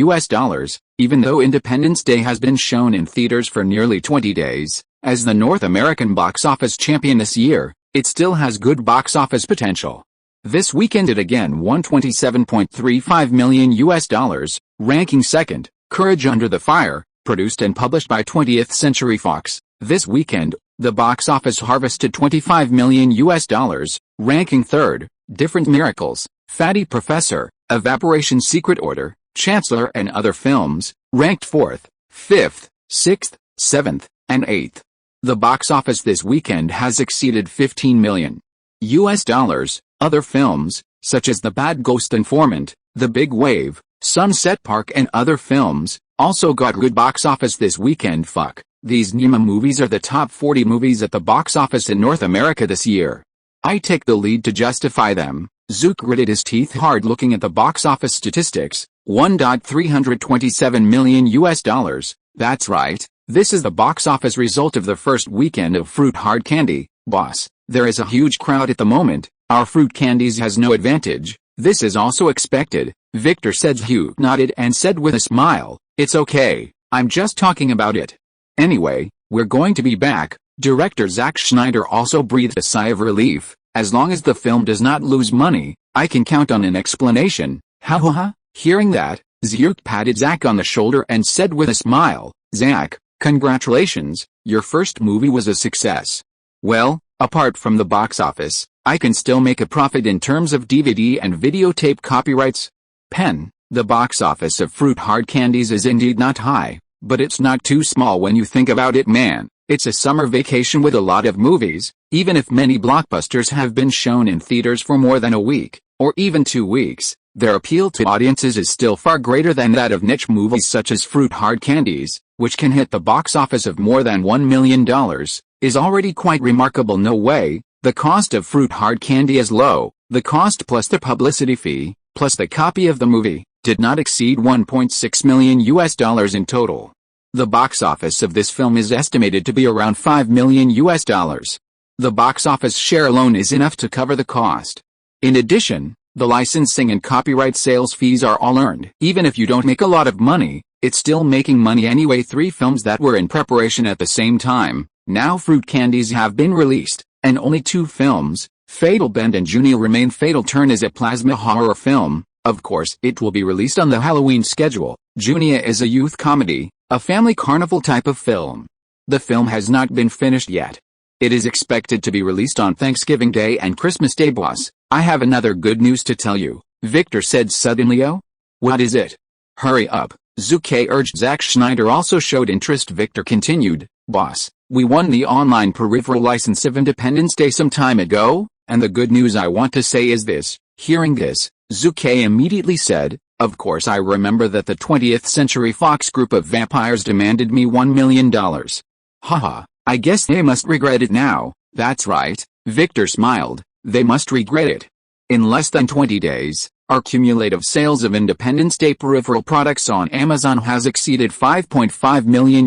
even though Independence Day has been shown in theaters for nearly 20 days. As the North American box office champion this year, it still has good box office potential. This weekend it again won $27.35 million, ranking second. Courage Under the Fire, produced and published by 20th Century Fox. This weekend, the box office harvested $25 million, ranking third. Different Miracles, Fatty Professor, Evaporation Secret Order, Chancellor and other films, ranked 4th, 5th, 6th, 7th, and 8th. The box office this weekend has exceeded $15 million. Other films, such as The Bad Ghost Informant, The Big Wave, Sunset Park and other films, also got good box office this weekend. Fuck, these Nima movies are the top 40 movies at the box office in North America this year. I take the lead to justify them. Zook gritted his teeth hard looking at the box office statistics. $1.327 million. That's right, this is the box office result of the first weekend of Fruit Hard Candy. Boss, there is a huge crowd at the moment. Our Fruit Candies has no advantage. This is also expected, Victor said. Hugh nodded and said with a smile, it's okay, I'm just talking about it. Anyway, we're going to be back. Director Zack Snyder also breathed a sigh of relief. As long as the film does not lose money, I can count on an explanation. Ha ha ha. Hearing that, Zurk patted Zack on the shoulder and said with a smile, Zack, congratulations, your first movie was a success. Well, apart from the box office, I can still make a profit in terms of DVD and videotape copyrights. The box office of Fruit Hard Candies is indeed not high, but it's not too small when you think about it, man. It's a summer vacation with a lot of movies. Even if many blockbusters have been shown in theaters for more than a week, or even 2 weeks, their appeal to audiences is still far greater than that of niche movies such as Fruit Hard Candies, which can hit the box office of more than $1 million, is already quite remarkable. No way, the cost of Fruit Hard Candy is low. The cost plus the publicity fee, plus the copy of the movie, did not exceed $1.6 million in total. The box office of this film is estimated to be around $5 million. The box office share alone is enough to cover the cost. In addition, the licensing and copyright sales fees are all earned. Even if you don't make a lot of money, it's still making money anyway. 3 films that were in preparation at the same time, now Fruit Candies, have been released, and only 2 films, Fatal Bend and Junia, remain. Fatal Turn is a plasma horror film. Of course, it will be released on the Halloween schedule. Junia is a youth comedy, a family carnival type of film. The film has not been finished yet. It is expected to be released on Thanksgiving Day and Christmas Day. Boss, I have another good news to tell you, Victor said suddenly. Oh? What is it? Hurry up, Zhu Ke urged. Zack Snyder also showed interest. Victor continued, Boss, we won the online peripheral license of Independence Day some time ago, and the good news I want to say is this. Hearing this, Zhu Ke immediately said, of course I remember that the 20th Century Fox group of vampires demanded me $1 million. Haha, I guess they must regret it now. That's right, Victor smiled, they must regret it. In less than 20 days, our cumulative sales of Independence Day peripheral products on Amazon has exceeded $5.5 million.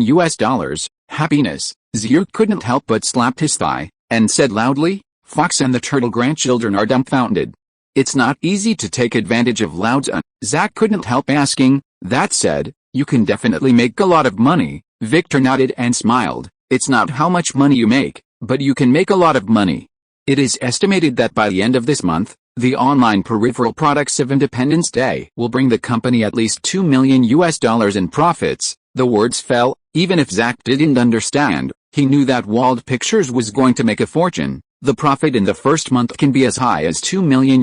Happiness, Zurk couldn't help but slapped his thigh, and said loudly, Fox and the Turtle grandchildren are dumbfounded. It's not easy to take advantage of Loud's Zack couldn't help asking, that said, you can definitely make a lot of money. Victor nodded and smiled. It's not how much money you make, but you can make a lot of money. It is estimated that by the end of this month, the online peripheral products of Independence Day will bring the company at least $2 million in profits. The words fell. Even if Zach didn't understand, he knew that Wald Pictures was going to make a fortune. The profit in the first month can be as high as $2 million.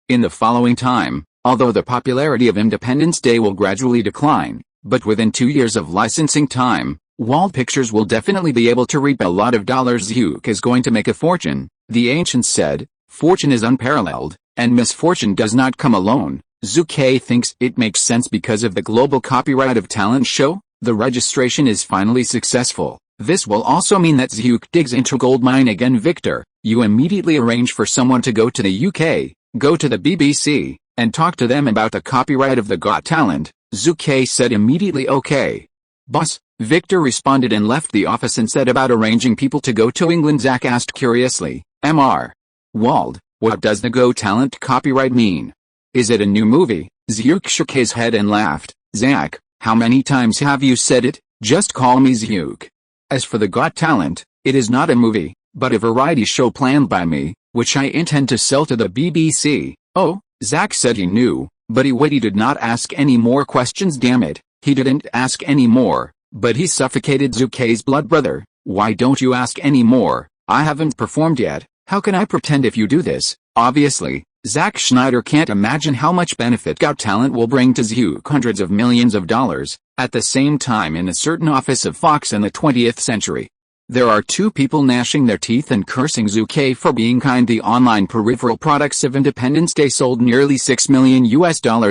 In the following time, although the popularity of Independence Day will gradually decline, but within 2 years of licensing time, Wald Pictures will definitely be able to reap a lot of dollars. Zhu Ke is going to make a fortune. The ancients said, fortune is unparalleled, and misfortune does not come alone. Zhu Ke thinks it makes sense because of the global copyright of talent show. The registration is finally successful. This will also mean that Zhu Ke digs into gold mine again. Victor, you immediately arrange for someone to go to the UK, go to the BBC, and talk to them about the copyright of the Got Talent. Zhu Ke said immediately. Okay, boss. Victor responded and left the office and said about arranging people to go to England. Zach asked curiously, Mr. Wald, what does the Go Talent copyright mean? Is it a new movie? Zhu Ke shook his head and laughed. Zach, how many times have you said it? Just call me Zhu Ke. As for the Got Talent, it is not a movie, but a variety show planned by me, which I intend to sell to the BBC. Oh, Zach said he knew, but he did not ask any more questions. Damn it, he didn't ask any more. But he suffocated Zhu Ke's blood brother. Why don't you ask any more? I haven't performed yet. How can I pretend if you do this? Obviously, Zack Schneider can't imagine how much benefit Got Talent will bring to Zhu Ke. Hundreds of millions of dollars. At the same time, in a certain office of Fox in the 20th century, there are two people gnashing their teeth and cursing Zhu Ke for being kind. The online peripheral products of Independence Day sold nearly $6 million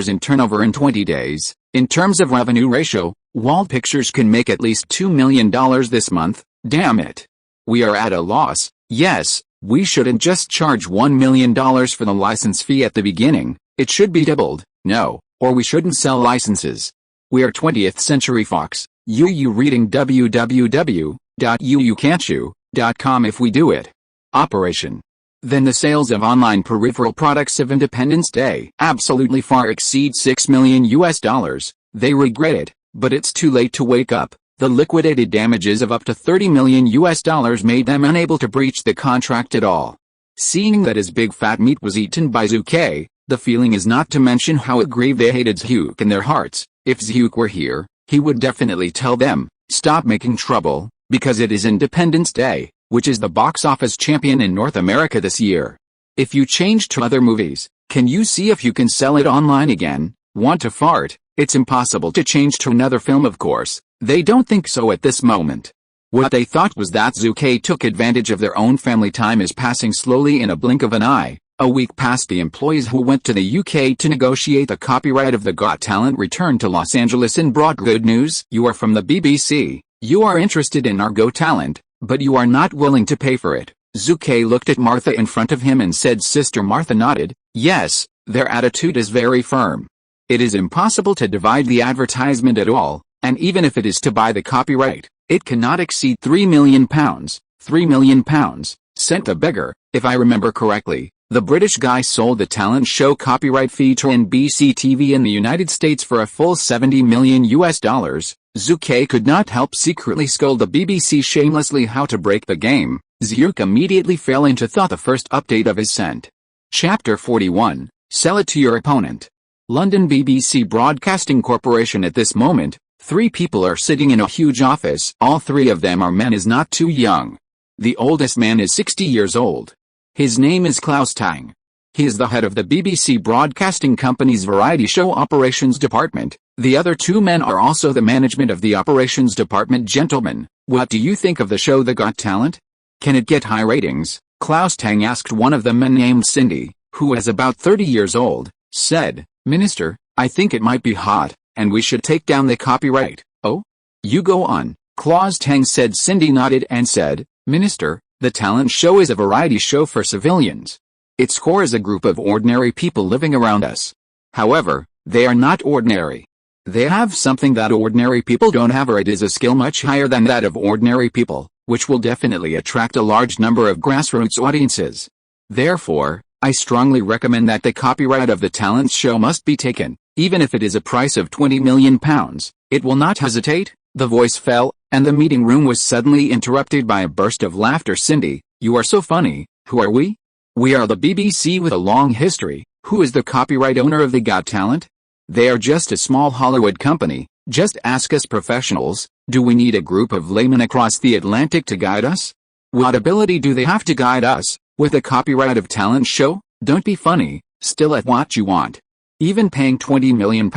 in turnover in 20 days. In terms of revenue ratio, Wald Pictures can make at least $2 million this month. Damn it. We are at a loss. Yes, we shouldn't just charge $1 million for the license fee at the beginning. It should be doubled. No, or we shouldn't sell licenses. We are 20th Century Fox. You reading www.uucan'tchoo.com if we do it. Operation. Then the sales of online peripheral products of Independence Day absolutely far exceed $6 million. They regret it, but it's too late to wake up. The liquidated damages of up to $30 million made them unable to breach the contract at all. Seeing that his big fat meat was eaten by Zhu Ke, the feeling is not to mention how aggrieved they hated Zhu Ke in their hearts. If Zhu Ke were here, he would definitely tell them, stop making trouble, because it is Independence Day, which is the box office champion in North America this year. If you change to other movies, can you see if you can sell it online again? Want to fart? It's impossible to change to another film, of course. They don't think so at this moment. What they thought was that Zhu Ke took advantage of their own family. Time is passing slowly in a blink of an eye. A week passed. The employees who went to the UK to negotiate the copyright of the Got Talent returned to Los Angeles and brought good news. You are from the BBC. You are interested in our Go Talent, but you are not willing to pay for it. Zhu Ke looked at Martha in front of him and said. Sister Martha nodded. Yes, their attitude is very firm. It is impossible to divide the advertisement at all, and even if it is to buy the copyright, it cannot exceed £3 million. £3 million, sent the beggar. If I remember correctly, the British guy sold the talent show copyright fee to NBC TV in the United States for a full $70 million. Zhu Ke could not help secretly scold the BBC shamelessly. How to break the game. Zhu Ke immediately fell into thought. The first update of his scent. Chapter 41. Sell it to your opponent. London BBC Broadcasting Corporation. At this moment, 3 people are sitting in a huge office. All 3 of them are men. Is not too young. The oldest man is 60 years old. His name is Klaus Tang. He is the head of the BBC Broadcasting Company's variety show operations department. The other 2 men are also the management of the operations department. Gentlemen, what do you think of the show The Got Talent? Can it get high ratings? Klaus Tang asked. One of the men, named Cindy, who is about 30 years old, said, Minister, I think it might be hot, and we should take down the copyright. Oh? You go on, Klaus Tang said. Cindy nodded and said, Minister, the talent show is a variety show for civilians. Its core is a group of ordinary people living around us. However, they are not ordinary. They have something that ordinary people don't have, or it is a skill much higher than that of ordinary people, which will definitely attract a large number of grassroots audiences. Therefore, I strongly recommend that the copyright of the talent show must be taken, even if it is a price of £20 million. It will not hesitate. The voice fell, and the meeting room was suddenly interrupted by a burst of laughter. Cindy, you are so funny. Who are we? We are the BBC with a long history. Who is the copyright owner of the Got Talent? They are just a small Hollywood company. Just ask us professionals. Do we need a group of laymen across the Atlantic to guide us? What ability do they have to guide us? With a copyright of talent show? Don't be funny. Still at what you want. Even paying £20 million?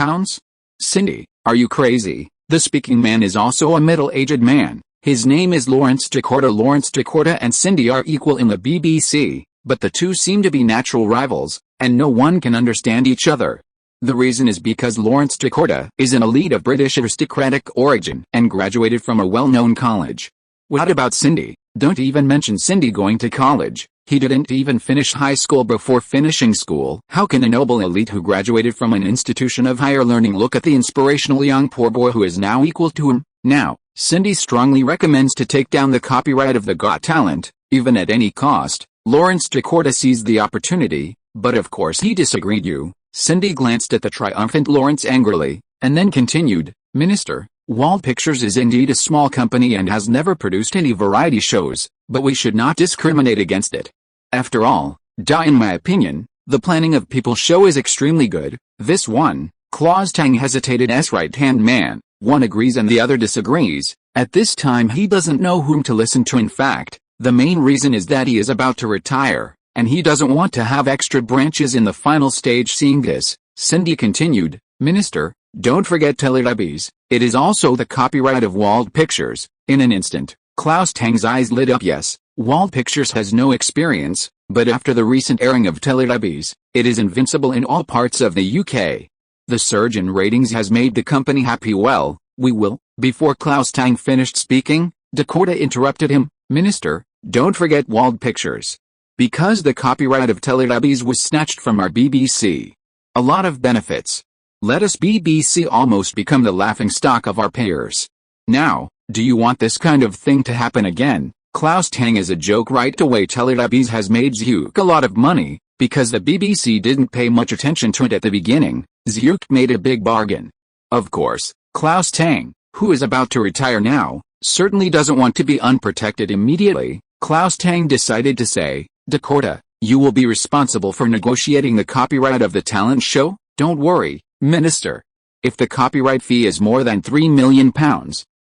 Cindy, are you crazy? The speaking man is also a middle-aged man. His name is Lawrence Decorta. Lawrence Decorta and Cindy are equal in the BBC, but the two seem to be natural rivals, and no one can understand each other. The reason is because Lawrence Decorta is an elite of British aristocratic origin and graduated from a well-known college. What about Cindy? Don't even mention Cindy going to college. He didn't even finish high school before finishing school. How can a noble elite who graduated from an institution of higher learning look at the inspirational young poor boy who is now equal to him? Now, Cindy strongly recommends to take down the copyright of the Got Talent, even at any cost. Lawrence Decorta seized the opportunity, but of course he disagreed. Cindy glanced at the triumphant Lawrence angrily, and then continued, Minister, Wald Pictures is indeed a small company and has never produced any variety shows, but we should not discriminate against it. After all, in my opinion, the planning of People's show is extremely good. This one, Claus Tang hesitated as right-hand man. One agrees and the other disagrees. At this time he doesn't know whom to listen to. In fact, the main reason is that he is about to retire, and he doesn't want to have extra branches in the final stage. Seeing this, Cindy continued, Minister, don't forget Teletubbies. It is also the copyright of Wald Pictures. In an instant, Claus Tang's eyes lit up. Yes, Wald Pictures has no experience, but after the recent airing of Teletubbies, it is invincible in all parts of the UK. The surge in ratings has made the company happy. Well, we will. Before Claus Tang finished speaking, Decorta interrupted him, Minister, don't forget Wald Pictures. Because the copyright of Teletubbies was snatched from our BBC. A lot of benefits. Let us BBC almost become the laughingstock of our payers. Now, do you want this kind of thing to happen again? Claus Tang is a joke right away. Teletubbies has made Zhuke a lot of money, because the BBC didn't pay much attention to it at the beginning. Zhuke made a big bargain. Of course, Claus Tang, who is about to retire now, certainly doesn't want to be unprotected immediately. Claus Tang decided to say, Decorta, you will be responsible for negotiating the copyright of the talent show? Don't worry, Minister. If the copyright fee is more than £3 million,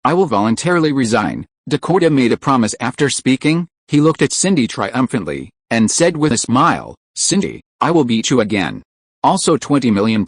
I will voluntarily resign. Decorta made a promise. After speaking, he looked at Cindy triumphantly, and said with a smile, Cindy, I will beat you again. Also £20 million?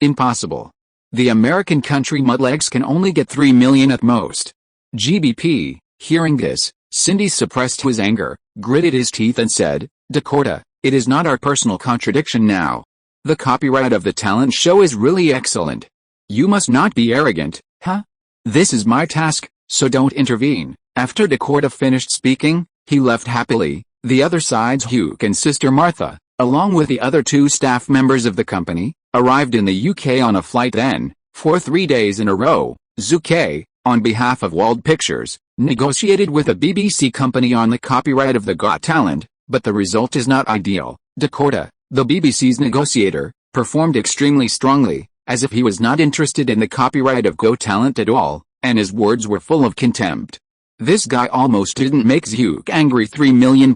Impossible. The American country mudlegs can only get $3 million at most. GBP. Hearing this, Cindy suppressed his anger, gritted his teeth and said, Decorta, it is not our personal contradiction now. The copyright of the talent show is really excellent. You must not be arrogant, huh? This is my task, so don't intervene. After Decorta finished speaking, he left happily. The other side's Hugh and sister Martha, along with the other two staff members of the company, arrived in the UK on a flight. Then, for 3 days in a row, Zhu Ke, on behalf of Wald Pictures, negotiated with a BBC company on the copyright of the Got Talent, but the result is not ideal. Decorta, the BBC's negotiator, performed extremely strongly, as if he was not interested in the copyright of Got Talent at all, and his words were full of contempt. This guy almost didn't make Zhuke angry. £3 million.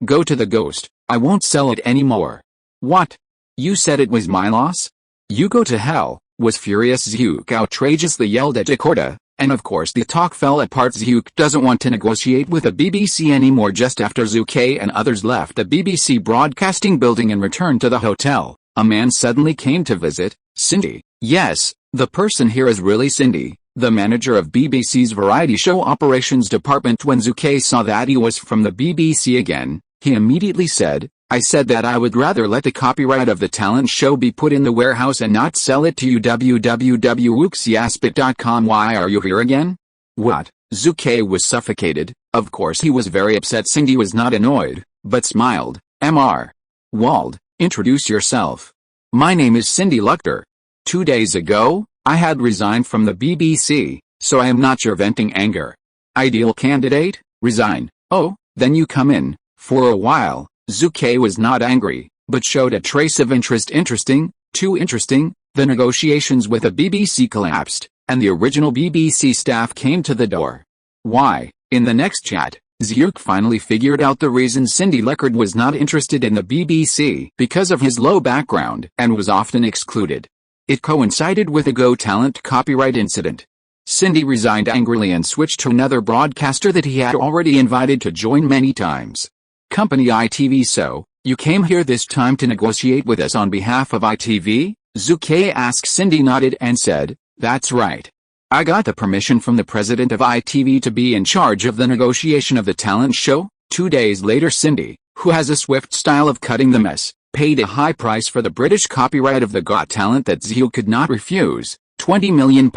Go to the ghost. I won't sell it anymore. What? You said it was my loss? You go to hell, was furious Zhuke outrageously yelled at Decorta, and of course the talk fell apart. Zhuke doesn't want to negotiate with the BBC anymore. Just after Zhu Ke and others left the BBC broadcasting building and returned to the hotel, a man suddenly came to visit. Cindy. Yes, the person here is really Cindy, the manager of BBC's variety show operations department. When Zhu Ke saw that he was from the BBC again, he immediately said, I said that I would rather let the copyright of the talent show be put in the warehouse and not sell it to you. www.wuxiaspit.com. Why are you here again? What? Zhu Ke was suffocated. Of course he was very upset. Cindy was not annoyed, but smiled. Mr. Wald, introduce yourself. My name is Cindy Luchter. 2 days ago, I had resigned from the BBC, so I am not your venting anger. Ideal candidate? Resign. Oh, then you come in. For a while, Zhu Ke was not angry, but showed a trace of interest. Interesting, too interesting. The negotiations with the BBC collapsed, and the original BBC staff came to the door. Why? In the next chat, Zhu finally figured out the reason Cindy Leckard was not interested in the BBC because of his low background and was often excluded. It coincided with a Go Talent copyright incident. Cindy resigned angrily and switched to another broadcaster that he had already invited to join many times. Company ITV. So, you came here this time to negotiate with us on behalf of ITV? Zhu Ke asked. Cindy nodded and said, "That's right. I got the permission from the president of ITV to be in charge of the negotiation of the talent show." 2 days later, Cindy, who has a swift style of cutting the mess, paid a high price for the British copyright of the Got Talent that Zhu could not refuse, £20 million.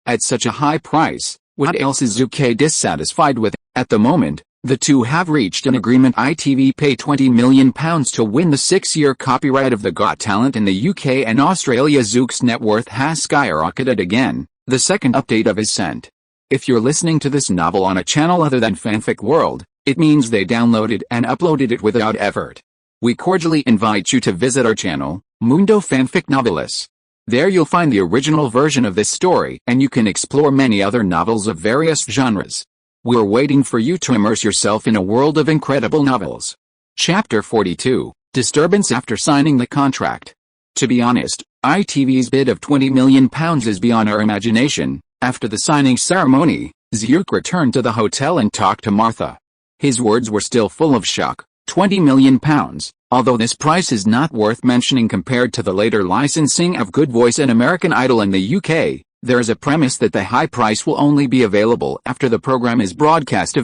At such a high price, what else is Zhu Ke dissatisfied with? At the moment, the two have reached an agreement. ITV pay £20 million to win the 6-year copyright of the Got Talent in the UK and Australia. Zhu's net worth has skyrocketed again, the second update of his sent. If you're listening to this novel on a channel other than Fanfic World, it means they downloaded and uploaded it without effort. We cordially invite you to visit our channel, Mundo Fanfic Novelis. There you'll find the original version of this story and you can explore many other novels of various genres. We're waiting for you to immerse yourself in a world of incredible novels. Chapter 42, Disturbance after signing the contract. To be honest, ITV's bid of £20 million is beyond our imagination. After the signing ceremony, Zhu returned to the hotel and talked to Martha. His words were still full of shock. £20 million. Although this price is not worth mentioning compared to the later licensing of Good Voice and American Idol in the UK, there is a premise that the high price will only be available after the program is broadcast.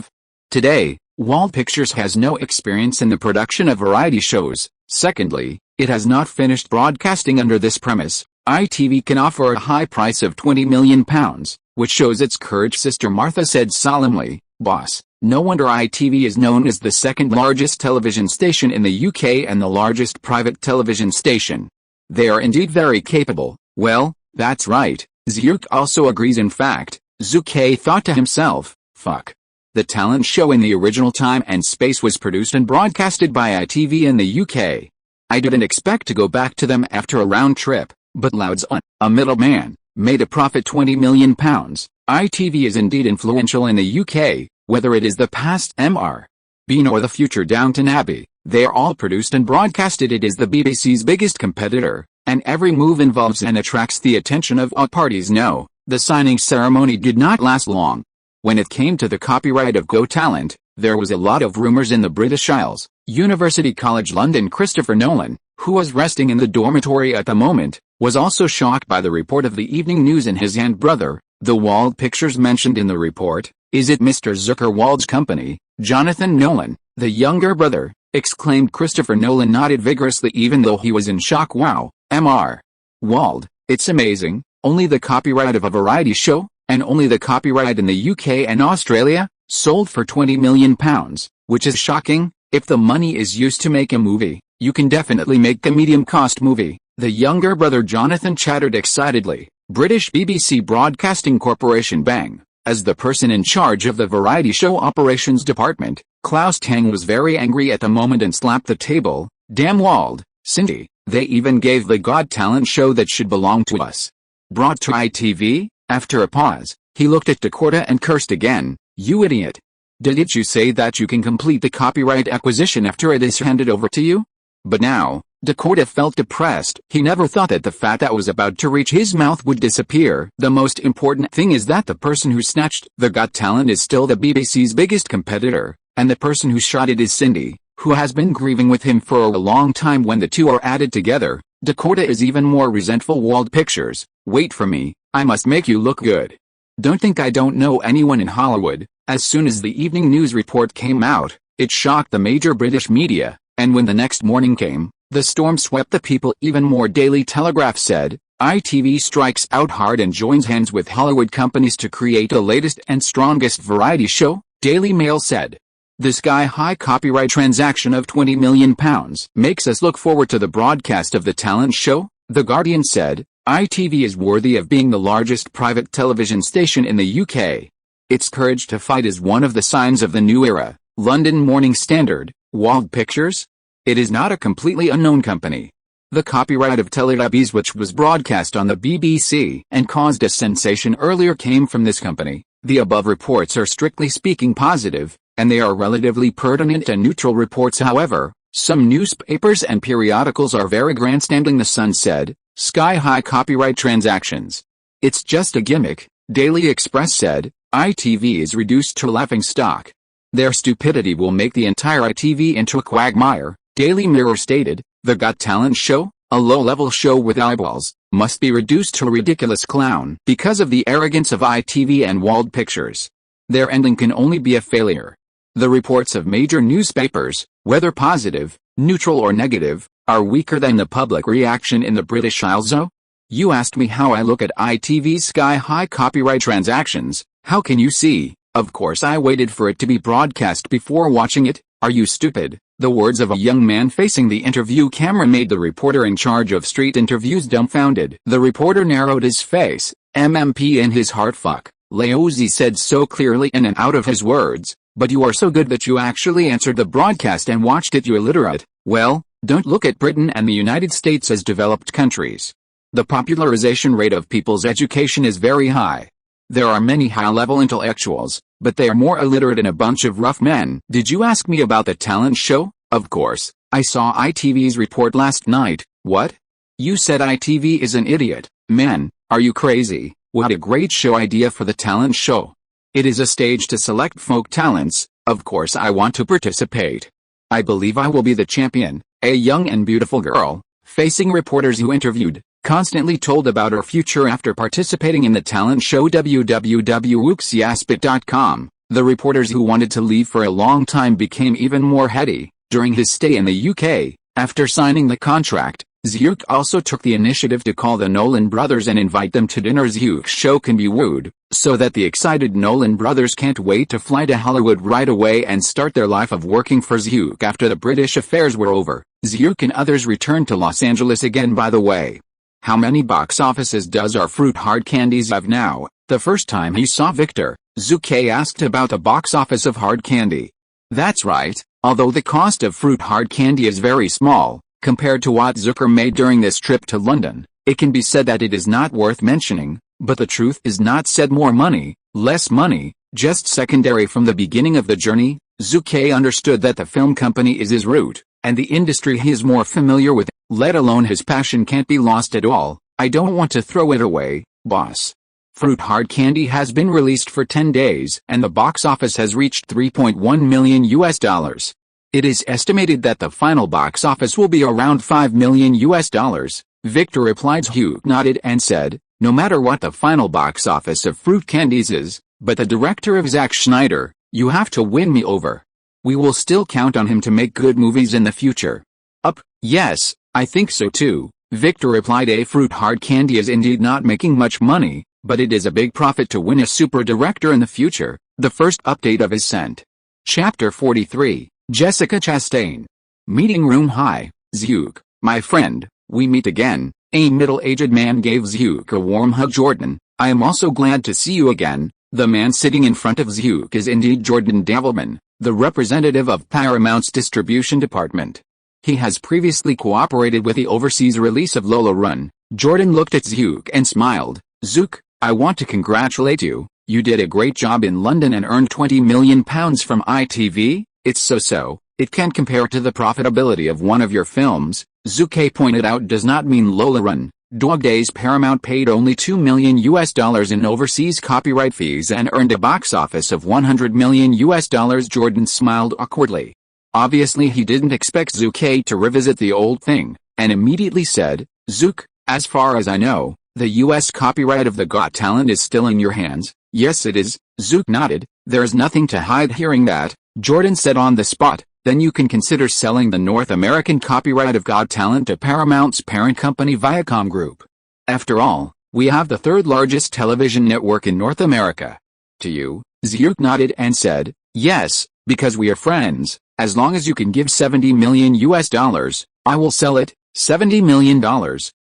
Today, Wald Pictures has no experience in the production of variety shows. Secondly, it has not finished broadcasting under this premise. ITV can offer a high price of £20 million, which shows its courage. Sister Martha said solemnly, "Boss, no wonder ITV is known as the second largest television station in the UK and the largest private television station. They are indeed very capable." Well, that's right, Zhu also agrees. In fact, Zhu Ke thought to himself, fuck. The talent show in the original time and space was produced and broadcasted by ITV in the UK. I didn't expect to go back to them after a round trip, but Loud's on, a middleman, made a profit. £20 million. ITV is indeed influential in the UK. Whether it is the past Mr. Bean or the future Downton Abbey, they are all produced and broadcasted. It is the BBC's biggest competitor, and every move involves and attracts the attention of all parties. No, the signing ceremony did not last long. When it came to the copyright of Go Talent, there was a lot of rumors in the British Isles. University College London. Christopher Nolan, who was resting in the dormitory at the moment, was also shocked by the report of the Evening News and his aunt brother, the Wald Pictures mentioned in the report. "Is it Mr. Zhu Ke Wald's company, Jonathan Nolan, the younger brother?" exclaimed Christopher. Nolan nodded vigorously even though he was in shock. "Wow, Mr. Wald, it's amazing, only the copyright of a variety show, and only the copyright in the UK and Australia, sold for £20 million, which is shocking. If the money is used to make a movie, you can definitely make a medium-cost movie," the younger brother Jonathan chattered excitedly. British BBC Broadcasting Corporation. Bang. As the person in charge of the variety show operations department, Klaus Tang was very angry at the moment and slapped the table. "Damn Wald, Cindy, they even gave the Got Talent show that should belong to us. Brought to ITV?" After a pause, he looked at Dakota and cursed again. "You idiot. Didn't you say that you can complete the copyright acquisition after it is handed over to you?" But now, Dakota felt depressed. He never thought that the fat that was about to reach his mouth would disappear. The most important thing is that the person who snatched the Got Talent is still the BBC's biggest competitor, and the person who shot it is Cindy, who has been grieving with him for a long time. When the two are added together, Dakota is even more resentful. Wald Pictures, wait for me, I must make you look good. Don't think I don't know anyone in Hollywood. As soon as the Evening News report came out, it shocked the major British media, and when the next morning came, the storm swept the people even more. Daily Telegraph said, ITV strikes out hard and joins hands with Hollywood companies to create the latest and strongest variety show. Daily Mail said, the sky-high copyright transaction of £20 million makes us look forward to the broadcast of the talent show. The Guardian said, ITV is worthy of being the largest private television station in the UK. Its courage to fight is one of the signs of the new era. London Morning Standard, Wald Pictures? It is not a completely unknown company. the copyright of Teletubbies, which was broadcast on the BBC and caused a sensation earlier, came from this company. The above reports are strictly speaking positive, and they are relatively pertinent and neutral reports. However, some newspapers and periodicals are very grandstanding. The Sun said, sky-high copyright transactions. It's just a gimmick. Daily Express said, ITV is reduced to laughingstock. Their stupidity will make the entire ITV into a quagmire. Daily Mirror stated, the Got Talent show, a low-level show with eyeballs, must be reduced to a ridiculous clown because of the arrogance of ITV and Wald Pictures. Their ending can only be a failure. The reports of major newspapers, whether positive, neutral or negative, are weaker than the public reaction in the British Isles. Oh? You asked me how I look at ITV's sky-high copyright transactions. How can you see? Of course I waited for it to be broadcast before watching it. Are you stupid? The words of a young man facing the interview camera made the reporter in charge of street interviews dumbfounded. The reporter narrowed his face. MMP in his heart. Fuck. Laozi said so clearly in and out of his words. But you are so good that you actually answered the broadcast and watched it, you illiterate. Well, don't look at Britain and the United States as developed countries. The popularization rate of people's education is very high. There are many high-level intellectuals, but they are more illiterate and a bunch of rough men. Did you ask me about the talent show? Of course, I saw ITV's report last night. What? You said ITV is an idiot. Man, are you crazy? What a great show idea for the talent show. It is a stage to select folk talents. Of course I want to participate. I believe I will be the champion. A young and beautiful girl, facing reporters who interviewed, constantly told about her future after participating in the talent show www.wooksyaspit.com. The reporters who wanted to leave for a long time became even more heady. During his stay in the UK, after signing the contract, Zhu also took the initiative to call the Nolan brothers and invite them to dinner. Zhu's show can be wooed, so that the excited Nolan brothers can't wait to fly to Hollywood right away and start their life of working for Zhu after the British affairs were over. Zhu and others returned to Los Angeles again. By the way, how many box offices does our fruit hard candies have now? The first time he saw Victor, Zhu Ke asked about the box office of hard candy. That's right, although the cost of fruit hard candy is very small, compared to what Zucker made during this trip to London, it can be said that it is not worth mentioning, but the truth is not said. More money, less money, just secondary. From the beginning of the journey, Zhu Ke understood that the film company is his root, and the industry he is more familiar with, let alone his passion, can't be lost at all. I don't want to throw it away, boss. Fruit hard candy has been released for 10 days, and the box office has reached $3.1 million. It is estimated that the final box office will be around $5 million. Victor replied. Zhu nodded and said, no matter what the final box office of fruit candies is, but the director of Zack Snyder, you have to win me over. We will still count on him to make good movies in the future. Yes, I think so too, Victor replied. A fruit hard candy is indeed not making much money, but it is a big profit to win a super director in the future. The first update of Ascent. Chapter 43, Jessica Chastain. Meeting room. Hi, Zhu, my friend, we meet again. A middle-aged man gave Zhu a warm hug. Jordan, I am also glad to see you again. The man sitting in front of Zhu is indeed Jordan Davelman, the representative of Paramount's distribution department. He has previously cooperated with the overseas release of Lola Run. Jordan looked at Zhu and smiled. Zhu, I want to congratulate you. You did a great job in London and earned £20 million from ITV. It's so, it can't compare to the profitability of one of your films. Zhu Ke pointed out does not mean Lola Run. Dog Days. Paramount paid only $2 million in overseas copyright fees and earned a box office of $100 million. Jordan smiled awkwardly. Obviously he didn't expect Zhu Ke to revisit the old thing, and immediately said, Zhu, as far as I know, the US copyright of the Got Talent is still in your hands. Yes it is, Zhu nodded. There's nothing to hide. Hearing that, Jordan said on the spot, then you can consider selling the North American copyright of Got Talent to Paramount's parent company Viacom Group. After all, we have the third largest television network in North America. To you, Zhu nodded and said, yes, because we are friends. As long as you can give $70 million, I will sell it. $70 million.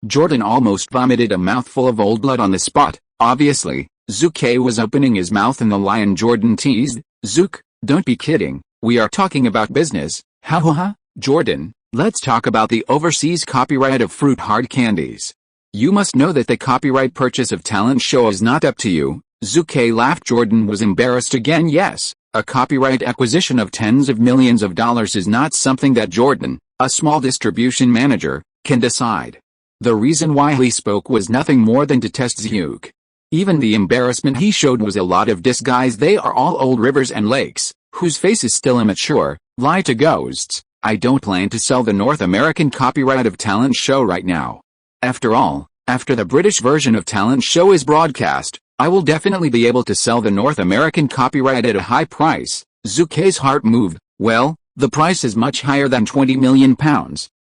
Jordan almost vomited a mouthful of old blood on the spot. Obviously, Zhu Ke was opening his mouth and the lion. Jordan teased, Zhu, don't be kidding, we are talking about business. Ha ha ha. Jordan, Let's talk about the overseas copyright of fruit hard candies. You must know that the copyright purchase of talent show is not up to you. Zhu Ke laughed. Jordan was embarrassed again. Yes, a copyright acquisition of tens of millions of dollars is not something that Jordan, a small distribution manager, can decide. The reason why he spoke was nothing more than to test Zhu Ke. Even the embarrassment he showed was a lot of disguise. They are all old rivers and lakes, whose face is still immature, lie to ghosts. I don't plan to sell the North American copyright of talent show right now. After all, after the British version of talent show is broadcast, I will definitely be able to sell the North American copyright at a high price. Zhu Ke's heart moved. Well, the price is much higher than £20 million.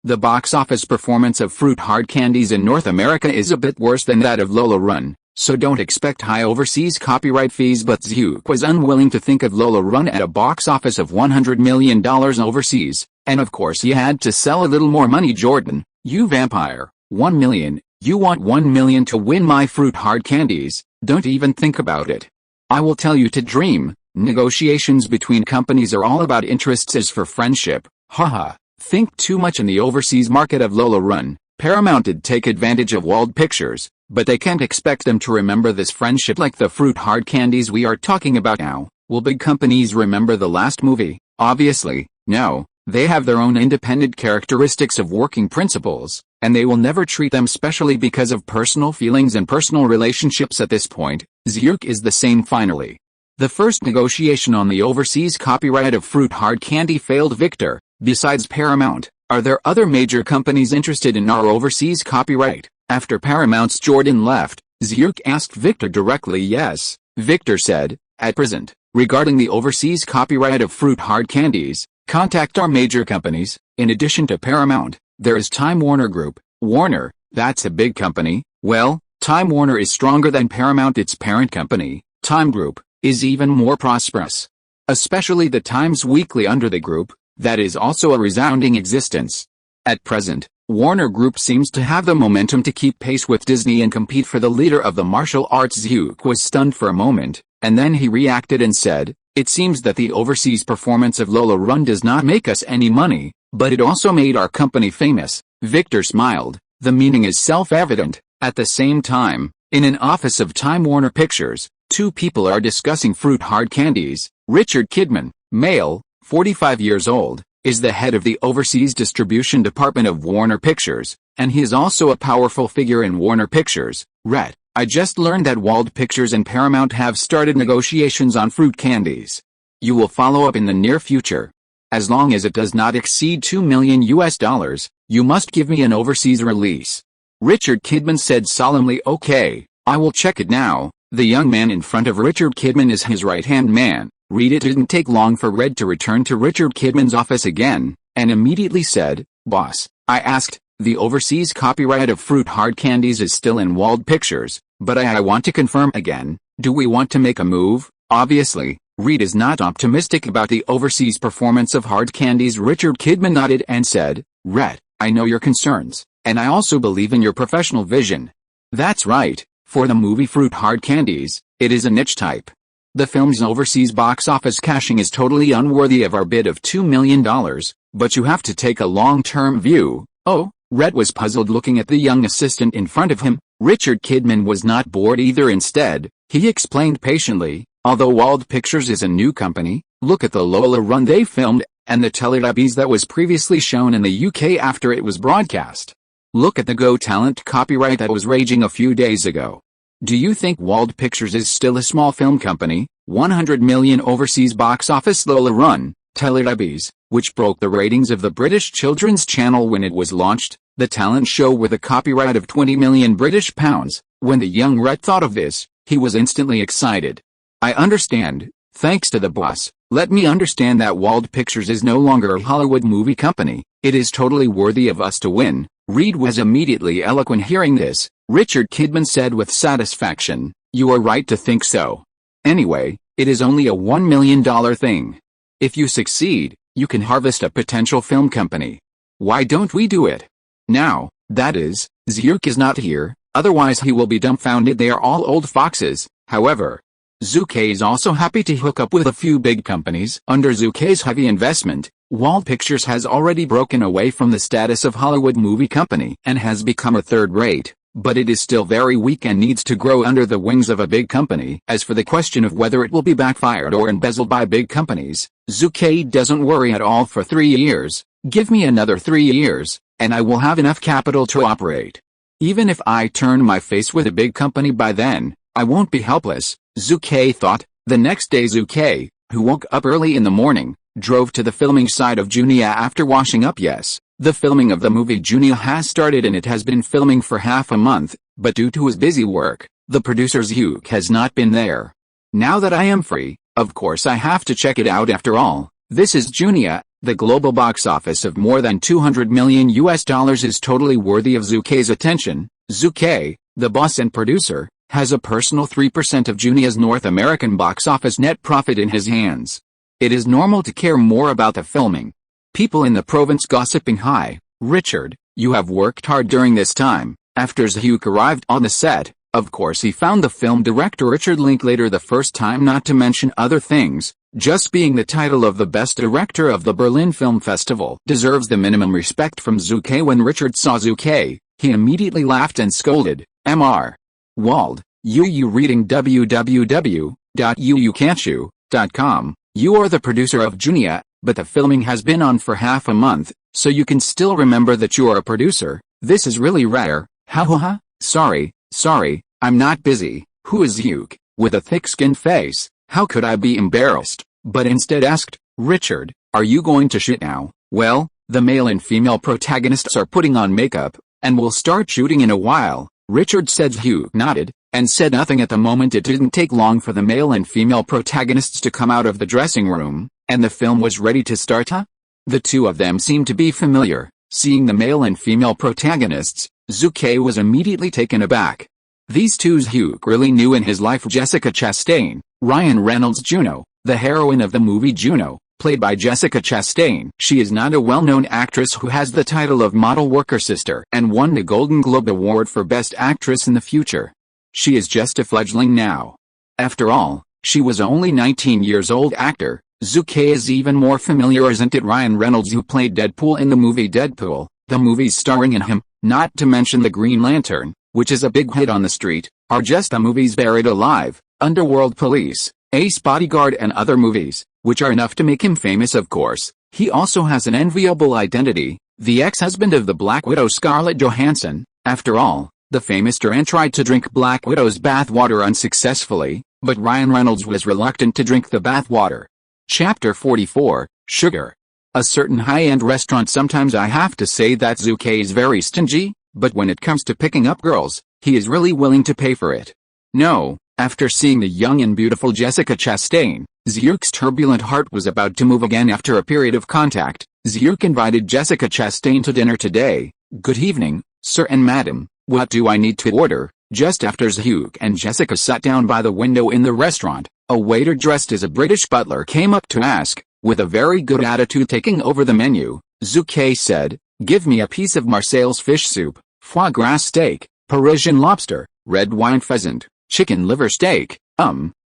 The box office performance of fruit hard candies in North America is a bit worse than that of Lola Run, so don't expect high overseas copyright fees. But Zhu Ke was unwilling to think of Lola Run at a box office of $100 million overseas, and of course he had to sell a little more money. Jordan, you vampire, 1 million, you want 1 million to win my fruit hard candies? Don't even think about it. I will tell you to dream. Negotiations between companies are all about interests. As for friendship, haha, think too much. In the overseas market of Lola Run, Paramount did take advantage of Wald Pictures, but they can't expect them to remember this friendship like the fruit hard candies we are talking about now. Will big companies remember the last movie? Obviously, no. They have their own independent characteristics of working principles, and they will never treat them specially because of personal feelings and personal relationships. At this point, Zhu Ke is the same. Finally, the first negotiation on the overseas copyright of fruit hard candy failed. Victor, besides Paramount, are there other major companies interested in our overseas copyright? After Paramount's Jordan left, Zhu Ke asked Victor directly. Yes, Victor said, at present, regarding the overseas copyright of fruit hard candies, contact our major companies. In addition to Paramount, there is Time Warner Group. Warner, that's a big company. Well, Time Warner is stronger than Paramount. Its parent company, Time Group, is even more prosperous. Especially the Times Weekly under the group, that is also a resounding existence. At present, Warner Group seems to have the momentum to keep pace with Disney and compete for the leader of the martial arts. Zhu Ke was stunned for a moment, and then he reacted and said, it seems that the overseas performance of Lola Run does not make us any money, but it also made our company famous. Victor smiled. The meaning is self-evident. At the same time, in an office of Time Warner Pictures, two people are discussing fruit hard candies. Richard Kidman, male, 45 years old, is the head of the overseas distribution department of Warner Pictures, and he is also a powerful figure in Warner Pictures. Rhett, I just learned that Wald Pictures and Paramount have started negotiations on fruit candies. You will follow up in the near future. As long as it does not exceed $2 million, you must give me an overseas release. Richard Kidman said solemnly. Okay, I will check it now. The young man in front of Richard Kidman is his right-hand man. Reed. It didn't take long for Red to return to Richard Kidman's office again, and immediately said, Boss, I asked, the overseas copyright of fruit hard candies is still in Wald Pictures, but I want to confirm again, do we want to make a move? Obviously, Reed is not optimistic about the overseas performance of hard candies. Richard Kidman nodded and said, Red, I know your concerns, and I also believe in your professional vision. That's right, for the movie Fruit Hard Candies, it is a niche type. The film's overseas box office cashing is totally unworthy of our bid of $2 million, but you have to take a long-term view. Oh, Red was puzzled looking at the young assistant in front of him. Richard Kidman was not bored either. Instead, he explained patiently, although Wald Pictures is a new company, look at the Lola Run they filmed, and the Teletubbies that was previously shown in the UK after it was broadcast. Look at the Go Talent copyright that was raging a few days ago. Do you think Wald Pictures is still a small film company? 100 million overseas box office. Lola Run, Teletubbies, which broke the ratings of the British Children's Channel when it was launched, the talent show with a copyright of 20 million British pounds. When the young Rhett thought of this, he was instantly excited. I understand, thanks to the boss. Let me understand that Wald Pictures is no longer a Hollywood movie company. It is totally worthy of us to win. Reed was immediately eloquent hearing this. Richard Kidman said with satisfaction, you are right to think so. Anyway, it is only a $1 million thing. If you succeed, you can harvest a potential film company. Why don't we do it? Now, that is, Zhu Ke is not here, otherwise he will be dumbfounded. They are all old foxes. However, Zhu Ke is also happy to hook up with a few big companies. Under Zhu Ke's heavy investment, Wald Pictures has already broken away from the status of Hollywood movie company and has become a third-rate, but it is still very weak and needs to grow under the wings of a big company. As for the question of whether it will be backfired or embezzled by big companies, Zhu Ke doesn't worry at all. For 3 years, give me another 3 years, and I will have enough capital to operate. Even if I turn my face with a big company by then, I won't be helpless, Zhu Ke thought. The next day Zhu Ke, who woke up early in the morning, drove to the filming site of Junia after washing up. Yes, the filming of the movie Junia has started and it has been filming for half a month, but due to his busy work, the producer Zhu Ke has not been there. Now that I am free, of course I have to check it out. After all, this is Junia. The global box office of more than $200 million is totally worthy of Zhu Ke's attention. Zhu Ke, the boss and producer, has a personal 3% of Junia's North American box office net profit in his hands. It is normal to care more about the filming. People in the province gossiping. Hi, Richard, you have worked hard during this time. After Zhu Ke arrived on the set, of course he found the film director Richard Linklater the first time, not to mention other things. Just being the title of the best director of the Berlin Film Festival deserves the minimum respect from Zhu Ke. When Richard saw Zhu Ke, he immediately laughed and scolded, Mr. Wald, you reading www.uucan't'you.com. You are the producer of Junia, but the filming has been on for half a month, so you can still remember that you are a producer. This is really rare. Ha ha ha. Sorry, I'm not busy. Who is Zhu Ke? With a thick-skinned face, how could I be embarrassed? But instead asked, Richard, are you going to shoot now? Well, the male and female protagonists are putting on makeup, and will start shooting in a while. Richard said. Zhu Ke nodded, and said nothing at the moment. It didn't take long for the male and female protagonists to come out of the dressing room, and the film was ready to start. The two of them seemed to be familiar. Seeing the male and female protagonists, Zhu Ke was immediately taken aback. These two Zhu Ke really knew in his life. Jessica Chastain, Ryan Reynolds' Juno, the heroine of the movie Juno, played by Jessica Chastain. She is not a well-known actress who has the title of model worker sister and won the Golden Globe Award for Best Actress in the future. She is just a fledgling now. After all, she was only 19 years old. Actor Zhu Ke is even more familiar, isn't it? Ryan Reynolds, who played Deadpool in the movie Deadpool, the movies starring in him, not to mention the Green Lantern, which is a big hit on the street, are just the movies Buried Alive, Underworld Police, Ace Bodyguard and other movies, which are enough to make him famous. Of course, he also has an enviable identity, the ex-husband of the Black Widow Scarlett Johansson. After all, the famous Duran tried to drink Black Widow's bathwater unsuccessfully, but Ryan Reynolds was reluctant to drink the bathwater. Chapter 44, Sugar. A certain high-end restaurant. Sometimes I have to say that Zhu Ke is very stingy, but when it comes to picking up girls, he is really willing to pay for it. No, after seeing the young and beautiful Jessica Chastain, Zhu Ke's turbulent heart was about to move again. After a period of contact, Zhu Ke invited Jessica Chastain to dinner today. Good evening, sir and madam, what do I need to order? Just after Zhu Ke and Jessica sat down by the window in the restaurant, a waiter dressed as a British butler came up to ask, with a very good attitude taking over the menu. Zhu Ke said, give me a piece of Marseille's fish soup, foie gras steak, Parisian lobster, red wine pheasant, chicken liver steak,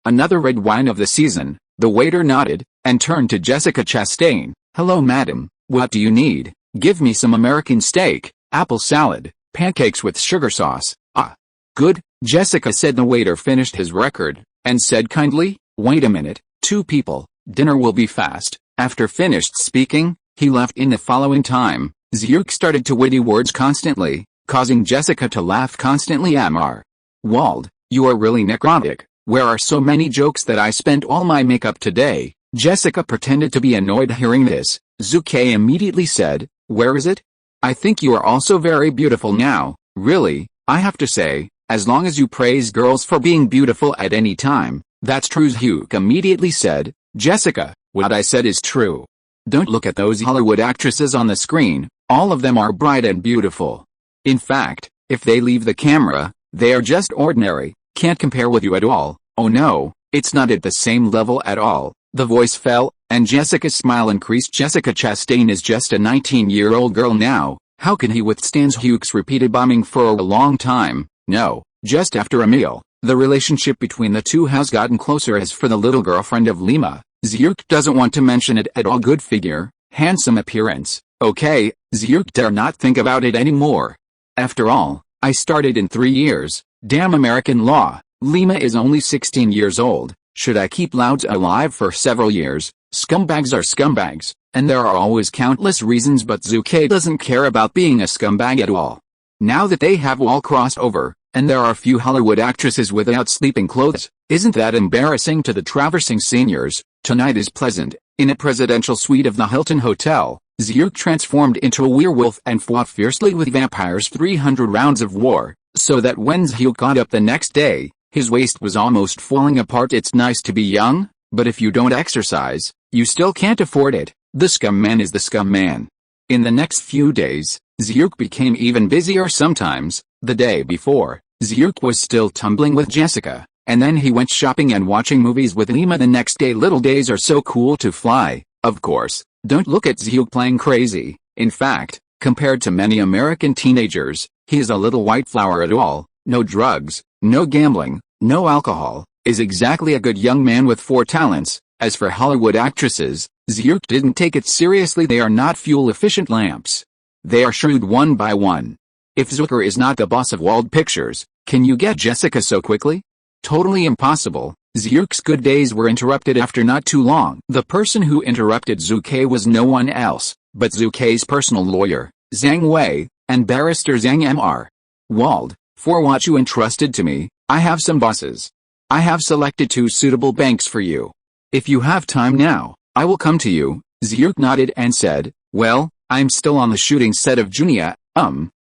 another red wine of the season. The waiter nodded, and turned to Jessica Chastain. Hello madam, what do you need? Give me some American steak, apple salad, pancakes with sugar sauce. Ah, good, Jessica said. The waiter finished his record, and said kindly, wait a minute, 2 people, dinner will be fast. After finished speaking, he left. In the following time, Zhu Ke started to witty words constantly, causing Jessica to laugh constantly. Mr. Wald, you are really necrotic. Where are so many jokes that I spent all my makeup today? Jessica pretended to be annoyed hearing this. Zhu Ke immediately said, where is it? I think you are also very beautiful now. Really, I have to say, as long as you praise girls for being beautiful at any time, that's true. Zhu Ke immediately said, Jessica, what I said is true. Don't look at those Hollywood actresses on the screen, all of them are bright and beautiful. In fact, if they leave the camera, they are just ordinary, can't compare with you at all. Oh no, it's not at the same level at all. The voice fell, and Jessica's smile increased. Jessica Chastain is just a 19-year-old girl now. How can he withstand Zhu Ke's repeated bombing for a long time? No, just after a meal, the relationship between the two has gotten closer. As for the little girlfriend of Lima, Zhu Ke doesn't want to mention it at all. Good figure, Handsome appearance, okay, Zhu dare not think about it anymore. After all, I started in 3 years, damn American law, Lima is only 16 years old, should I keep Louds alive for several years? Scumbags are scumbags, and there are always countless reasons, but Zhu Ke doesn't care about being a scumbag at all. Now that they have all crossed over, and there are few Hollywood actresses without sleeping clothes, isn't that embarrassing to the traversing seniors? Tonight is pleasant. In a presidential suite of the Hilton Hotel, Zhu transformed into a werewolf and fought fiercely with vampires 300 rounds of war, so that when Zhu got up the next day, his waist was almost falling apart. It's nice to be young, but if you don't exercise, you still can't afford it. The scum man is the scum man. In the next few days, Zhu became even busier. Sometimes, the day before, Zhu was still tumbling with Jessica, and then he went shopping and watching movies with Lima the next day. Little days are so cool to fly. Of course, don't look at Zhu playing crazy. In fact, compared to many American teenagers, he is a little white flower at all. No drugs, no gambling, no alcohol, is exactly a good young man with 4 talents. As for Hollywood actresses, Zhu didn't take it seriously. They are not fuel-efficient lamps. They are shrewd one by one. If Zucker is not the boss of Wald Pictures, can you get Jessica so quickly? Totally impossible. Zhu's good days were interrupted after not too long. The person who interrupted Zhu Ke was no one else, but Zhu Ke's personal lawyer, Zhang Wei, and barrister Zhang Mr. Wald, for what you entrusted to me, I have some bosses. I have selected 2 suitable banks for you. If you have time now, I will come to you. Zhu nodded and said, well, I'm still on the shooting set of Junia,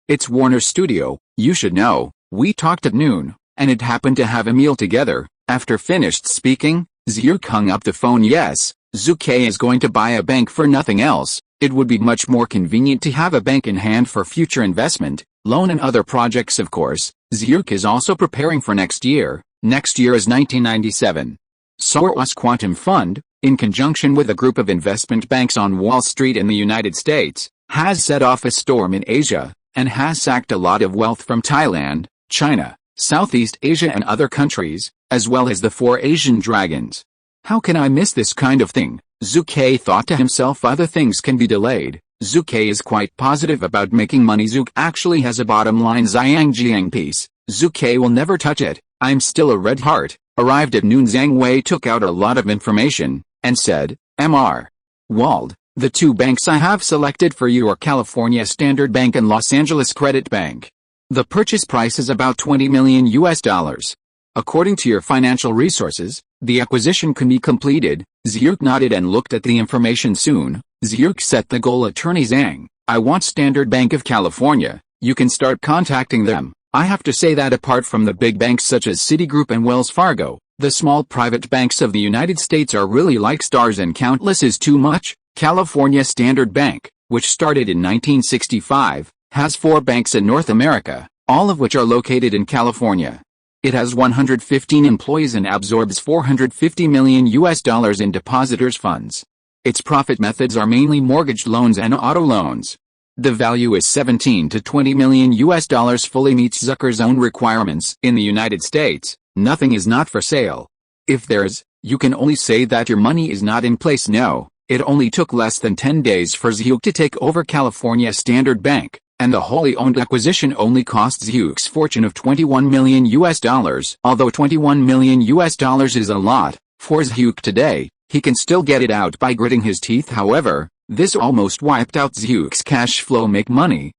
it's Warner Studio, you should know. We talked at noon, and it happened to have a meal together. After finished speaking, Zhu hung up the phone. Yes, Zhu Ke is going to buy a bank for nothing else. It would be much more convenient to have a bank in hand for future investment, loan and other projects. Of course, Zhu is also preparing for next year. Next year is 1997. Soros Quantum Fund, in conjunction with a group of investment banks on Wall Street in the United States, has set off a storm in Asia, and has sacked a lot of wealth from Thailand, China, Southeast Asia and other countries, as well as the 4 Asian dragons. How can I miss this kind of thing? Zhu Ke thought to himself. Other things can be delayed. Zhu Ke is quite positive about making money. Zhu actually has a bottom line Zhang piece. Zhu Ke will never touch it. I'm still a red heart. Arrived at noon. Zhang Wei took out a lot of information, and said, Mr. Wald, the 2 banks I have selected for you are California Standard Bank and Los Angeles Credit Bank. The purchase price is about $20 million. According to your financial resources, the acquisition can be completed. Zhu nodded and looked at the information soon. Zhu set the goal. Attorney Zhang, I want Standard Bank of California. You can start contacting them. I have to say that apart from the big banks such as Citigroup and Wells Fargo, the small private banks of the United States are really like stars, and countless is too much. California Standard Bank, which started in 1965, has 4 banks in North America, all of which are located in California. It has 115 employees and absorbs $450 million in depositors' funds. Its profit methods are mainly mortgage loans and auto loans. The value is $17 to $20 million. Fully meets Zucker's own requirements. In the United States, nothing is not for sale. If there is, you can only say that your money is not in place. No, it only took less than 10 days for Zhu to take over California Standard Bank, and the wholly owned acquisition only cost Zhu's fortune of $21 million. Although $21 million is a lot, for Zhu today, he can still get it out by gritting his teeth. However, this almost wiped out Zhu's cash flow. Make money,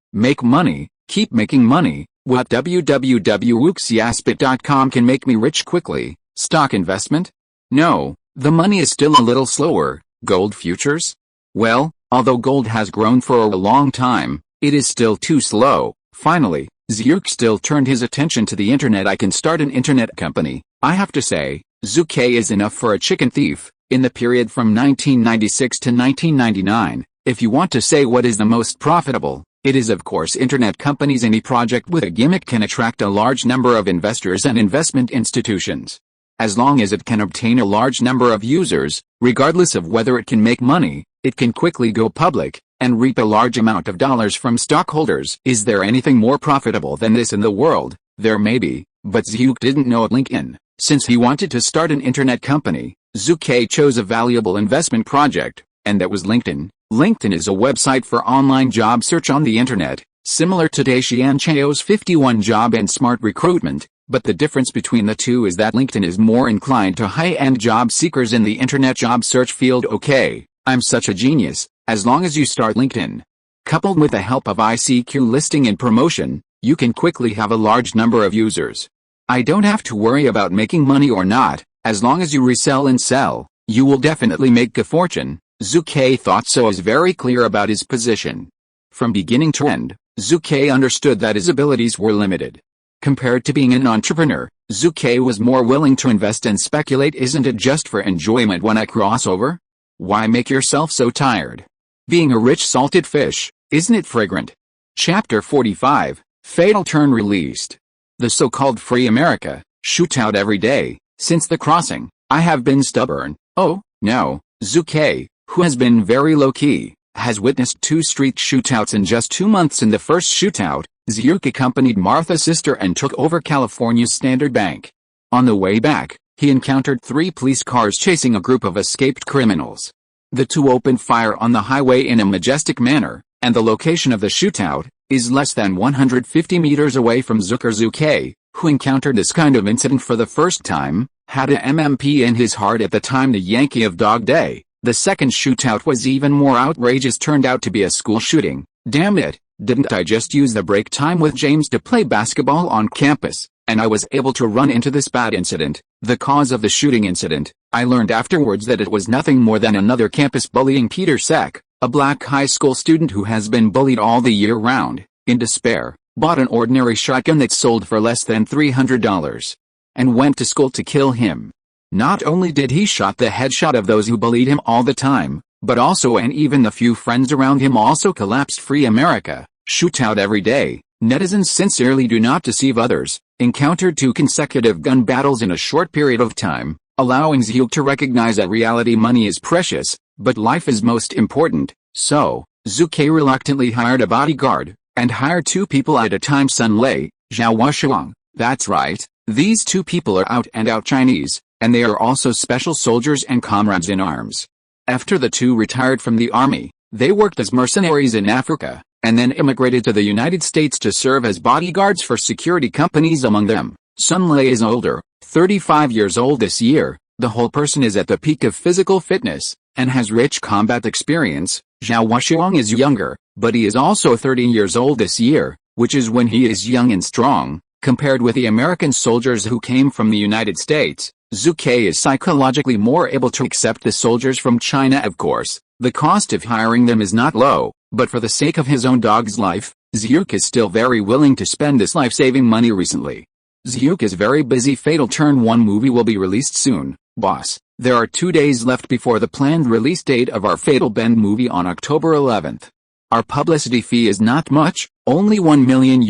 keep making money. What www.wuxiaspit.com can make me rich quickly? Stock investment? No, the money is still a little slower. Gold futures? Well, although gold has grown for a long time, it is still too slow. Finally, Zhu still turned his attention to the internet. I can start an internet company. I have to say, Zhu Ke is enough for a chicken thief. In the period from 1996 to 1999, if you want to say what is the most profitable, it is of course internet companies. Any project with a gimmick can attract a large number of investors and investment institutions. As long as it can obtain a large number of users, regardless of whether it can make money, it can quickly go public, and reap a large amount of dollars from stockholders. Is there anything more profitable than this in the world? There may be, but Zhu didn't know LinkedIn. Since he wanted to start an internet company, Zhu Ke chose a valuable investment project, and that was LinkedIn. LinkedIn is a website for online job search on the internet, similar to Daishianchao's 51 Job and Smart Recruitment, but the difference between the two is that LinkedIn is more inclined to high-end job seekers in the internet job search field. Okay, I'm such a genius. As long as you start LinkedIn, coupled with the help of ICQ listing and promotion, you can quickly have a large number of users. I don't have to worry about making money or not. As long as you resell and sell, you will definitely make a fortune. Zhu Ke thought so. Is very clear about his position. From beginning to end, Zhu Ke understood that his abilities were limited. Compared to being an entrepreneur, Zhu Ke was more willing to invest and speculate. Isn't it just for enjoyment when I cross over? Why make yourself so tired? Being a rich salted fish, isn't it fragrant? Chapter 45, Fatal Turn released. The so-called Free America shootout every day. Since the crossing, I have been stubborn. Oh, no, Zhu Ke, who has been very low-key, has witnessed 2 street shootouts in just 2 months. In the first shootout, Zhu accompanied Martha's sister and took over California's Standard Bank. On the way back, he encountered 3 police cars chasing a group of escaped criminals. The 2 opened fire on the highway in a majestic manner, and the location of the shootout is less than 150 meters away from Zhu Ke, who encountered this kind of incident for the first time, had a MMP in his heart at the time, the Yankee of Dog Day. The second shootout was even more outrageous. Turned out to be a school shooting. Damn it, didn't I just use the break time with James to play basketball on campus, and I was able to run into this bad incident? The cause of the shooting incident, I learned afterwards that it was nothing more than another campus bullying Peter Sack, a black high school student who has been bullied all the year round. In despair, bought an ordinary shotgun that sold for less than $300, and went to school to kill him. Not only did he shot the headshot of those who bullied him all the time, but also and even the few friends around him also collapsed. Free America, shootout every day. Netizens sincerely do not deceive others, encountered 2 consecutive gun battles in a short period of time, allowing Zhu to recognize that reality money is precious, but life is most important. So, Zhu Ke reluctantly hired a bodyguard, and hired 2 people at a time. Sun Lei, Zhao Washuang. That's right, these 2 people are out-and-out Chinese, and they are also special soldiers and comrades in arms. After the 2 retired from the army, they worked as mercenaries in Africa, and then immigrated to the United States to serve as bodyguards for security companies. Among them, Sun Lei is older, 35 years old this year. The whole person is at the peak of physical fitness, and has rich combat experience. Zhao Washuang is younger, but he is also 30 years old this year, which is when he is young and strong. Compared with the American soldiers who came from the United States, Zhu Ke is psychologically more able to accept the soldiers from China. Of course, the cost of hiring them is not low, but for the sake of his own dog's life, Zhu is still very willing to spend this life-saving money. Recently, Zhu is very busy. Fatal Turn 1 movie will be released soon, boss. There are 2 days left before the planned release date of our Fatal Bend movie on October 11th. Our publicity fee is not much, only $1 million,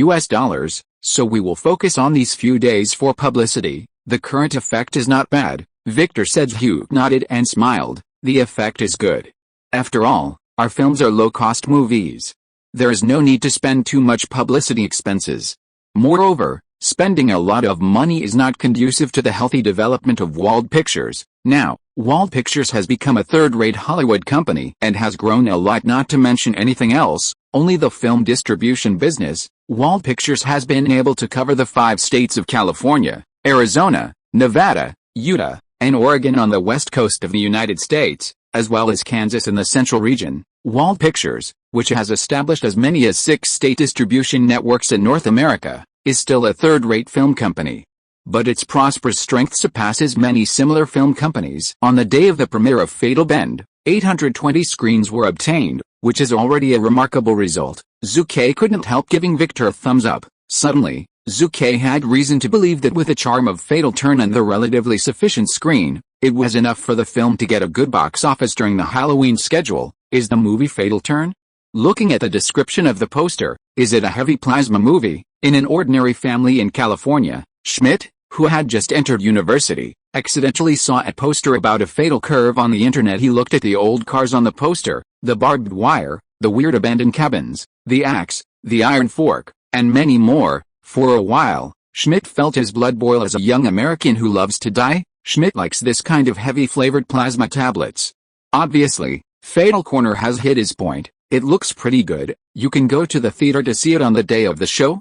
so we will focus on these few days for publicity. The current effect is not bad, Victor said. Zhu nodded and smiled. The effect is good. After all, our films are low-cost movies. There is no need to spend too much publicity expenses. Moreover, spending a lot of money is not conducive to the healthy development of Wald Pictures. Now, Wald Pictures has become a third-rate Hollywood company and has grown a lot. Not to mention anything else, only the film distribution business. Wald Pictures has been able to cover the 5 states of California, Arizona, Nevada, Utah, and Oregon on the west coast of the United States, as well as Kansas in the central region. Wald Pictures, which has established as many as 6 state distribution networks in North America, is still a third-rate film company. But its prosperous strength surpasses many similar film companies. On the day of the premiere of Fatal Bend, 820 screens were obtained, which is already a remarkable result. Zhu Ke couldn't help giving Victor a thumbs up. Suddenly, Zhu Ke had reason to believe that with the charm of Fatal Turn and the relatively sufficient screen, it was enough for the film to get a good box office during the Halloween schedule. Is the movie Fatal Turn? Looking at the description of the poster, is it a heavy plasma movie? In an ordinary family in California, Schmidt, who had just entered university, accidentally saw a poster about a fatal curve on the internet. He looked at the old cars on the poster, the barbed wire, the weird abandoned cabins, the axe, the iron fork, and many more. For a while, Schmidt felt his blood boil. As a young American who loves to die, Schmidt likes this kind of heavy flavored plasma tablets. Obviously, Fatal Corner has hit its point. It looks pretty good. You can go to the theater to see it on the day of the show.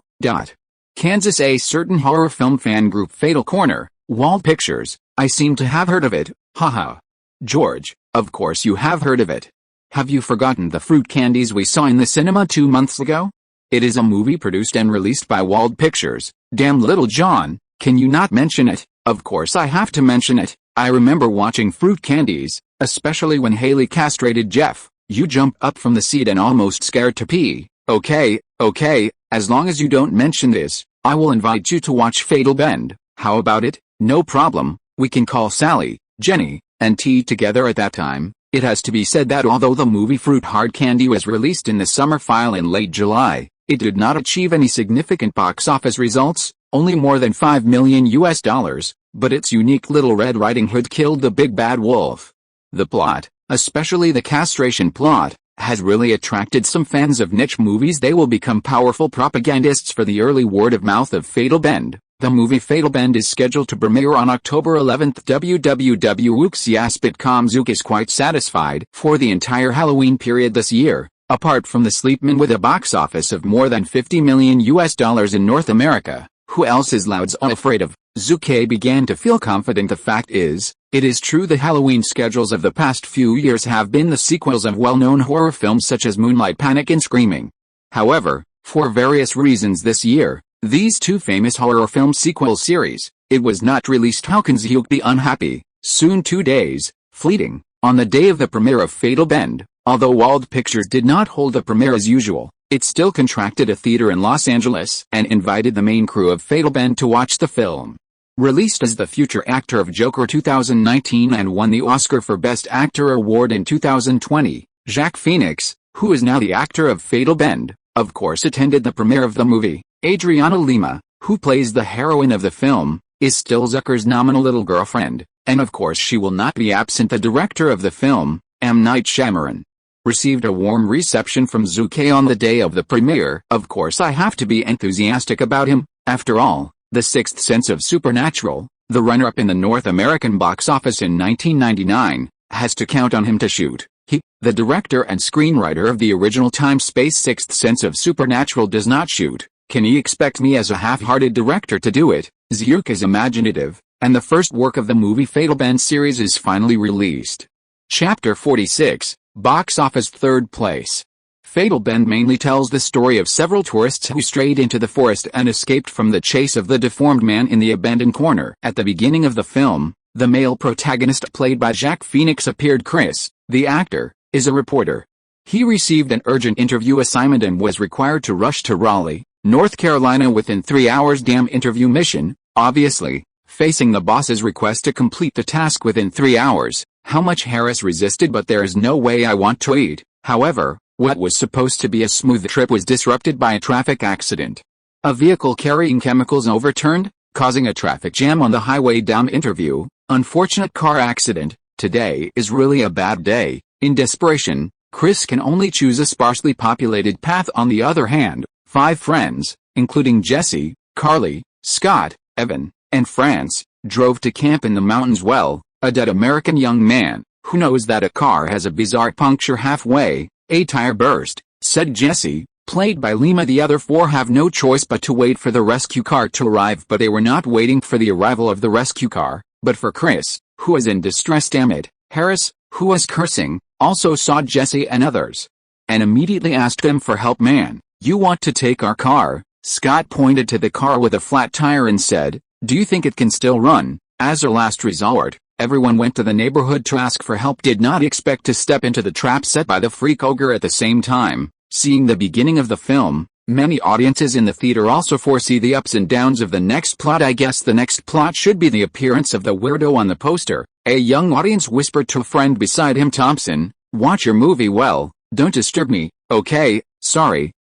Kansas. A certain horror film fan group, Fatal Corner, Wald Pictures. I seem to have heard of it. Haha. George, of course you have heard of it. Have you forgotten the fruit candies we saw in the cinema 2 months ago? It is a movie produced and released by Wald Pictures. Damn Little John, can you not mention it? Of course I have to mention it. I remember watching Fruit Candies, especially when Haley castrated Jeff. You jump up from the seat and almost scared to pee. Okay, as long as you don't mention this, I will invite you to watch Fatal Bend. How about it? No problem. We can call Sally, Jenny, and T together at that time. It has to be said that although the movie Fruit Hard Candy was released in the summer file in late July, it did not achieve any significant box office results, only more than $5 million, but its unique Little Red Riding Hood killed the big bad wolf. The plot, especially the castration plot, has really attracted some fans of niche movies. They will become powerful propagandists for the early word of mouth of Fatal Bend. The movie Fatal Bend is scheduled to premiere on October 11th. www.uxiaspit.com. Zook is quite satisfied for the entire Halloween period this year. Apart from the Sleepman with a box office of more than $50 million in North America, who else is Loud's afraid of? Zhu Ke began to feel confident. The fact is, it is true the Halloween schedules of the past few years have been the sequels of well-known horror films such as Moonlight, Panic and Screaming. However, for various reasons this year, these two famous horror film sequel series, it was not released. How can Zook be unhappy? Soon 2 days, fleeting, on the day of the premiere of Fatal Bend, although Wald Pictures did not hold the premiere as usual, it still contracted a theater in Los Angeles and invited the main crew of Fatal Bend to watch the film. Released as the future actor of Joker 2019 and won the Oscar for Best Actor award in 2020, Joaquin Phoenix, who is now the actor of Fatal Bend, of course attended the premiere of the movie. Adriana Lima, who plays the heroine of the film, is still Zucker's nominal little girlfriend, and of course she will not be absent. The director of the film, M. Night Shyamalan, received a warm reception from Zhu Ke on the day of the premiere. Of course I have to be enthusiastic about him. After all, The Sixth Sense of Supernatural, the runner-up in the North American box office in 1999, has to count on him to shoot. He, the director and screenwriter of the original time-space Sixth Sense of Supernatural, does not shoot. Can he expect me as a half-hearted director to do it? Zook is imaginative, and the first work of the movie Fatal Bend series is finally released. Chapter 46, Box Office Third Place. Fatal Bend mainly tells the story of several tourists who strayed into the forest and escaped from the chase of the deformed man in the abandoned corner. At the beginning of the film, the male protagonist, played by Joaquin Phoenix, appeared. Chris, the actor, is a reporter. He received an urgent interview assignment and was required to rush to Raleigh, North Carolina within 3 hours. Damn interview mission, obviously, facing the boss's request to complete the task within 3 hours. How much Harris resisted, but there is no way I want to eat. However, what was supposed to be a smooth trip was disrupted by a traffic accident. A vehicle carrying chemicals overturned, causing a traffic jam on the highway. Damn interview, unfortunate car accident. Today is really a bad day. In desperation, Chris can only choose a sparsely populated path. On the other hand, 5 friends, including Jesse, Carly, Scott, Evan, and France, drove to camp in the mountains. Well, a dead American young man, who knows that a car has a bizarre puncture halfway, a tire burst, said Jesse, played by Lima. The other 4 have no choice but to wait for the rescue car to arrive, but they were not waiting for the arrival of the rescue car, but for Chris, who was in distress. Damn it. Harris, who was cursing, also saw Jesse and others, and immediately asked them for help. Man, you want to take our car? Scott pointed to the car with a flat tire and said, do you think it can still run? As a last resort, everyone went to the neighborhood to ask for help. Did not expect to step into the trap set by the freak ogre. At the same time, seeing the beginning of the film, many audiences in the theater also foresee the ups and downs of the next plot. I guess the next plot should be the appearance of the weirdo on the poster. A young audience whispered to a friend beside him, Thompson, watch your movie well, don't disturb me. Okay, sorry.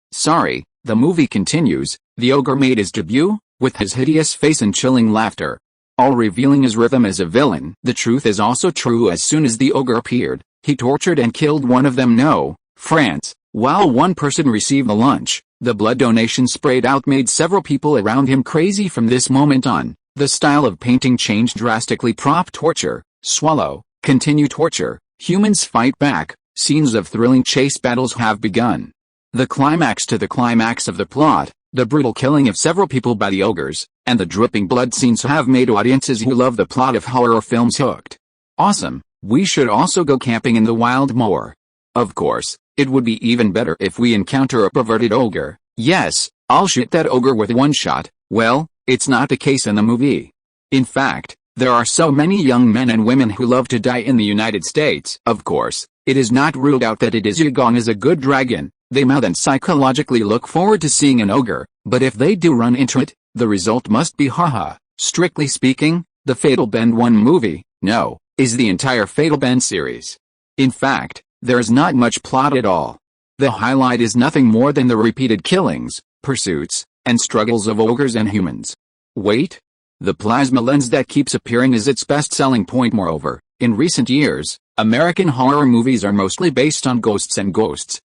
The movie continues. The ogre made his debut, with his hideous face and chilling laughter, all revealing his rhythm as a villain. The truth is also true. As soon as the ogre appeared, he tortured and killed one of them. No, France. While one person received the lunch, the blood donation sprayed out made several people around him crazy. From this moment on, the style of painting changed drastically. Prop torture, swallow, continue torture, humans fight back, Scenes of thrilling chase battles have begun. The climax to the climax of the plot, the brutal killing of several people by the ogres, and the dripping blood scenes have made audiences who love the plot of horror films hooked. Awesome, we should also go camping in the wild more. Of course, it would be even better if we encounter a perverted ogre. Yes, I'll shoot that ogre with one shot. Well, it's not the case in the movie. In fact, there are so many young men and women who love to die in the United States. Of course, it is not ruled out that it is Yagong is a good dragon. They might then psychologically look forward to seeing an ogre, but if they do run into it, the result must be haha. Strictly speaking, the Fatal Bend 1 movie, no, is the entire Fatal Bend series. In fact, there is not much plot at all. The highlight is nothing more than the repeated killings, pursuits, and struggles of ogres and humans. Wait? The plasma lens that keeps appearing is its best selling point. Moreover, in recent years, American horror movies are mostly based on ghosts,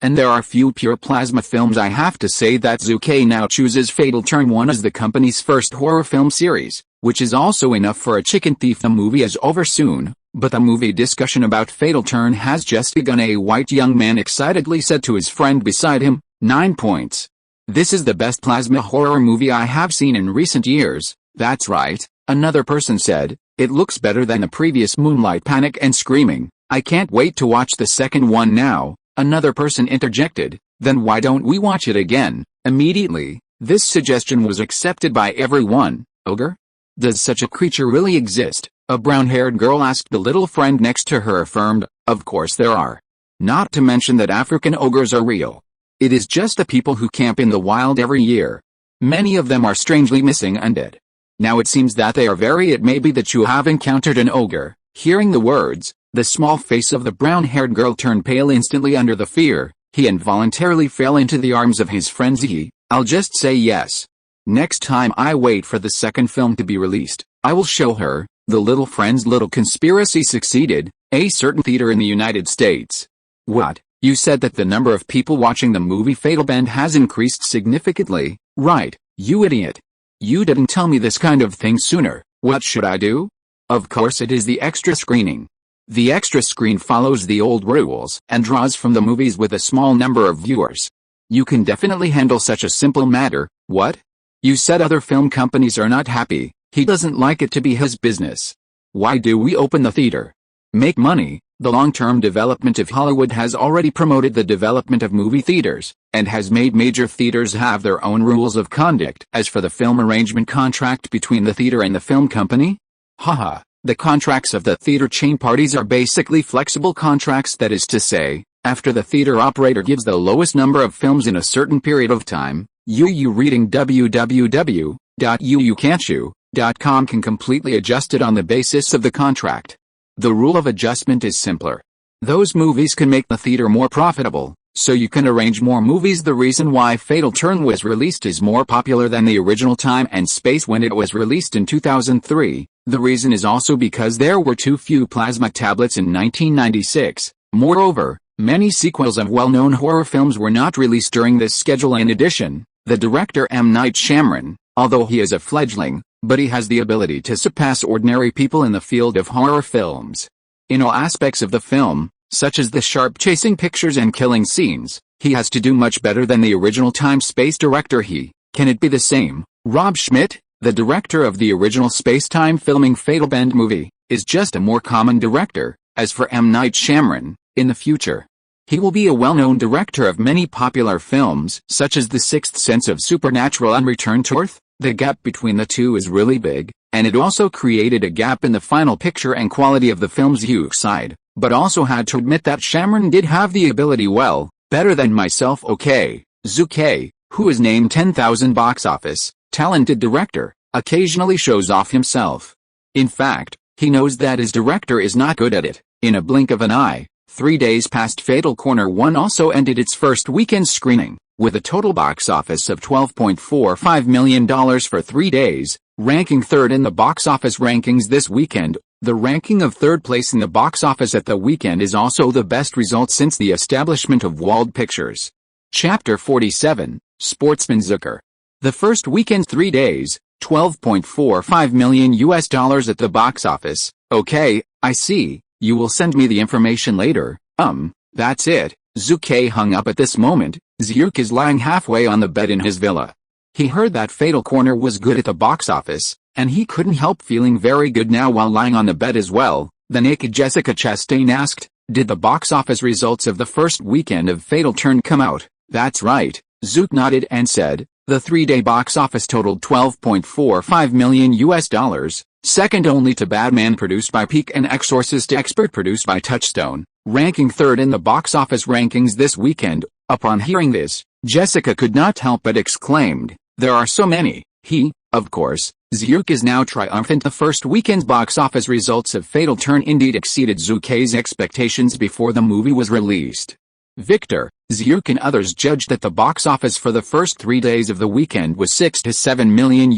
and there are few pure plasma films. I have to say that Zhu Ke now chooses Fatal Turn 1 as the company's first horror film series, which is also enough for a chicken thief. The movie is over soon, but the movie discussion about Fatal Turn has just begun. A white young man excitedly said to his friend beside him, 9 points. This is the best plasma horror movie I have seen in recent years. That's right, another person said. It looks better than the previous Moonlight Panic and Screaming. I can't wait to watch the second one now, another person interjected. Then why don't we watch it again? Immediately, this suggestion was accepted by everyone. Ogre? Does such a creature really exist? A brown-haired girl asked. The little friend next to her affirmed, of course there are. Not to mention that African ogres are real. It is just the people who camp in the wild every year. Many of them are strangely missing and dead. Now it seems that they are very. It may be that you have encountered an ogre. Hearing the words, the small face of the brown-haired girl turned pale instantly under the fear. He involuntarily fell into the arms of his friend Zee. I'll just say yes. Next time I wait for the second film to be released, I will show her. The little friend's little conspiracy succeeded. A certain theater in the United States. What? You said that the number of people watching the movie Fatal Bend has increased significantly, right, you idiot? You didn't tell me this kind of thing sooner. What should I do? Of course it is the extra screening. The extra screen follows the old rules and draws from the movies with a small number of viewers. You can definitely handle such a simple matter. What? You said other film companies are not happy. He doesn't like it to be his business. Why do we open the theater? Make money. The long-term development of Hollywood has already promoted the development of movie theaters, and has made major theaters have their own rules of conduct. As for the film arrangement contract between the theater and the film company? Haha, the contracts of the theater chain parties are basically flexible contracts. That is to say, after the theater operator gives the lowest number of films in a certain period of time, you reading www.uucanchu.com can completely adjust it on the basis of the contract. The rule of adjustment is simpler. Those movies can make the theater more profitable, so you can arrange more movies. The reason why Fatal Turn was released is more popular than the original Time and Space when it was released in 2003. The reason is also because there were too few plasma tablets in 1996. Moreover, many sequels of well-known horror films were not released during this schedule. In addition, the director M. Night Shyamalan, although he is a fledgling, but he has the ability to surpass ordinary people in the field of horror films. In all aspects of the film, such as the sharp chasing pictures and killing scenes, he has to do much better than the original Time-Space director. Can it be the same? Rob Schmidt, the director of the original space-time filming Fatal Bend movie, is just a more common director. As for M. Night Shyamalan, in the future, he will be a well-known director of many popular films, such as The Sixth Sense of Supernatural and Return to Earth. The gap between the two is really big, and it also created a gap in the final picture and quality of the film's side, but also had to admit that Shyamalan did have the ability better than myself. Okay, Zhu Ke, who is named 10,000 box office, talented director, occasionally shows off himself. In fact, he knows that his director is not good at it. In a blink of an eye, 3 days past Fatal Corner 1 also ended its first weekend screening, with a total box office of $12.45 million for 3 days, ranking third in the box office rankings this weekend. The ranking of third place in the box office at the weekend is also the best result since the establishment of Wald Pictures. Chapter 47, Sportsman Zucker. The first weekend 3 days, $12.45 million at the box office. Okay, I see, you will send me the information later. That's it, Zhu Ke hung up at this moment. Zhu Ke is lying halfway on the bed in his villa. He heard that Fatal Corner was good at the box office, and he couldn't help feeling very good now while lying on the bed as well. The naked Jessica Chastain asked, "Did the box office results of the first weekend of Fatal Turn come out?" "That's right," Zhu Ke nodded and said, "the 3-day box office totaled $12.45 million, second only to Batman produced by Peak and Exorcist Expert produced by Touchstone, ranking third in the box office rankings this weekend." Upon hearing this, Jessica could not help but exclaimed, "There are so many." Of course, Zhu Ke is now triumphant. The first weekend's box office results of Fatal Turn indeed exceeded Zhu Ke's expectations before the movie was released. Victor, Zhu Ke and others judged that the box office for the first 3 days of the weekend was $6 to $7 million.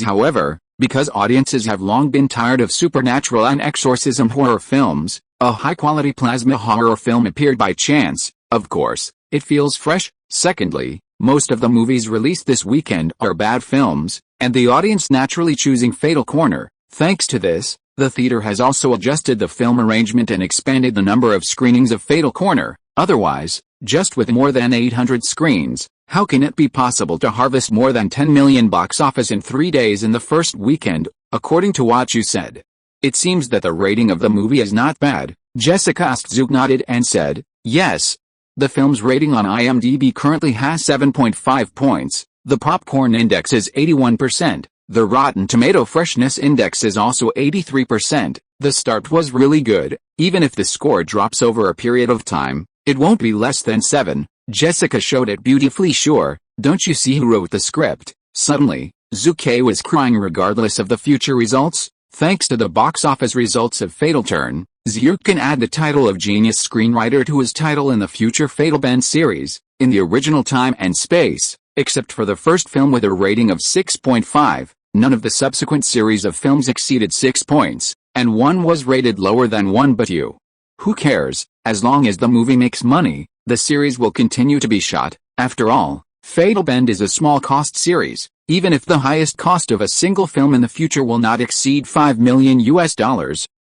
However, because audiences have long been tired of supernatural and exorcism horror films, a high-quality plasma horror film appeared by chance. Of course, it feels fresh. Secondly, most of the movies released this weekend are bad films, and the audience naturally choosing Fatal Corner. Thanks to this, the theater has also adjusted the film arrangement and expanded the number of screenings of Fatal Corner. Otherwise, just with more than 800 screens, how can it be possible to harvest more than 10 million box office in 3 days in the first weekend, according to what you said? It seems that the rating of the movie is not bad, Jessica asked. Zhu Ke nodded and said, "Yes. The film's rating on IMDb currently has 7.5 points, the popcorn index is 81%, the Rotten Tomato freshness index is also 83%, the start was really good, even if the score drops over a period of time, it won't be less than 7, Jessica showed it beautifully. Sure, don't you see who wrote the script?" Suddenly, Zhu Ke was crying regardless of the future results. Thanks to the box office results of Fatal Turn, Zhu Ke can add the title of genius screenwriter to his title in the future Fatal Bend series, in the original time and space, except for the first film with a rating of 6.5, none of the subsequent series of films exceeded 6 points, and one was rated lower than 1. But who cares, as long as the movie makes money, the series will continue to be shot. After all, Fatal Bend is a small-cost series, even if the highest cost of a single film in the future will not exceed $5 million.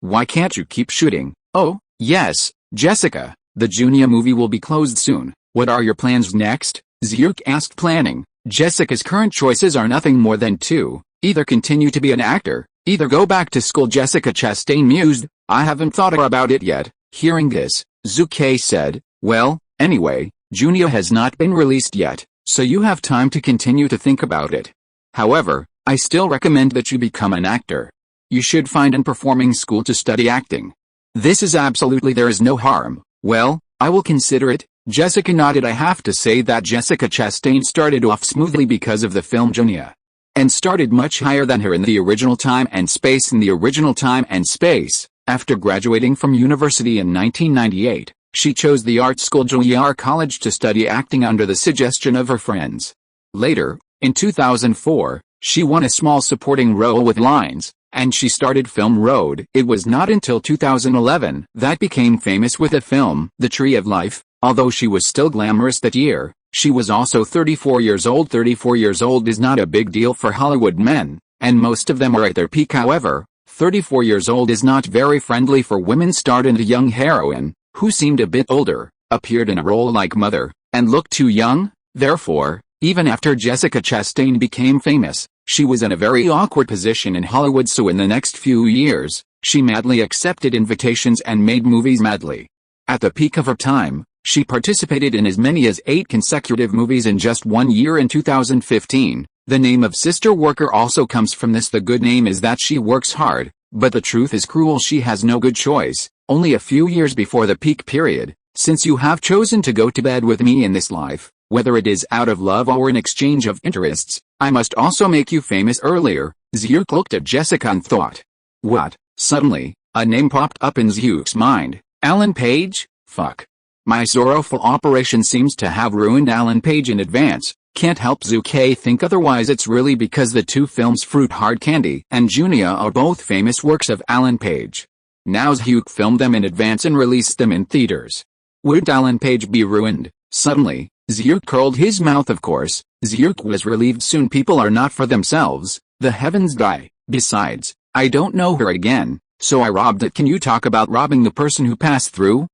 Why can't you keep shooting? Oh, yes, Jessica, the Junia movie will be closed soon. What are your plans next? Zhu Ke asked. Planning. Jessica's current choices are nothing more than two: either continue to be an actor, either go back to school. Jessica Chastain mused, "I haven't thought about it yet." Hearing this, Zhu Ke said, "Well, anyway, Junia has not been released yet, so you have time to continue to think about it. However, I still recommend that you become an actor. You should find a performing school to study acting. There is no harm." "Well, I will consider it," Jessica nodded. I have to say that Jessica Chastain started off smoothly because of the film Junia, and started much higher than her in the original time and space. In the original time and space, after graduating from university in 1998, she chose the art school Juilliard College to study acting under the suggestion of her friends. Later, in 2004, she won a small supporting role with lines, and she started Film Road. It was not until 2011 that became famous with the film The Tree of Life. Although she was still glamorous that year, she was also 34 years old. 34 years old is not a big deal for Hollywood men, and most of them are at their peak. However, 34 years old is not very friendly for women. Starred in a young heroine, who seemed a bit older, appeared in a role like Mother, and looked too young. Therefore, even after Jessica Chastain became famous, she was in a very awkward position in Hollywood. So in the next few years, she madly accepted invitations and made movies madly. At the peak of her time, she participated in as many as 8 consecutive movies in just 1 year. In 2015, the name of Sister Worker also comes from this. The good name is that she works hard, but the truth is cruel. She has no good choice. Only a few years before the peak period, since you have chosen to go to bed with me in this life, whether it is out of love or in exchange of interests, I must also make you famous. Earlier, Zhu Ke looked at Jessica and thought, what? Suddenly, a name popped up in Zhu Ke's mind. Alan Page? Fuck. My sorrowful operation seems to have ruined Alan Page in advance. Can't help Zhu Ke think otherwise. It's really because the two films Fruit Hard Candy and Junia are both famous works of Alan Page. Now Zhu Ke filmed them in advance and released them in theaters. Would Alan Page be ruined? Suddenly, Zhu Ke curled his mouth. Of course, Zhu Ke was relieved. Soon people are not for themselves, the heavens die. Besides, I don't know her again, so I robbed it. Can you talk about robbing the person who passed through?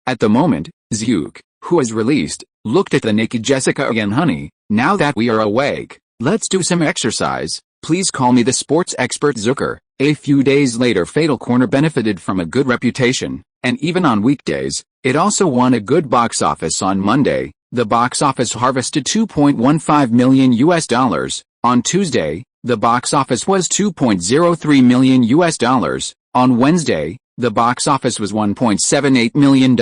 At the moment, Zhu, who is released, looked at the naked Jessica again. Honey, now that we are awake, let's do some exercise. Please call me the sports expert Zucker. A few days later, Fatal Corner benefited from a good reputation, and even on weekdays, it also won a good box office. On Monday, the box office harvested $2.15 million. On Tuesday, the box office was $2.03 million. On Wednesday, the box office was $1.78 million.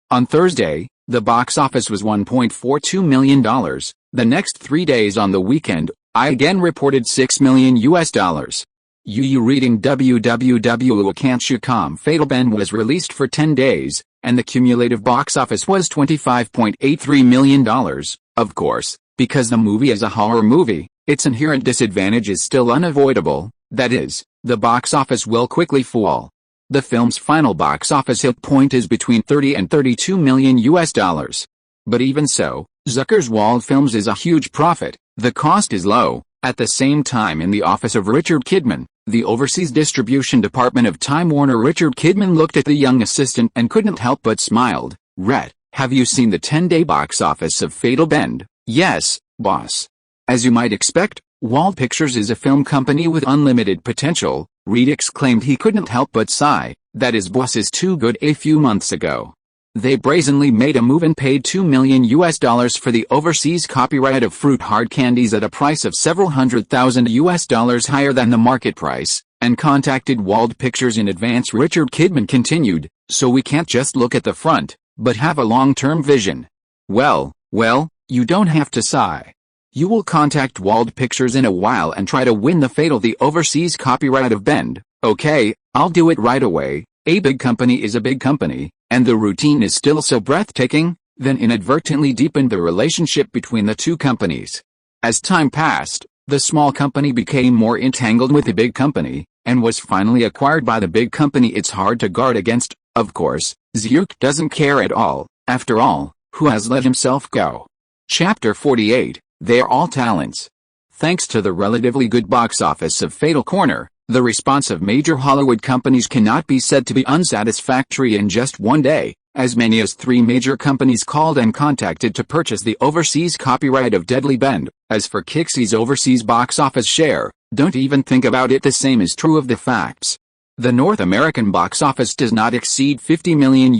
On Thursday, the box office was $1.42 million. The next 3 days on the weekend, I again reported $6 million. You reading www.can'tchocom. Fatal Bend was released for 10 days, and the cumulative box office was $25.83 million. Of course, because the movie is a horror movie, its inherent disadvantage is still unavoidable, that is, the box office will quickly fall. The film's final box office hit point is between $30 and $32 million. But even so, Zucker's Wald Films is a huge profit. The cost is low. At the same time, in the office of Richard Kidman, the overseas distribution department of Time Warner, Richard Kidman looked at the young assistant and couldn't help but smiled. Rhett, have you seen the 10-day box office of Fatal Bend? Yes, boss. As you might expect, Wald Pictures is a film company with unlimited potential. Reed exclaimed. He couldn't help but sigh. That is, boss is too good. A few months ago, they brazenly made a move and paid $2 million for the overseas copyright of fruit hard candies at a price of several $100,000 higher than the market price, and contacted Wald Pictures in advance. Richard Kidman continued, so we can't just look at the front, but have a long-term vision. Well, you don't have to sigh. You will contact Wald Pictures in a while and try to win the overseas copyright of Bend. Okay, I'll do it right away. A big company is a big company, and the routine is still so breathtaking, then inadvertently deepened the relationship between the two companies. As time passed, the small company became more entangled with the big company, and was finally acquired by the big company. It's hard to guard against, of course. Zhu doesn't care at all. After all, who has let himself go? Chapter 48, They're All Talents. Thanks to the relatively good box office of Fatal Corner, the response of major Hollywood companies cannot be said to be unsatisfactory. In just one day, as many as 3 major companies called and contacted to purchase the overseas copyright of Deadly Bend. As for Kixie's overseas box office share, don't even think about it. The same is true of the facts. The North American box office does not exceed $50 million,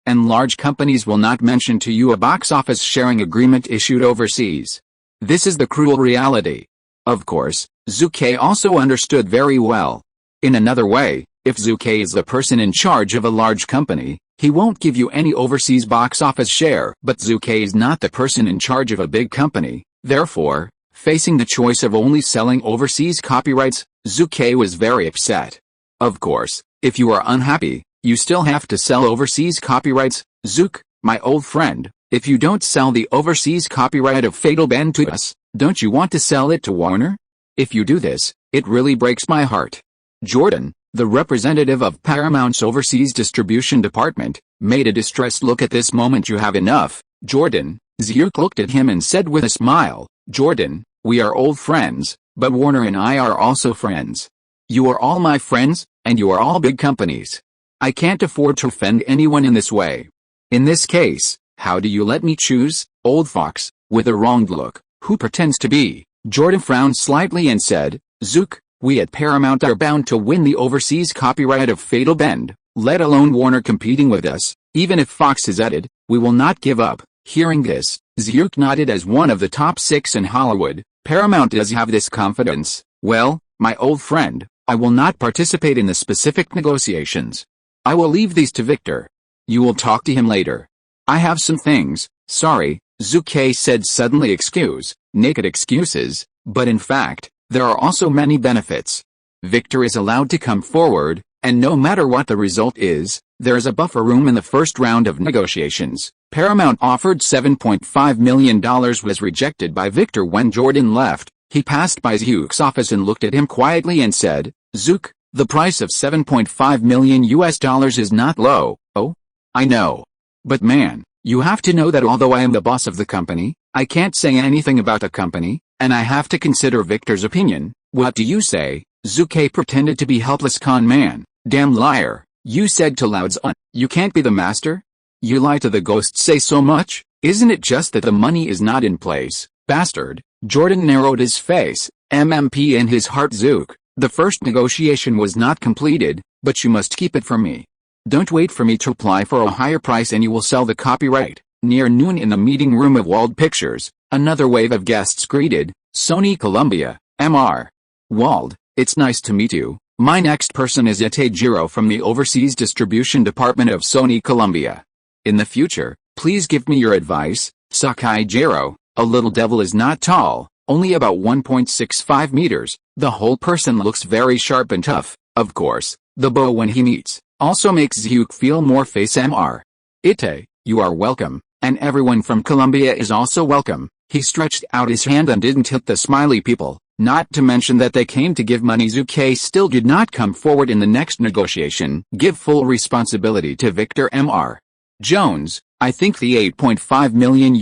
and large companies will not mention to you a box office sharing agreement issued overseas. This is the cruel reality. Of course, Zhu Ke also understood very well. In another way, if Zhu Ke is the person in charge of a large company, he won't give you any overseas box office share. But Zhu Ke is not the person in charge of a big company. Therefore, facing the choice of only selling overseas copyrights, Zhu Ke was very upset. Of course, if you are unhappy, you still have to sell overseas copyrights. Zhu, my old friend, if you don't sell the overseas copyright of Fatal Bend to us, don't you want to sell it to Warner? If you do this, it really breaks my heart. Jordan, the representative of Paramount's overseas distribution department, made a distressed look at this moment. You have enough, Jordan. Zhu looked at him and said with a smile, Jordan, we are old friends, but Warner and I are also friends. You are all my friends, and you are all big companies. I can't afford to offend anyone in this way. In this case, how do you let me choose, old fox, with a wronged look? Who pretends to be? Jordan frowned slightly and said, Zhu, we at Paramount are bound to win the overseas copyright of Fatal Bend, let alone Warner competing with us. Even if Fox is at it, we will not give up. Hearing this, Zhu nodded. As one of the top 6 in Hollywood, Paramount does have this confidence. Well, my old friend, I will not participate in the specific negotiations. I will leave these to Victor. You will talk to him later. I have some things. Sorry, Zhu Ke said suddenly. Excuse, naked excuses, but in fact, there are also many benefits. Victor is allowed to come forward, and no matter what the result is, there is a buffer room in the first round of negotiations. Paramount offered $7.5 million was rejected by Victor. When Jordan left, he passed by Zhu's office and looked at him quietly and said, Zhu, the price of $7.5 million is not low. Oh? I know. But man, you have to know that although I am the boss of the company, I can't say anything about the company, and I have to consider Victor's opinion. What do you say? Zhu Ke pretended to be helpless. Con man, damn liar. You said to Lao Tzu, you can't be the master? You lie to the ghosts say so much? Isn't it just that the money is not in place, bastard? Jordan narrowed his face, MMP in his heart. Zook, the first negotiation was not completed, but you must keep it from me. Don't wait for me to apply for a higher price and you will sell the copyright. Near noon in the meeting room of Wald Pictures, another wave of guests greeted, Sony Columbia, Mr. Wald, it's nice to meet you. My next person is Itajiro from the Overseas Distribution Department of Sony Columbia. In the future, please give me your advice. Sakajiro, a little devil is not tall, only about 1.65 meters. The whole person looks very sharp and tough. Of course, the bow when he meets also makes Zhuke feel more face. Mr. Ite, you are welcome, and everyone from Columbia is also welcome. He stretched out his hand and didn't hit the smiley people, not to mention that they came to give money. Zuke still did not come forward in the next negotiation. Give full responsibility to Victor Mr. Jones. I think the $8.5 million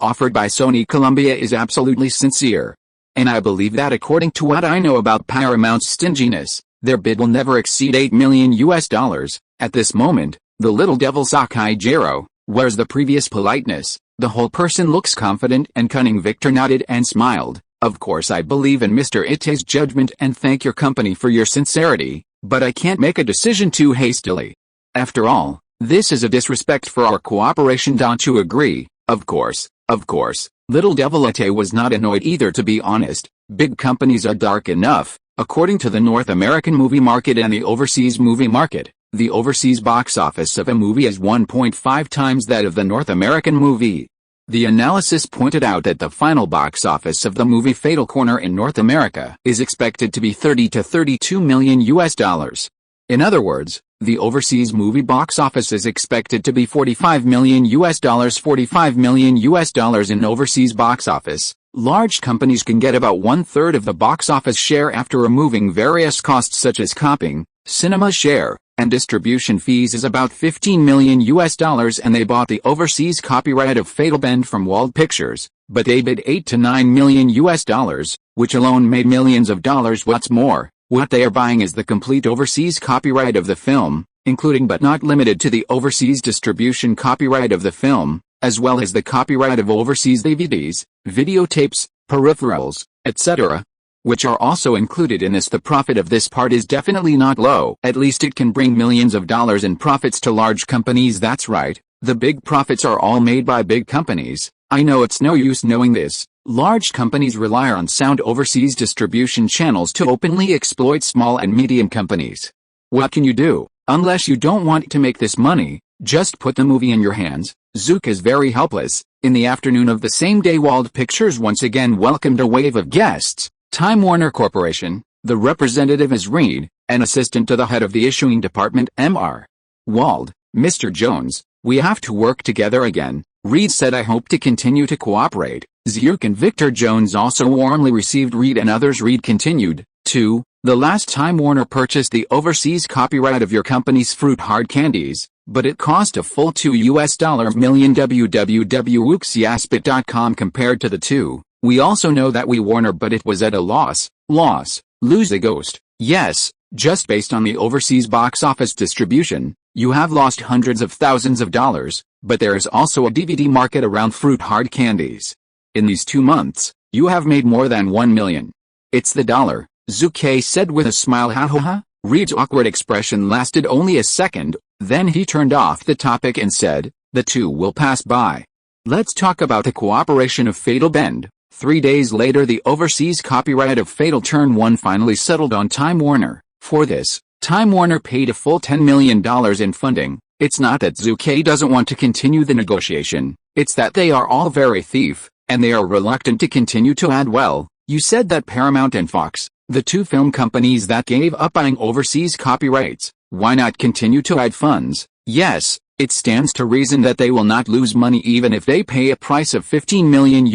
offered by Sony Columbia is absolutely sincere. And I believe that according to what I know about Paramount's stinginess, their bid will never exceed $8 million. At this moment, the little devil Sakajiro, where's the previous politeness? The whole person looks confident and cunning. Victor nodded and smiled. Of course I believe in Mr. Ite's judgment and thank your company for your sincerity, but I can't make a decision too hastily. After all, this is a disrespect for our cooperation. Don't you agree? Of course. Little Devil Ite was not annoyed either, to be honest. Big companies are dark enough. According to the North American movie market and the overseas movie market, the overseas box office of a movie is 1.5 times that of the North American movie. The analysis pointed out that the final box office of the movie Fatal Corner in North America is expected to be $30 to $32 million. In other words, the overseas movie box office is expected to be $45 million. $45 million in overseas box office. Large companies can get about 1/3 of the box office share after removing various costs such as copying, cinema share, and distribution fees. Is about $15 million, and they bought the overseas copyright of Fatal Bend from Wald Pictures, but they bid $8 to $9 million, which alone made millions of dollars. What's more, what they are buying is the complete overseas copyright of the film, including but not limited to the overseas distribution copyright of the film, as well as the copyright of overseas DVDs, videotapes, peripherals, etc., which are also included in this. The profit of this part is definitely not low. At least it can bring millions of dollars in profits to large companies. That's right, the big profits are all made by big companies. I know it's no use knowing this. Large companies rely on sound overseas distribution channels to openly exploit small and medium companies. What can you do? Unless you don't want to make this money, just put the movie in your hands. Zook is very helpless. In the afternoon of the same day, Wald Pictures once again welcomed a wave of guests. Time Warner Corporation, the representative is Reed, an assistant to the head of the issuing department. Mr. Wald, Mr. Jones, we have to work together again. Reed said, I hope to continue to cooperate. Zhuke and Victor Jones also warmly received Reed and others. Reed continued, the last time Warner purchased the overseas copyright of your company's fruit hard candies, but it cost a full $2 million. www.wooksiaspit.com compared to the two. We also know that we Warner, but it was at a loss. Lose a ghost. Yes, just based on the overseas box office distribution, you have lost hundreds of thousands of dollars, but there is also a DVD market around fruit hard candies. In these 2 months, you have made more than $1 million. It's the dollar, Zuke said with a smile. Ha. Reed's awkward expression lasted only a second, then he turned off the topic and said, the two will pass by. Let's talk about the cooperation of Fatal Bend. 3 days later, the overseas copyright of Fatal Turn 1 finally settled on Time Warner. For this, Time Warner paid a full $10 million in funding. It's not that Zuke doesn't want to continue the negotiation, it's that they are all very thief, and they are reluctant to continue to add. Well, you said that Paramount and Fox, the two film companies that gave up buying overseas copyrights, why not continue to add funds? Yes, it stands to reason that they will not lose money even if they pay a price of $15 million.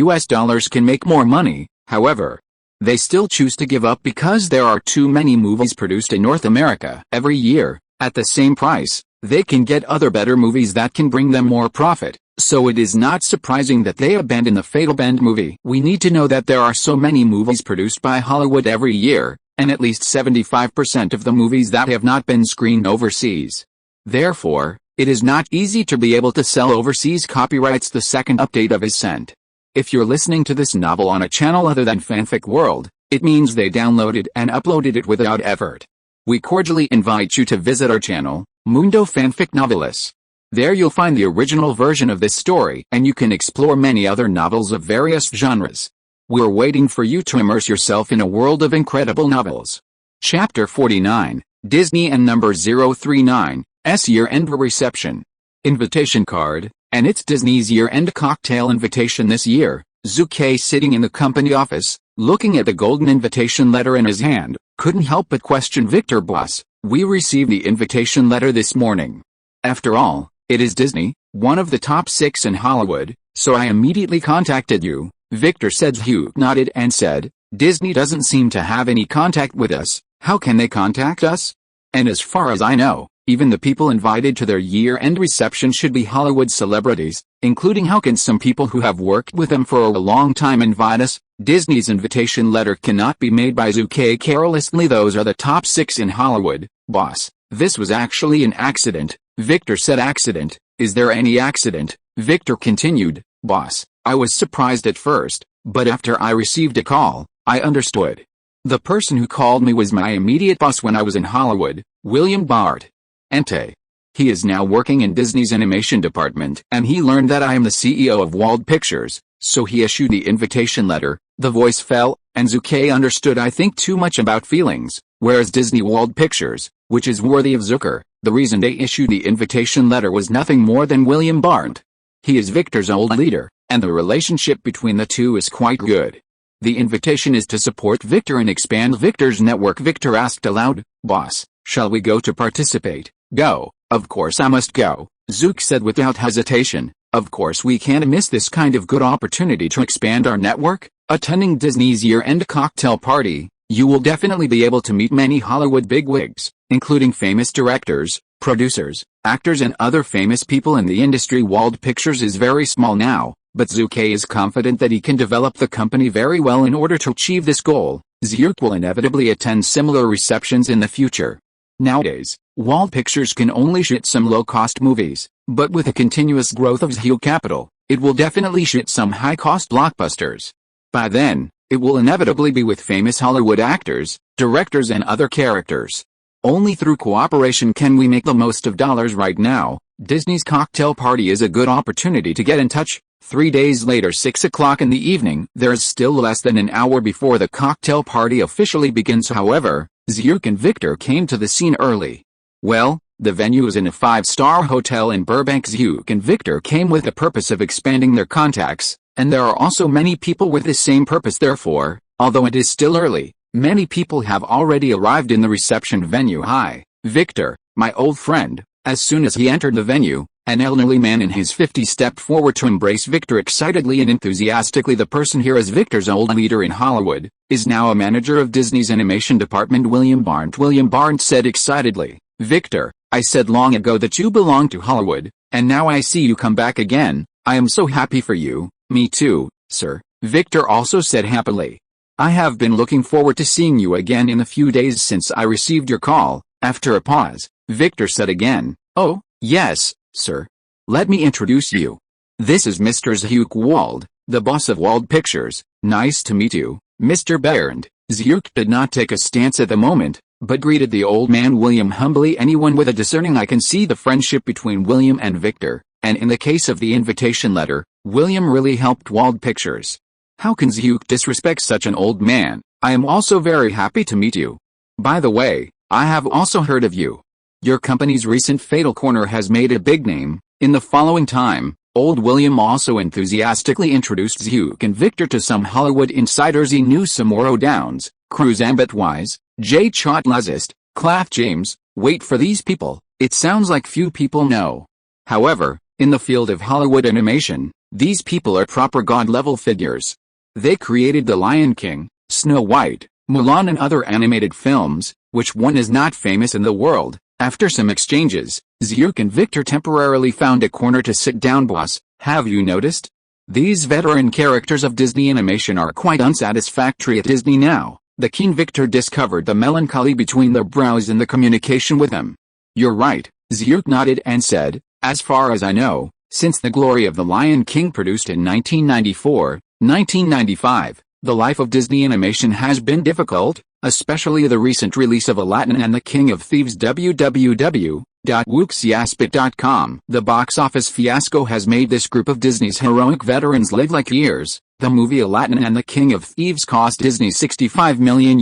Can make more money. However, they still choose to give up because there are too many movies produced in North America every year. At the same price, they can get other better movies that can bring them more profit. So it is not surprising that they abandon the Fatal Bend movie. We need to know that there are so many movies produced by Hollywood every year, and at least 75% of the movies that have not been screened overseas. Therefore, it is not easy to be able to sell overseas copyrights. The second update of is sent. If you're listening to this novel on a channel other than Fanfic World, it means they downloaded and uploaded it without effort. We cordially invite you to visit our channel, Mundo Fanfic Novelis. There you'll find the original version of this story, and you can explore many other novels of various genres. We're waiting for you to immerse yourself in a world of incredible novels. Chapter 49, Disney and Number 039, Year-End Reception. Invitation card, and it's Disney's year-end cocktail invitation this year. Zhu Ke, sitting in the company office, looking at the golden invitation letter in his hand, couldn't help but question Victor. Boss, we received the invitation letter this morning. After all, it is Disney, one of the top 6 in Hollywood, so I immediately contacted you, Victor said. Zhu nodded and said, Disney doesn't seem to have any contact with us. How can they contact us? And as far as I know, even the people invited to their year-end reception should be Hollywood celebrities, including how can some people who have worked with them for a long time invite us? Disney's invitation letter cannot be made by Zhu Ke carelessly. Those are the top 6 in Hollywood, boss. This was actually an accident, Victor said. Accident? Is there any accident? Victor continued, boss, I was surprised at first, but after I received a call, I understood. The person who called me was my immediate boss when I was in Hollywood, William Bart. Ente. He is now working in Disney's animation department, and he learned that I am the CEO of Wald Pictures, so he issued the invitation letter. The voice fell, and Zhu Ke understood. I think too much about feelings, whereas Disney Wald Pictures, which is worthy of Zucker, the reason they issued the invitation letter was nothing more than William Bart. He is Victor's old leader, and the relationship between the two is quite good. The invitation is to support Victor and expand Victor's network. Victor asked aloud, boss, shall we go to participate? Go. Of course I must go, Zook said without hesitation. Of course we can't miss this kind of good opportunity to expand our network. Attending Disney's year-end cocktail party, you will definitely be able to meet many Hollywood bigwigs, including famous directors, producers, actors and other famous people in the industry. Wald Pictures is very small now, but Zhu Ke is confident that he can develop the company very well in order to achieve this goal. Zhuk will inevitably attend similar receptions in the future. Nowadays, Wald Pictures can only shoot some low-cost movies, but with the continuous growth of Zhu Capital, it will definitely shoot some high-cost blockbusters. By then, it will inevitably be with famous Hollywood actors, directors and other characters. Only through cooperation can we make the most of dollars. Right now, Disney's cocktail party is a good opportunity to get in touch. 3 days later, 6 o'clock in the evening. There is still less than an hour before the cocktail party officially begins. However, Zhuk and Victor came to the scene early. Well, the venue is in a 5-star hotel in Burbank. Zhuk and Victor came with the purpose of expanding their contacts, and there are also many people with the same purpose. Therefore, although it is still early, many people have already arrived in the reception venue. Hi, Victor, my old friend. As soon as he entered the venue, an elderly man in his 50s stepped forward to embrace Victor excitedly and enthusiastically. The person here is Victor's old leader in Hollywood, is now a manager of Disney's animation department, William Bart. William Bart said excitedly, Victor, I said long ago that you belong to Hollywood, and now I see you come back again. I am so happy for you. Me too, sir, Victor also said happily. I have been looking forward to seeing you again in a few days since I received your call. After a pause, Victor said again, oh, yes, sir. Let me introduce you. This is Mr. Zhu Ke Wald, the boss of Wald Pictures. Nice to meet you, Mr. Barrand. Zhuk did not take a stance at the moment, but greeted the old man William humbly. Anyone with a discerning eye can see the friendship between William and Victor, and in the case of the invitation letter, William really helped Wald Pictures. How can Zhuk disrespect such an old man? I am also very happy to meet you. By the way, I have also heard of you. Your company's recent Fatal Corner has made a big name. In the following time, old William also enthusiastically introduced Zhuk and Victor to some Hollywood insiders. He knew Samoro Downs, Cruz Ambitwise, J. Chot Lazist, Claff James. Wait for these people, it sounds like few people know. However, in the field of Hollywood animation, these people are proper god-level figures. They created The Lion King, Snow White, Mulan and other animated films. Which one is not famous in the world? After some exchanges, Zhuk and Victor temporarily found a corner to sit down. Boss, have you noticed? These veteran characters of Disney animation are quite unsatisfactory at Disney now. The keen Victor discovered the melancholy between their brows in the communication with him. "You're right," Zhu nodded and said, "as far as I know, since The Glory of the Lion King produced in 1994, 1995, the life of Disney animation has been difficult, especially the recent release of Aladdin and the King of Thieves www.wooksiaspit.com. The box office fiasco has made this group of Disney's heroic veterans live like years. The movie Aladdin and the King of Thieves cost Disney $65 million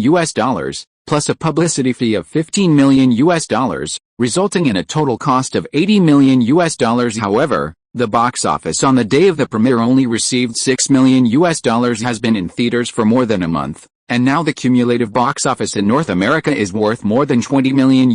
plus a publicity fee of $15 million resulting in a total cost of $80 million. However, the box office on the day of the premiere only received $6 million. Has been in theaters for more than a month, and now the cumulative box office in North America is worth more than $20 million.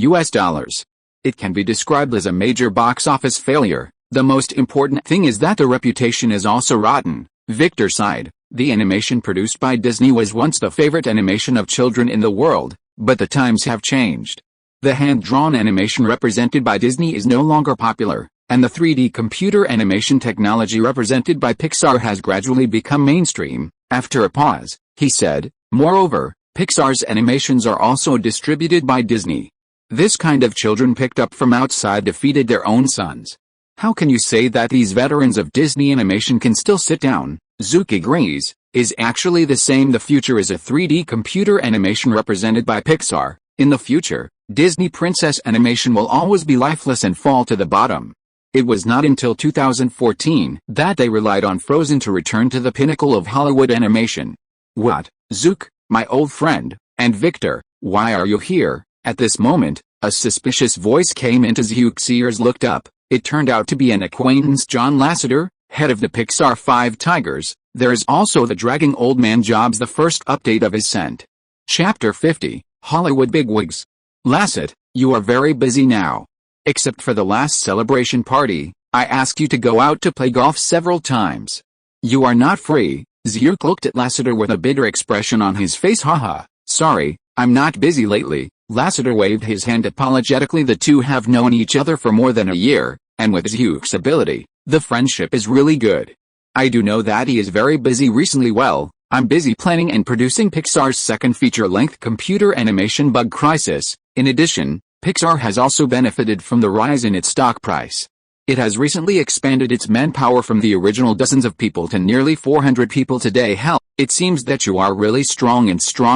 It can be described as a major box office failure. The most important thing is that the reputation is also rotten. Victor sighed. The animation produced by Disney was once the favorite animation of children in the world, but the times have changed. The hand-drawn animation represented by Disney is no longer popular, and the 3D computer animation technology represented by Pixar has gradually become mainstream. After a pause, he said, "Moreover, Pixar's animations are also distributed by Disney. This kind of children picked up from outside defeated their own sons. How can you say that these veterans of Disney animation can still sit down?" Zhu agrees, "is actually the same. The future is a 3D computer animation represented by Pixar. In the future, Disney princess animation will always be lifeless and fall to the bottom. It was not until 2014 that they relied on Frozen to return to the pinnacle of Hollywood animation." "What, Zhu, my old friend, and Victor, why are you here?" At this moment, a suspicious voice came into Zhu's ears. Looked up. It turned out to be an acquaintance. "John Lasseter, head of the Pixar 5 Tigers. There is also the dragging old man Jobs." The first update of Ascent. Chapter 50, Hollywood Bigwigs. "Lasset, you are very busy now. Except for the last celebration party, I asked you to go out to play golf several times. You are not free." Zhu looked at Lasseter with a bitter expression on his face. "Haha, sorry, I'm not busy lately." Lasseter waved his hand apologetically. The two have known each other for more than a year, and with Zhu's ability, the friendship is really good. "I do know that he is very busy recently. Well, I'm busy planning and producing Pixar's second feature-length computer animation Bug Crisis. In addition, Pixar has also benefited from the rise in its stock price. It has recently expanded its manpower from the original dozens of people to nearly 400 people today. Hell, it seems that you are really strong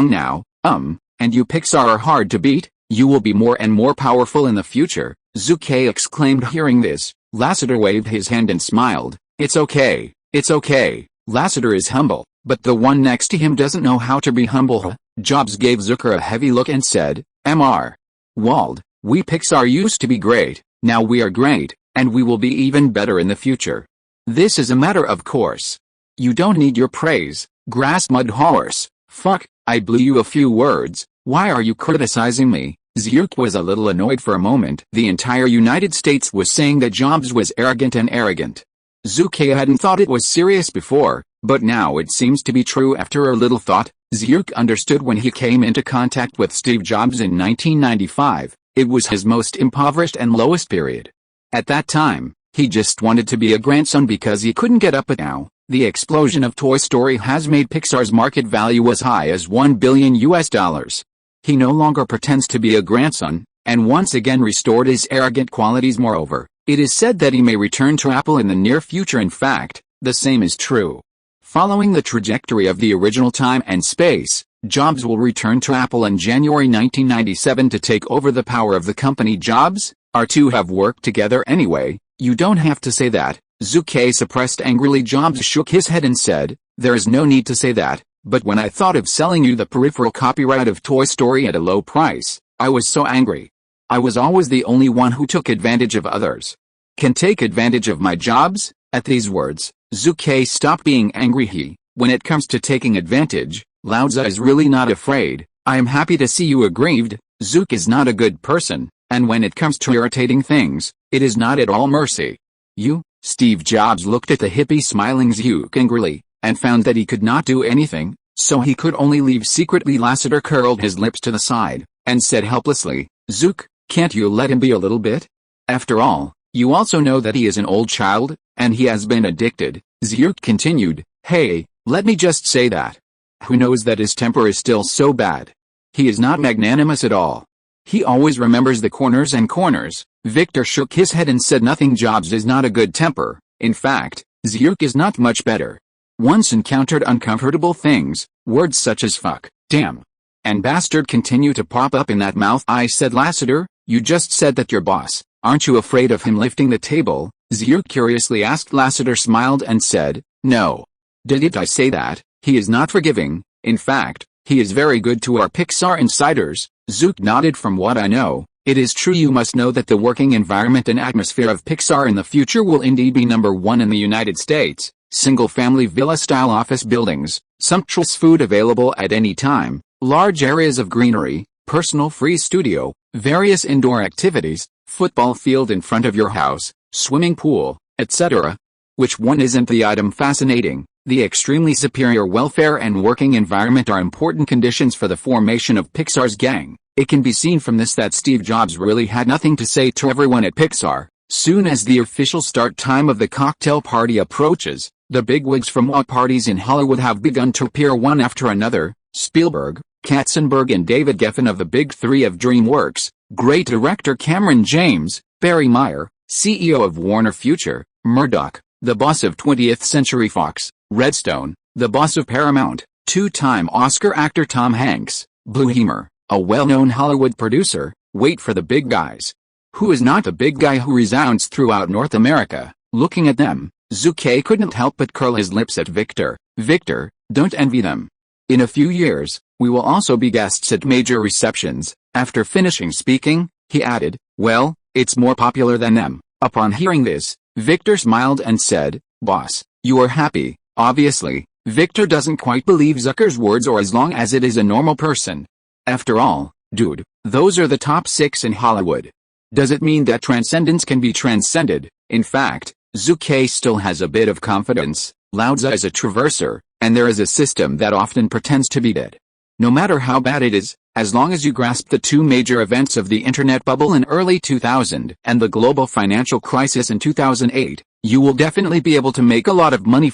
now, and you Pixar are hard to beat. You will be more and more powerful in the future." Zhu Ke exclaimed. Hearing this, Lasseter waved his hand and smiled. It's okay. Lasseter is humble, but the one next to him doesn't know how to be humble." Jobs gave Zucker a heavy look and said, "Mr. Wald, we Pixar used to be great, now we are great, and we will be even better in the future. This is a matter of course. You don't need your praise, grass mud horse. Fuck, I blew you a few words. Why are you criticizing me?" Zhu was a little annoyed for a moment. The entire United States was saying that Jobs was arrogant. Zhu hadn't thought it was serious before, but now it seems to be true. After a little thought, Zhu understood when he came into contact with Steve Jobs in 1995, it was his most impoverished and lowest period. At that time, he just wanted to be a grandson because he couldn't get up. But now, the explosion of Toy Story has made Pixar's market value as high as $1 billion. He no longer pretends to be a grandson, and once again restored his arrogant qualities. Moreover, it is said that he may return to Apple in the near future. In fact, the same is true. Following the trajectory of the original Time and Space, Jobs will return to Apple in January 1997 to take over the power of the company. Jobs, our two have worked together anyway. You don't have to say that. Zhu suppressed angrily. Jobs shook his head and said, "There is no need to say that, but when I thought of selling you the peripheral copyright of Toy Story at a low price, I was so angry. I was always the only one who took advantage of others. Can take advantage of my Jobs?" At these words, Zhu stopped being angry. When it comes to taking advantage, Lao Tzu is really not afraid. "I am happy to see you aggrieved." Zhu is not a good person, and when it comes to irritating things, it is not at all mercy. "You?" Steve Jobs looked at the hippie smiling Zhu angrily, and found that he could not do anything, so he could only leave secretly. Lasseter curled his lips to the side, and said helplessly, "Zhu, can't you let him be a little bit? After all, you also know that he is an old child, and he has been addicted." Zhu continued, "Hey, let me just say that Who knows that his temper is still so bad? He is not magnanimous at all. He always remembers the corners and corners. Victor shook his head and said nothing. Jobs is not a good temper. In fact, Zhu Ke is not much better. Once encountered uncomfortable things, words such as fuck, damn, and bastard continue to pop up in that mouth. I said, Lassiter, you just said that your boss. Aren't you afraid of him lifting the table? Zhu curiously asked. Lassiter smiled and said, no. Didn't I say that? He is not forgiving. In fact, he is very good to our Pixar insiders. Zhu nodded. From what I know, it is true. You must know that the working environment and atmosphere of Pixar in the future will indeed be #1 in the United States. Single-family villa-style office buildings, sumptuous food available at any time, large areas of greenery, personal free studio, various indoor activities, football field in front of your house, swimming pool, etc. Which one isn't the item fascinating? The extremely superior welfare and working environment are important conditions for the formation of Pixar's gang. It can be seen from this that Steve Jobs really had nothing to say to everyone at Pixar. Soon as the official start time of the cocktail party approaches, the bigwigs from all parties in Hollywood have begun to appear one after another. Spielberg, Katzenberg and David Geffen of the Big Three of DreamWorks, great director Cameron James, Barry Meyer, CEO of Warner Future, Murdoch, the boss of 20th Century Fox, Redstone, the boss of Paramount, two-time Oscar actor Tom Hanks, Blue Heimer, a well-known Hollywood producer. Wait for the big guys. Who is not the big guy who resounds throughout North America? Looking at them, Zhu Ke couldn't help but curl his lips at Victor. Victor, don't envy them. In a few years, we will also be guests at major receptions. After finishing speaking, he added, well, it's more popular than them. Upon hearing this, Victor smiled and said, boss, you are happy. Obviously, Victor doesn't quite believe Zucker's words, or as long as it is a normal person. After all, dude, those are the top 6 in Hollywood. Does it mean that transcendence can be transcended? In fact, Zhu Ke still has a bit of confidence. Laozi is a traverser, and there is a system that often pretends to be dead. No matter how bad it is, as long as you grasp the two major events of the internet bubble in early 2000 and the global financial crisis in 2008, you will definitely be able to make a lot of money.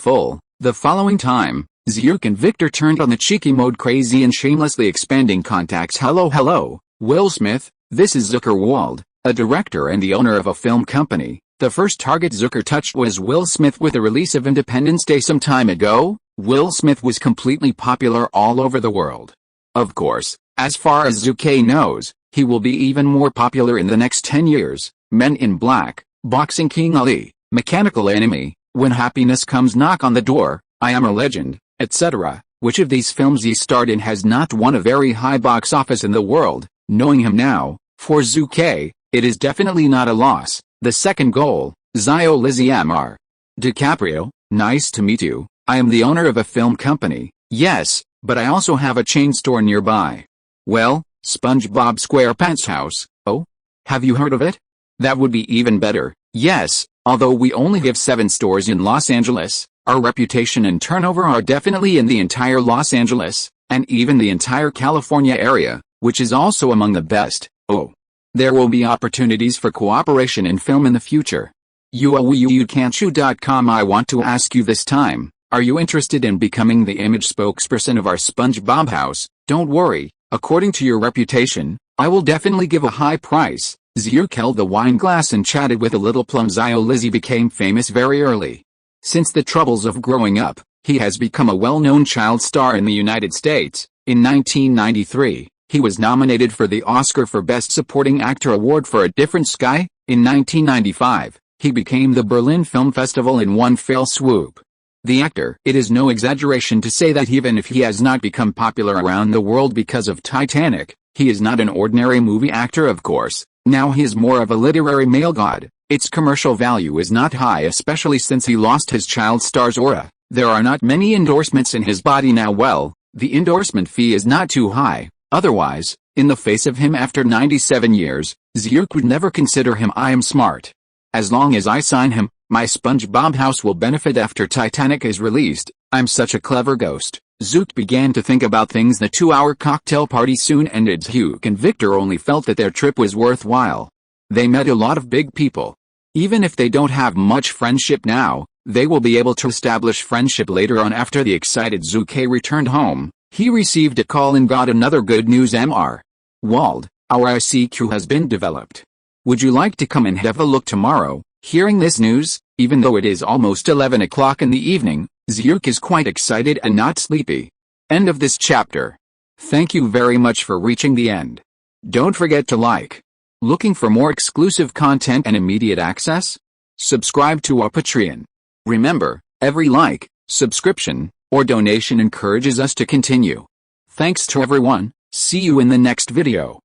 The following time, Zhu Ke and Victor turned on the cheeky mode, crazy and shamelessly expanding contacts. Hello, Will Smith, this is Zhu Ke Wald, a director and the owner of a film company. The first target Zhu Ke touched was Will Smith. With the release of Independence Day some time ago, Will Smith was completely popular all over the world. Of course, as far as Zhu Ke knows, he will be even more popular in the next 10 years. Men in Black, Boxing King Ali, Mechanical Enemy, When Happiness Comes Knock on the Door, I Am a Legend, etc. Which of these films he starred in has not won a very high box office in the world? Knowing him now, for Zhu Ke, it is definitely not a loss. The second goal, Zio Lizzie Mr. DiCaprio, nice to meet you. I am the owner of a film company. Yes, but I also have a chain store nearby. Well, SpongeBob SquarePants House. Oh? Have you heard of it? That would be even better. Yes, although we only have 7 stores in Los Angeles, our reputation and turnover are definitely in the entire Los Angeles, and even the entire California area, which is also among the best. Oh. There will be opportunities for cooperation in film in the future. YouCan'tYou.com. I want to ask you this time, are you interested in becoming the image spokesperson of our SpongeBob house? Don't worry, according to your reputation, I will definitely give a high price. Zhu Ke held the wine glass and chatted with a little plum. Zio Lizzie became famous very early. Since the troubles of growing up, he has become a well-known child star in the United States. In 1993, he was nominated for the Oscar for Best Supporting Actor award for A Different Sky. In 1995, he became the Berlin Film Festival in one fell swoop. The actor, it is no exaggeration to say that even if he has not become popular around the world because of Titanic, he is not an ordinary movie actor. Of course, now he is more of a literary male god. Its commercial value is not high, especially since he lost his child star's aura. There are not many endorsements in his body now. Well, the endorsement fee is not too high. Otherwise, in the face of him after 97 years, Zhu Ke would never consider him. I am smart. As long as I sign him, my SpongeBob house will benefit after Titanic is released. I'm such a clever ghost. Zhu Ke began to think about things. The 2-hour cocktail party soon ended. Zhu Ke and Victor only felt that their trip was worthwhile. They met a lot of big people. Even if they don't have much friendship now, They will be able to establish friendship later on. After the excited Zhu Ke returned home, he received a call and got another good news. Mr. Wald, our ICQ has been developed. Would you like to come and have a look tomorrow? Hearing this news, even though it is almost 11 o'clock in the evening, Zhu Ke is quite excited and not sleepy. End of this chapter. Thank you very much for reaching the end. Don't forget to like. Looking for more exclusive content and immediate access? Subscribe to our Patreon. Remember, every like, subscription, or donation encourages us to continue. Thanks to everyone. See you in the next video.